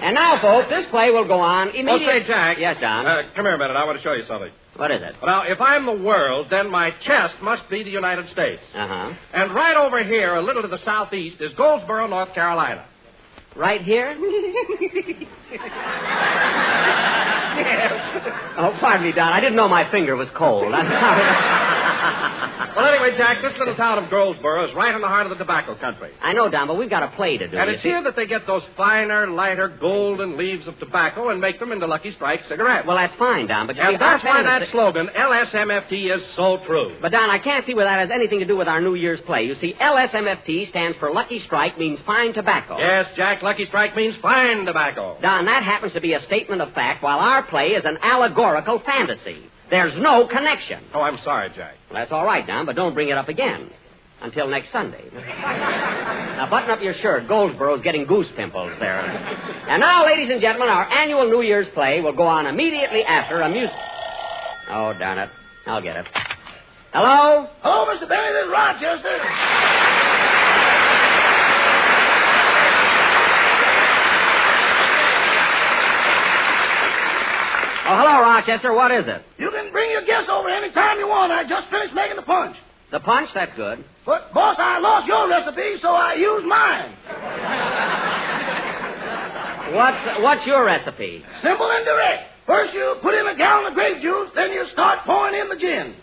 And now, folks, this play will go on immediately. Oh, say, Jack. Yes, Don. Come here a minute. I want to show you something. What is it? Now, if I'm the world, then my chest must be the United States. Uh-huh. And right over here, a little to the southeast, is Goldsboro, North Carolina. Right here? Oh, pardon me, Don. I didn't know my finger was cold. I'm sorry. Well, anyway, Jack, this little town of Goldsboro is right in the heart of the tobacco country. I know, Don, but we've got a play to do. And it's here that they get those finer, lighter, golden leaves of tobacco and make them into Lucky Strike cigarettes. Well, that's fine, Don, but and that's why that slogan, LSMFT, is so true. But, Don, I can't see where that has anything to do with our New Year's play. You see, LSMFT stands for Lucky Strike, means fine tobacco. Yes, Jack, Lucky Strike means fine tobacco. Don, that happens to be a statement of fact, while our play is an allegorical fantasy. There's no connection. Oh, I'm sorry, Jack. Well, that's all right, Don, but don't bring it up again. Until next Sunday. Now, button up your shirt. Goldsboro's getting goose pimples there. And now, ladies and gentlemen, our annual New Year's play will go on immediately after a music... Oh, darn it. I'll get it. Hello? Hello, Mr. Benny. This is Rochester. Oh, hello, Rochester. What is it? You can bring your guests over any time you want. I just finished making the punch. The punch? That's good. But, boss, I lost your recipe, so I used mine. What's your recipe? Simple and direct. First you put in a gallon of grape juice, then you start pouring in the gin.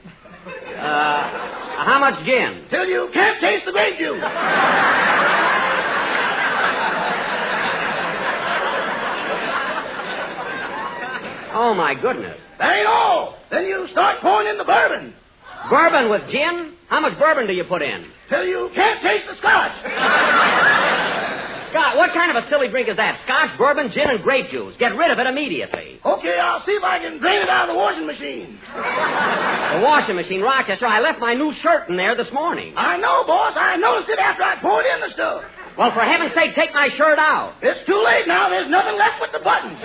How much gin? Till you can't taste the grape juice. Oh, my goodness. That ain't all. Then you start pouring in the bourbon. Bourbon with gin? How much bourbon do you put in? Till you can't taste the scotch. Scott, what kind of a silly drink is that? Scotch, bourbon, gin, and grape juice. Get rid of it immediately. Okay, I'll see if I can drain it out of the washing machine. The washing machine, Rochester. I left my new shirt in there this morning. I know, boss. I noticed it after I poured in the stuff. Well, for heaven's sake, take my shirt out. It's too late now. There's nothing left but the buttons.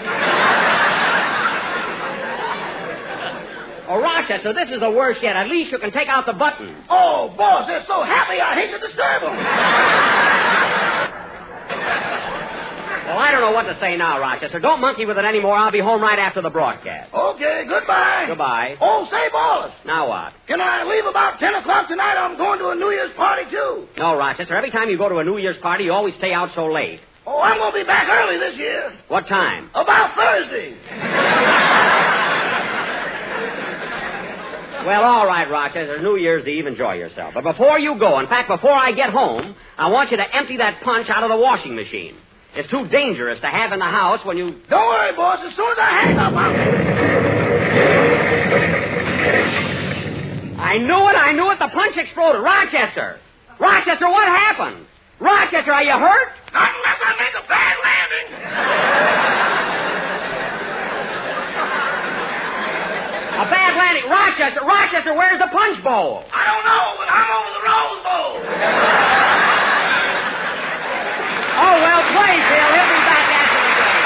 Oh, Rochester, this is the worst yet. At least you can take out the buttons. Oh, boss, they're so happy I hate to disturb them. Well, I don't know what to say now, Rochester. Don't monkey with it anymore. I'll be home right after the broadcast. Okay, goodbye. Goodbye. Oh, say, boss. Now what? Can I leave about 10 o'clock tonight? I'm going to a New Year's party, too. No, Rochester. Every time you go to a New Year's party, you always stay out so late. Oh, I'm going to be back early this year. What time? About Thursday. Well, all right, Rochester. New Year's Eve. Enjoy yourself. But before you go, in fact, before I get home, I want you to empty that punch out of the washing machine. It's too dangerous to have in the house when you... Don't worry, boss. As soon as I hang up, I knew it. The punch exploded. Rochester, what happened? Rochester, are you hurt? Not unless I make a bad landing. A bad landing. Rochester, where's the punch bowl? I don't know, but I'm over the Rose Bowl. Oh, well, play, Phil. He'll be back after the game.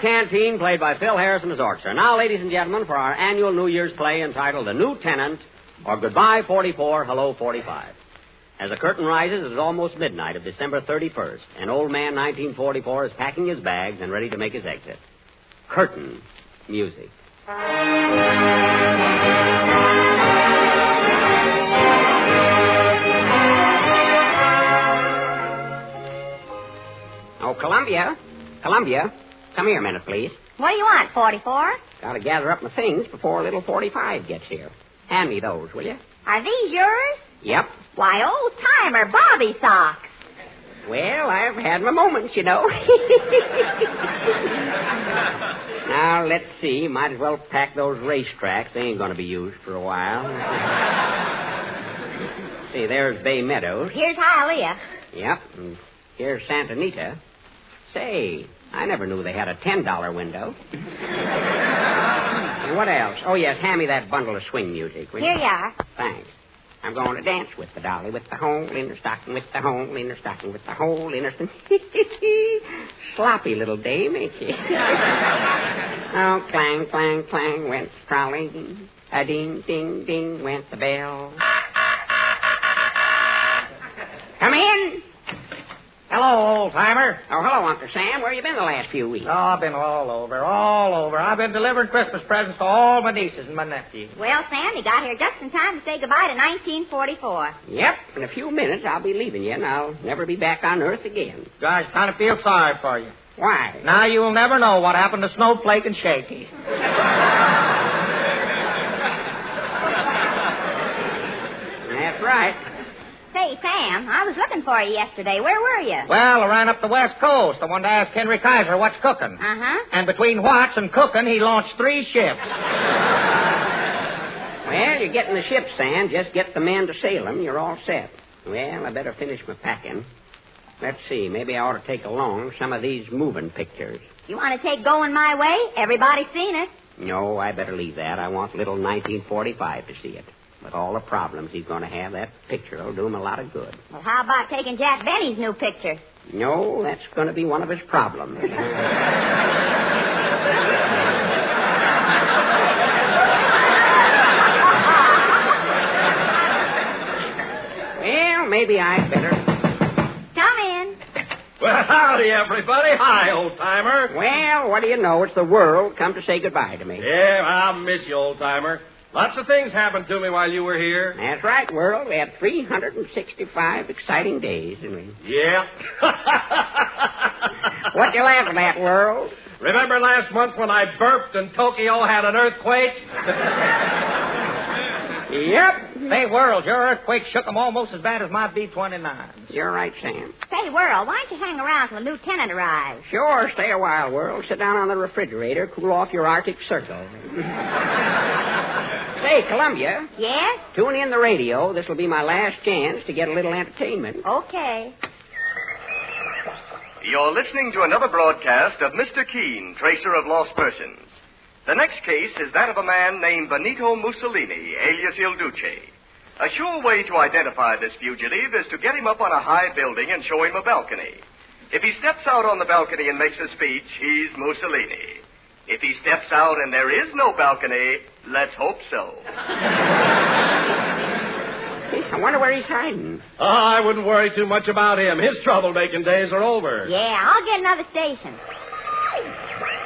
Canteen, played by Phil Harris and his orchestra. Now, ladies and gentlemen, for our annual New Year's play entitled The New Tenant, or Goodbye 44, Hello 45. As the curtain rises, it is almost midnight of December 31st, and old man 1944 is packing his bags and ready to make his exit. Curtain music. Oh, Columbia. Come here a minute, please. What do you want, 44? Gotta gather up my things before little 45 gets here. Hand me those, will you? Are these yours? Yep. Why, old-timer Bobby socks. Well, I've had my moments, you know. Now, let's see. Might as well pack those racetracks. They ain't going to be used for a while. See, there's Bay Meadows. Here's Hialeah. Yep. And here's Santa Anita. Say, I never knew they had a $10 window. And what else? Oh, yes, hand me that bundle of swing music, will you? Here you are. Thanks. I'm going to dance with the dolly, with the hole in her stocking, with the hole in her stocking, with the hole in her stocking. Sloppy little dame, ain't she? Oh, clang, clang, clang, went the trolley. A ding, ding, ding, went the bell. Come in. Hello, old-timer. Oh, hello, Uncle Sam. Where you been the last few weeks? Oh, I've been all over. I've been delivering Christmas presents to all my nieces and my nephews. Well, Sam, you got here just in time to say goodbye to 1944. Yep. In a few minutes, I'll be leaving you, and I'll never be back on Earth again. Gosh, kind of feel sorry for you. Why? Now you'll never know what happened to Snowflake and Shaky. That's right. Say, Sam, I was looking for you yesterday. Where were you? Well, I ran up the West Coast. I wanted to ask Henry Kaiser what's cooking. Uh-huh. And between what's and cooking, he launched 3 ships. Well, you're getting the ship, Sam. Just get the men to sail them. You're all set. Well, I better finish my packing. Let's see. Maybe I ought to take along some of these moving pictures. You want to take Going My Way? Everybody's seen it. No, I better leave that. I want little 1945 to see it. With all the problems he's going to have, that picture will do him a lot of good. Well, how about taking Jack Benny's new picture? No, that's going to be one of his problems. maybe I'd better. Come in. Well, howdy, everybody. Hi, old-timer. Well, what do you know? It's the world come to say goodbye to me. Yeah, I'll miss you, old-timer. Lots of things happened to me while you were here. That's right, world. We had 365 exciting days, didn't we? Yeah. What you laughing at, world? Remember last month when I burped and Tokyo had an earthquake? Yep. Say, World, your earthquake shook them almost as bad as my B-29. You're right, Sam. Say, World, why don't you hang around till the lieutenant arrives? Sure, stay a while, world. Sit down on the refrigerator, cool off your Arctic Circle. Say, Columbia. Yes? Tune in the radio. This will be my last chance to get a little entertainment. Okay. You're listening to another broadcast of Mr. Keene, Tracer of Lost Persons. The next case is that of a man named Benito Mussolini, alias Il Duce. A sure way to identify this fugitive is to get him up on a high building and show him a balcony. If he steps out on the balcony and makes a speech, he's Mussolini. If he steps out and there is no balcony, let's hope so. I wonder where he's hiding. Oh, I wouldn't worry too much about him. His troublemaking days are over. Yeah, I'll get another station.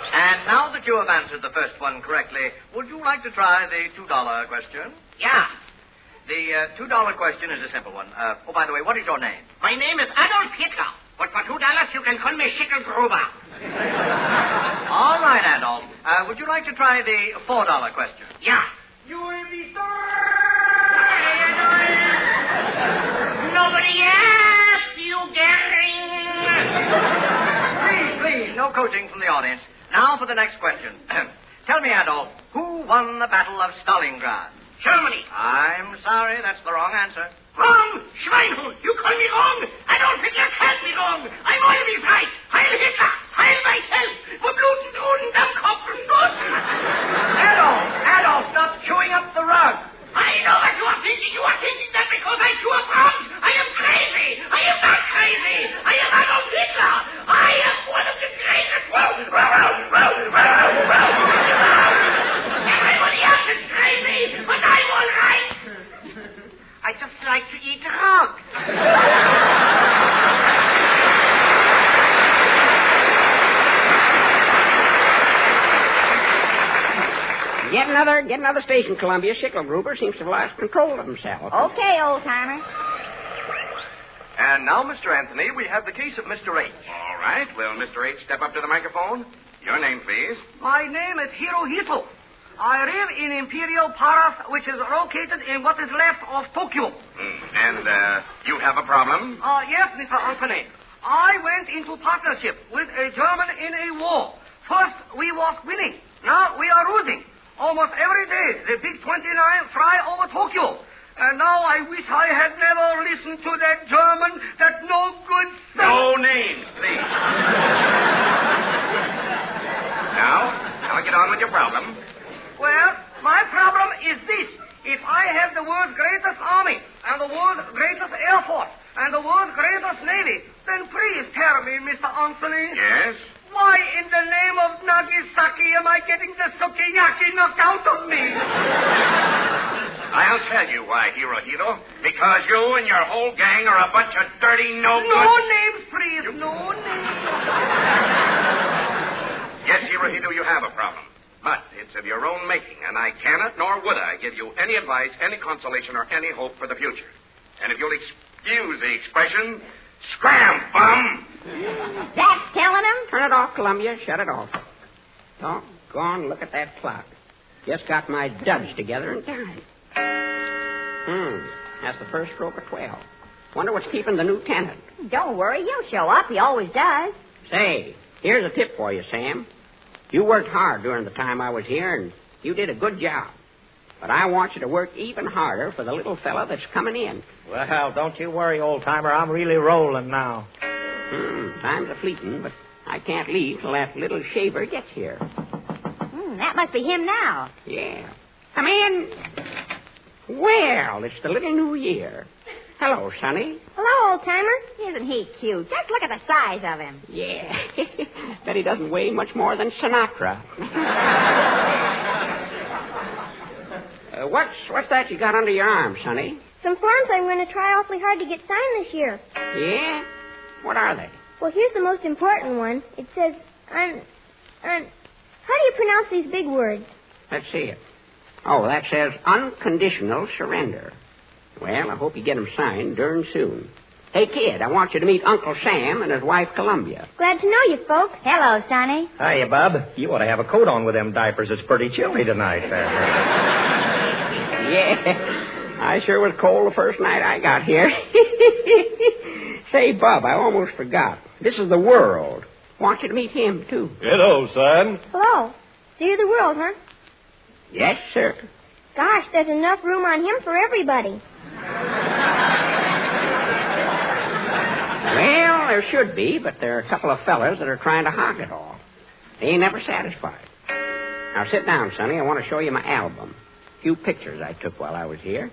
And now that you have answered the first one correctly, would you like to try the $2 question? Yeah. The $2 question is a simple one. Oh, by the way, what is your name? My name is Adolf Hitler, but for $2 you can call me Schickelgruber. All right, Adolf. Would you like to try the $4 question? Yeah. You will be Nobody asked you, Please, no coaching from the audience. Now for the next question. Tell me, Adolf, who won the Battle of Stalingrad? Germany. I'm sorry, that's the wrong answer. Wrong! Schweinhund! You call me wrong! I don't think you can be wrong! I'm always right! Heil Hitler! Heil myself! Verbluten Drohnen am Kopf gestoßen! Adolf, stop chewing up the rug! I know what you are thinking! You are thinking that because I chew up rugs, I am crazy! I am not crazy! I am Adolf Hitler! I am one of the greatest... Everybody else is crazy, but I'm all right! I just like to eat rugs. Get another station, Columbia. Schickelgruber seems to have lost control of himself. Okay, old-timer. And now, Mr. Anthony, we have the case of Mr. H. All right. Will Mr. H step up to the microphone? Your name, please. My name is Hirohito. I live in Imperial Palace, which is located in what is left of Tokyo. And you have a problem? Yes, Mr. Anthony. I went into partnership with a German in a war. First, we was winning. Now we are losing. Almost every day, the Big 29 fly over Tokyo. And now I wish I had never listened to that German, that no good fellow. No names, please. Now get on with your problem. Well, my problem is this. If I have the world's greatest army, and the world's greatest air force, and the world's greatest navy, then please tell me, Mr. Anthony. Yes? Why in the name of Nagasaki am I getting the sukiyaki knocked out of me? I'll tell you why, Hirohito. Because you and your whole gang are a bunch of dirty, no-good... No names, please. No names. Yes, Hirohito, you have a problem. But it's of your own making, and I cannot nor would I give you any advice, any consolation, or any hope for the future. And if you'll excuse the expression, scram, bum! That's telling him. Turn it off, Columbia. Shut it off. Doggone, look at that clock. Just got my duds together in time. That's the first stroke of 12. Wonder what's keeping the lieutenant. Don't worry, he'll show up. He always does. Say, here's a tip for you, Sam. You worked hard during the time I was here, and you did a good job. But I want you to work even harder for the little fella that's coming in. Well, don't you worry, old-timer. I'm really rolling now. Time's a-fleeting, but I can't leave till that little shaver gets here. That must be him now. Yeah. Come in. Well, it's the little new year. Hello, Sonny. Hello, old-timer. Isn't he cute? Just look at the size of him. Yeah. Bet he doesn't weigh much more than Sinatra. What's that you got under your arm, Sonny? Some forms I'm going to try awfully hard to get signed this year. Yeah? What are they? Well, here's the most important one. It says, how do you pronounce these big words? Let's see it. Oh, that says unconditional surrender. Well, I hope you get them signed darn soon. Hey, kid, I want you to meet Uncle Sam and his wife, Columbia. Glad to know you, folks. Hello, Sonny. Hiya, Bub. You ought to have a coat on with them diapers. It's pretty chilly tonight. Yeah, I sure was cold the first night I got here. Say, Bub, I almost forgot. This is the World. Want you to meet him, too. Hello, son. Hello. So you're the World, huh? Yes, sir. Gosh, there's enough room on him for everybody. Well, there should be, but there are a couple of fellas that are trying to hog it all. They ain't never satisfied. Now, sit down, Sonny. I want to show you my album. A few pictures I took while I was here.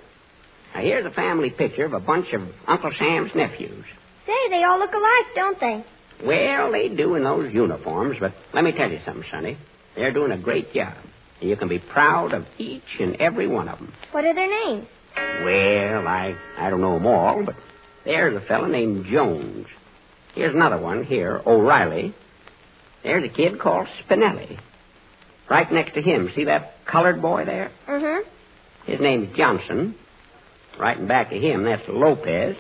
Now, here's a family picture of a bunch of Uncle Sam's nephews. Say, they all look alike, don't they? Well, they do in those uniforms, but let me tell you something, Sonny. They're doing a great job. And you can be proud of each and every one of them. What are their names? Well, I don't know them all, but there's a fella named Jones. Here's another one here, O'Reilly. There's a kid called Spinelli. Right next to him, see that colored boy there? Mm-hmm. His name's Johnson. Right in back of him, that's Lopez.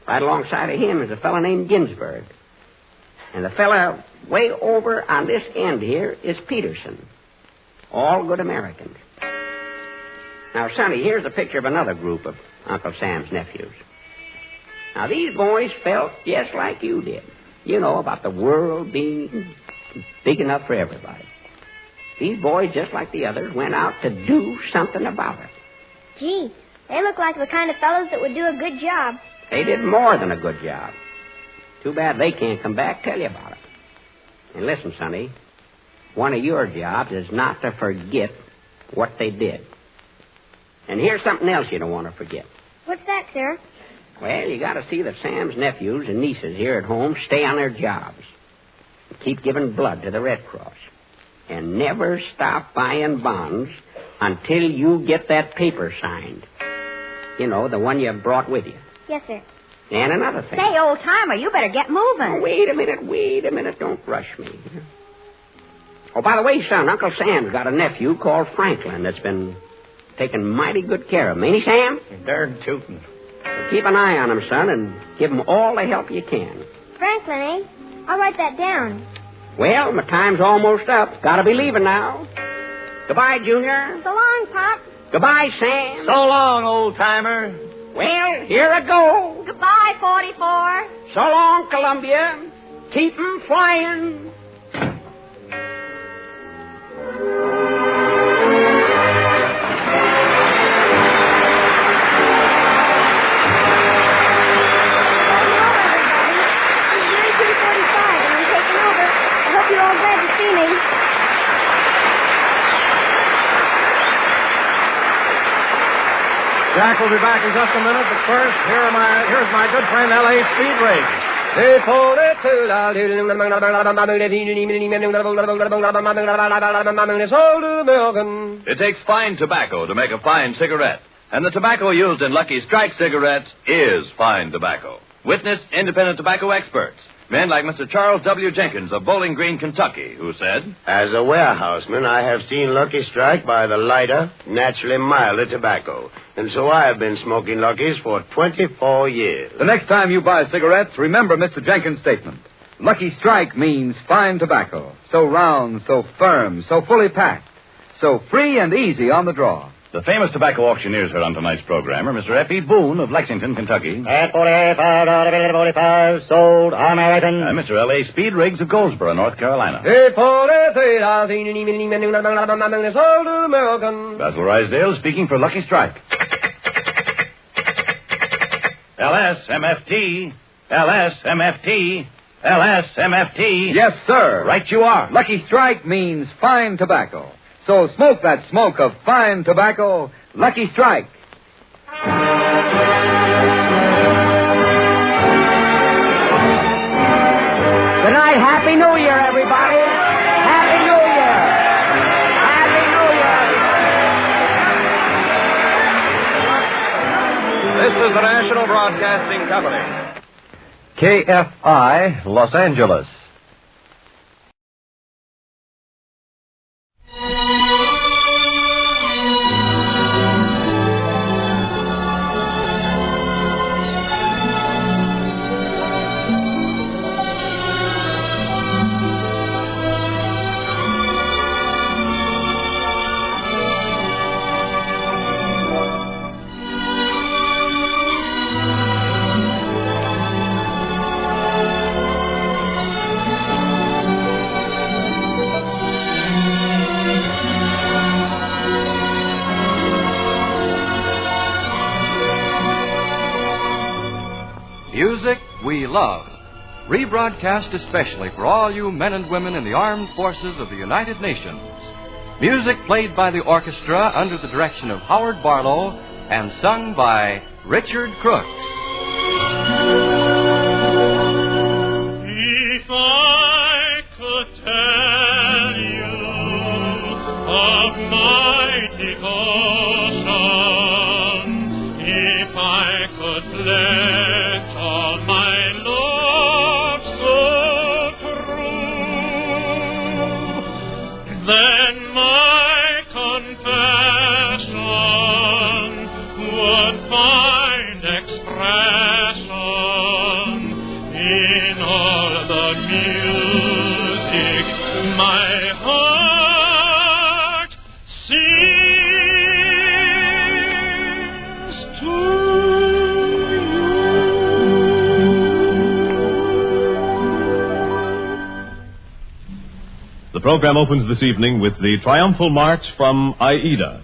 Right alongside of him is a fella named Ginsburg. And the fella way over on this end here is Peterson. All good Americans. Now, Sonny, here's a picture of another group of Uncle Sam's nephews. Now, these boys felt just like you did. You know, about the world being big enough for everybody. These boys, just like the others, went out to do something about it. Gee, they look like the kind of fellows that would do a good job. They did more than a good job. Too bad they can't come back tell you about it. And listen, Sonny, one of your jobs is not to forget what they did. And here's something else you don't want to forget. What's that, sir? Well, you got to see that Sam's nephews and nieces here at home stay on their jobs. And keep giving blood to the Red Cross. And never stop buying bonds until you get that paper signed. You know, the one you brought with you. Yes, sir. And another thing. Say, old-timer, you better get moving. Oh, wait a minute. Don't rush me. Oh, by the way, son, Uncle Sam's got a nephew called Franklin that's been taking mighty good care of him. Ain't he, Sam? Darn tootin'. So keep an eye on him, son, and give him all the help you can. Franklin, eh? I'll write that down. Well, my time's almost up. Gotta be leaving now. Goodbye, Junior. So long, Pop. Goodbye, Sam. So long, old-timer. Well, here I go. Goodbye, 44. So long, Columbia. Keep 'em flying. Jack will be back in just a minute, but first, here's my good friend L.A. Speed Race. It takes fine tobacco to make a fine cigarette. And the tobacco used in Lucky Strike cigarettes is fine tobacco. Witness independent tobacco experts. Men like Mr. Charles W. Jenkins of Bowling Green, Kentucky, who said, "As a warehouseman, I have seen Lucky Strike by the lighter, naturally milder tobacco. And so I have been smoking Lucky's for 24 years. The next time you buy cigarettes, remember Mr. Jenkins' statement. Lucky Strike means fine tobacco. So round, so firm, so fully packed. So free and easy on the draw. The famous tobacco auctioneers heard on tonight's program are Mr. F.E. Boone of Lexington, Kentucky. At 45, sold American. And Mr. L.A. Speed Riggs of Goldsboro, North Carolina. sold American. Basil Rysdale speaking for Lucky Strike. LSMFT, LSMFT, LSMFT. Yes, sir. Right you are. Lucky Strike means fine tobacco. So smoke that smoke of fine tobacco, Lucky Strike. Good night. Happy New Year, everybody. Happy New Year. Happy New Year. the National Broadcasting Company. KFI, Los Angeles. Music we love. Rebroadcast especially for all you men and women in the armed forces of the United Nations. Music played by the orchestra under the direction of Howard Barlow and sung by Richard Crooks. If I could tell you of mighty oceans, if I could pledge all my love so true, then my confession would find expression in all the music my heart sings to The program opens this evening with the triumphal march from Aida.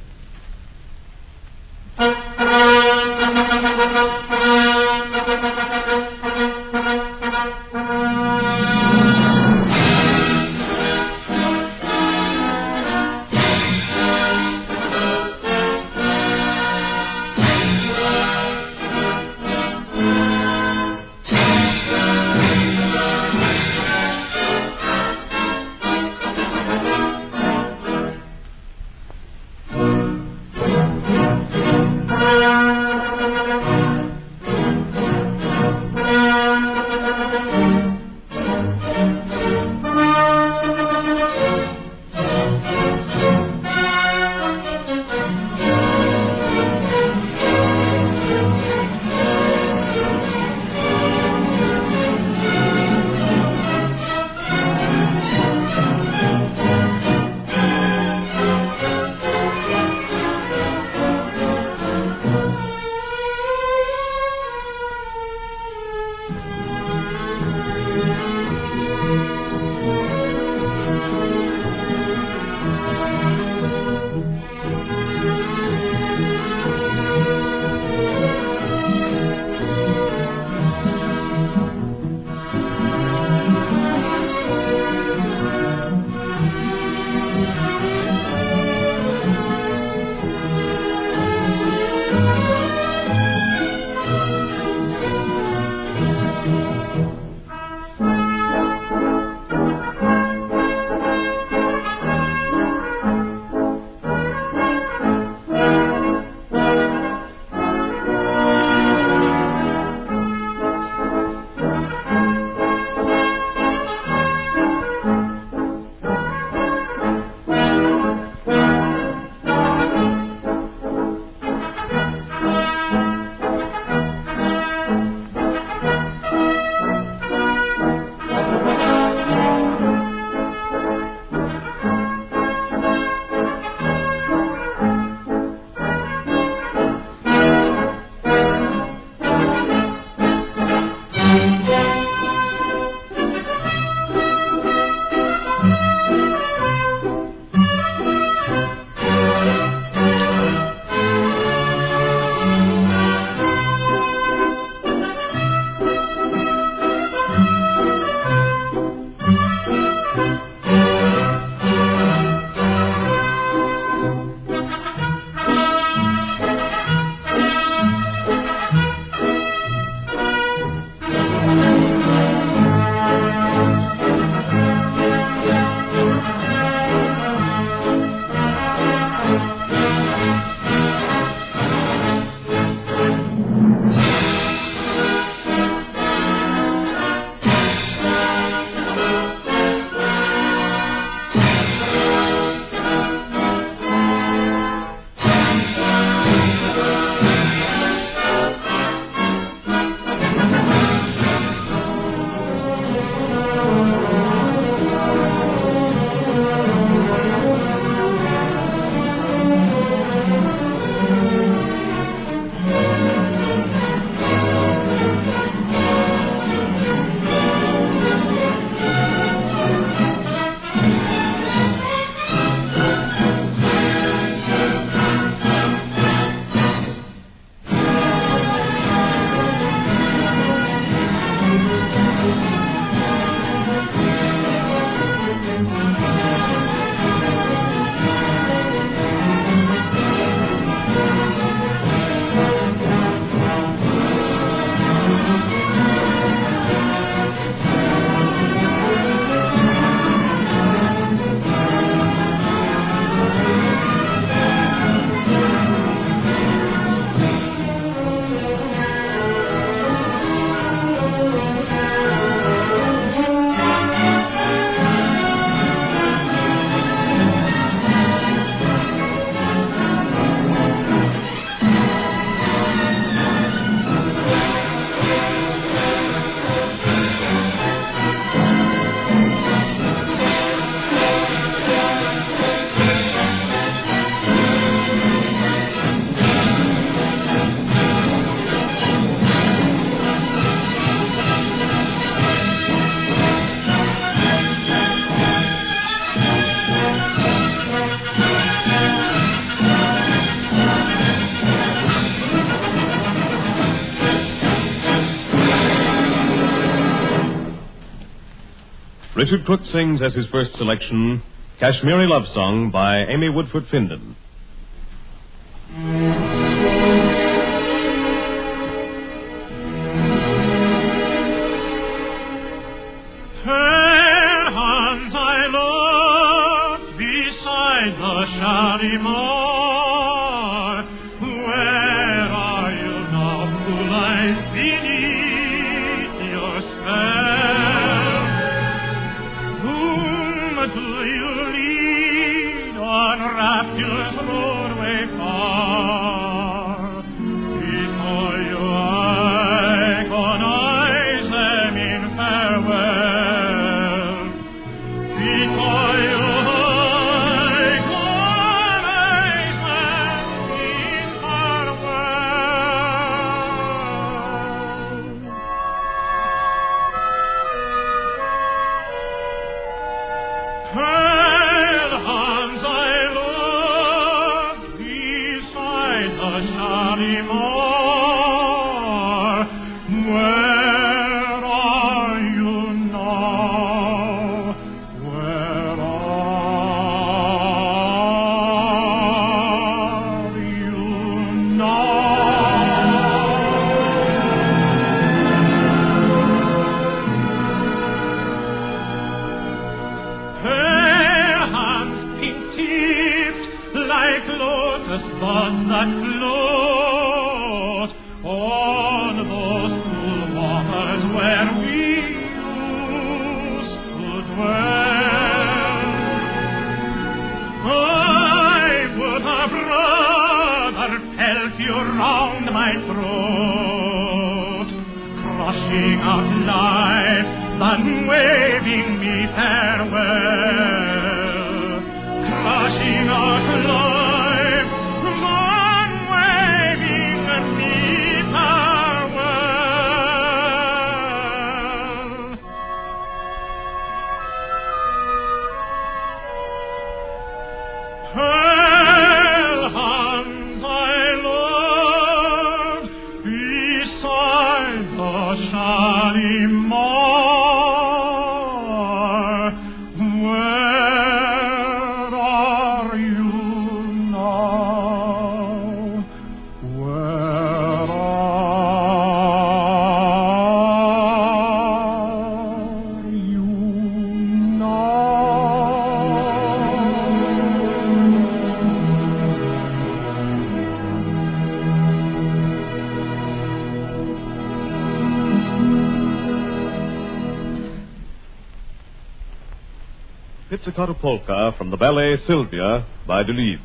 Richard Crooks sings as his first selection, Kashmiri Love Song by Amy Woodford Findon. Fair hands I looked beside the Shalimar. Where are you now, who lies beneath your spell? Whom do you lead on Rapture's roadway far? Before you agonize them in farewell. Before you agonize them in farewell. Pale hands I look beside the Shalimar. Where are you now? Where are you now? Pale hands pink-tipped like lotus buds that float on those cool waters where we used to dwell. I would have rather felt you round my throat, crushing out life than waving me farewell. Crushing out life than waving me farewell. Pale hands I loved beside the Shalimar. Where are you now? Where are you Pizzicato Polka from the ballet Sylvia by Deleuze.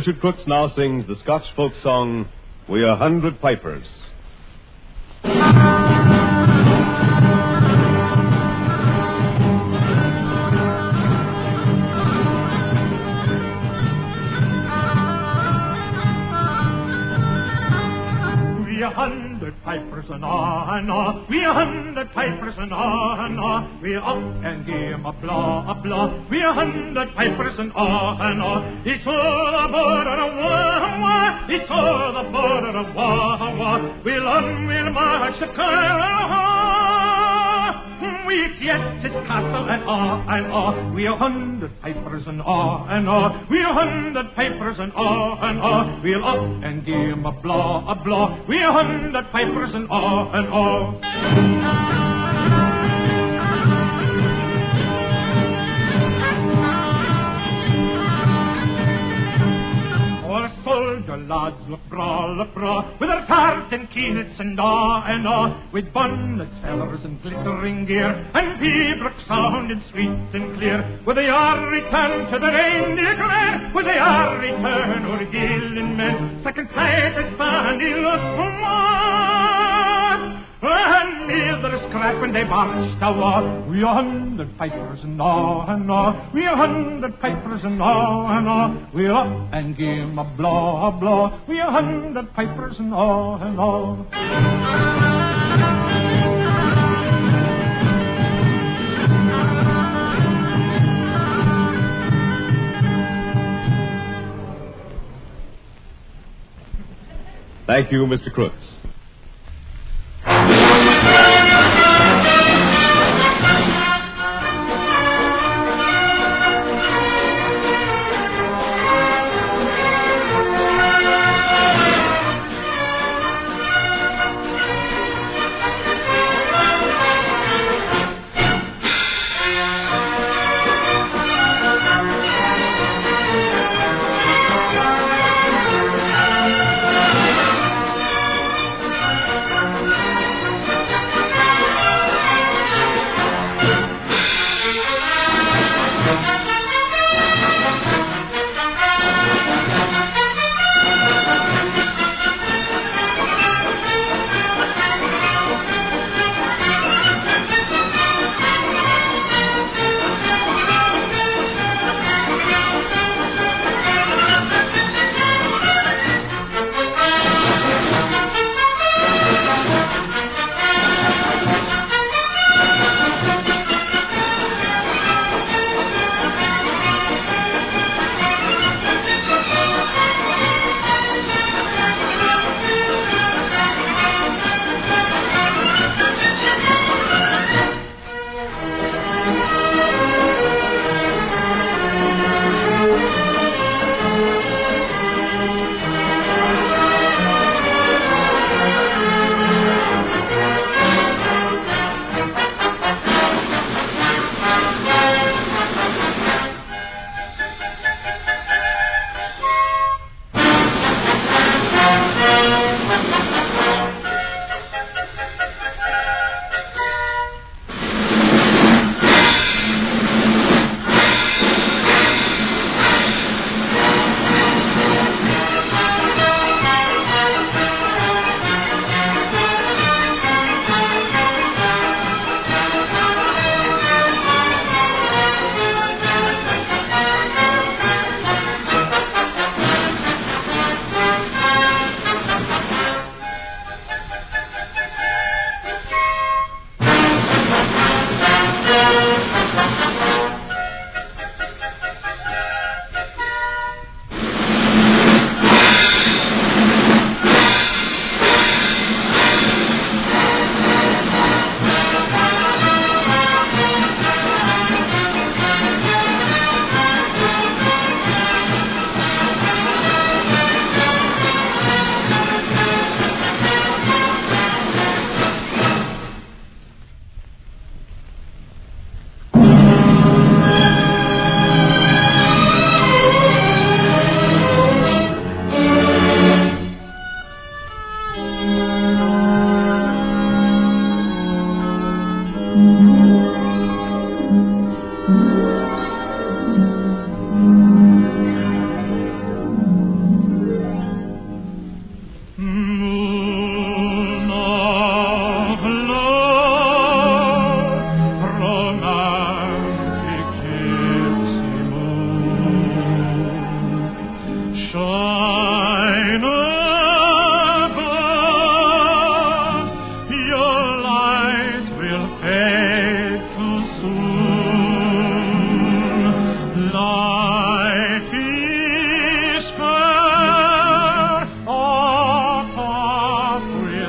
Richard Crooks now sings the Scotch folk song, "We're 100 Pipers." We 100 pipers and ah, we 100 pipers and ah, we up and give 'em a blah. We 100 pipers and ah, it's all aboard of wah, it's all aboard of wah. We'll march the car. We get it castle and ah, we 100 pipers and ah, we 100 pipers and ah, we'll up and give 'em a blah. We 100 pipers and ah. Soldier lads look bra, with their tartan keennets and ah, with bonnets, feathers, and glittering gear, and pibroch sounding sweet and clear, with they are returned to the reindeer glare, with they are returned o'er gill and men, second sight at Sandy look for more. And neither scrap when they marched a war. We 100 pipers and ah, we 100 pipers and ah, we up and give 'em a blah. We 100 pipers and ah. Thank you, Mr. Crooks.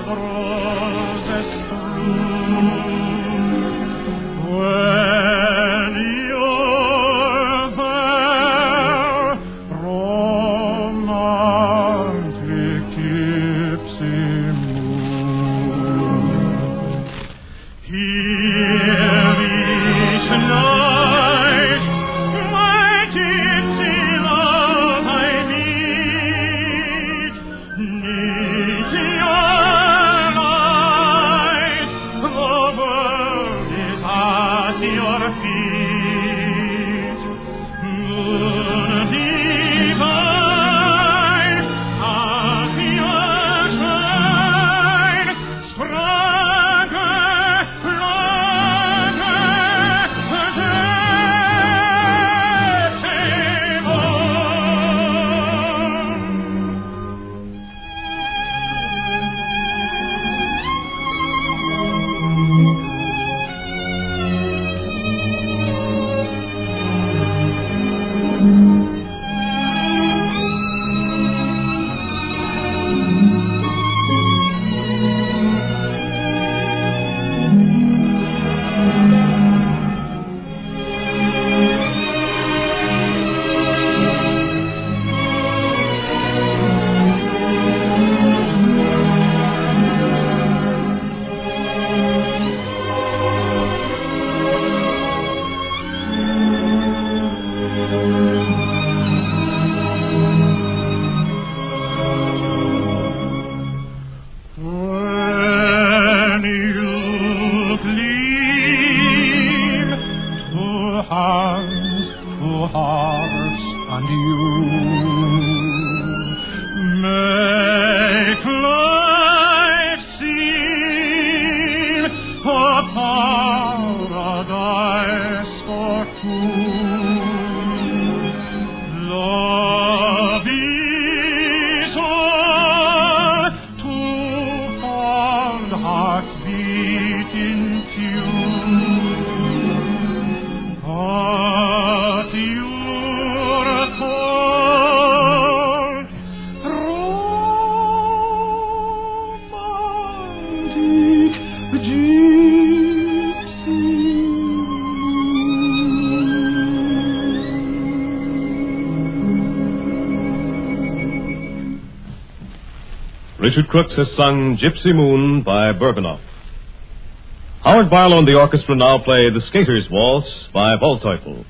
roses strewn. When you're there, romantic gypsy moon, hear each night my gypsy love I meet. Neath your light, the world is at your feet. Moon divine, at your side, Sprache, when you gleam, two hands, two hearts, and you make life seem a paradise for two. Love is all, two fond hearts beat in tune. But you're cold, romantic gypsy. Richard Crooks has sung Gypsy Moon by Bourbanoff. Howard Barlow and the orchestra now play The Skater's Waltz by Waldteufel.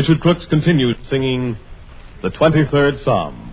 Richard Crooks continued singing the 23rd Psalm.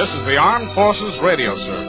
This is the Armed Forces Radio Service.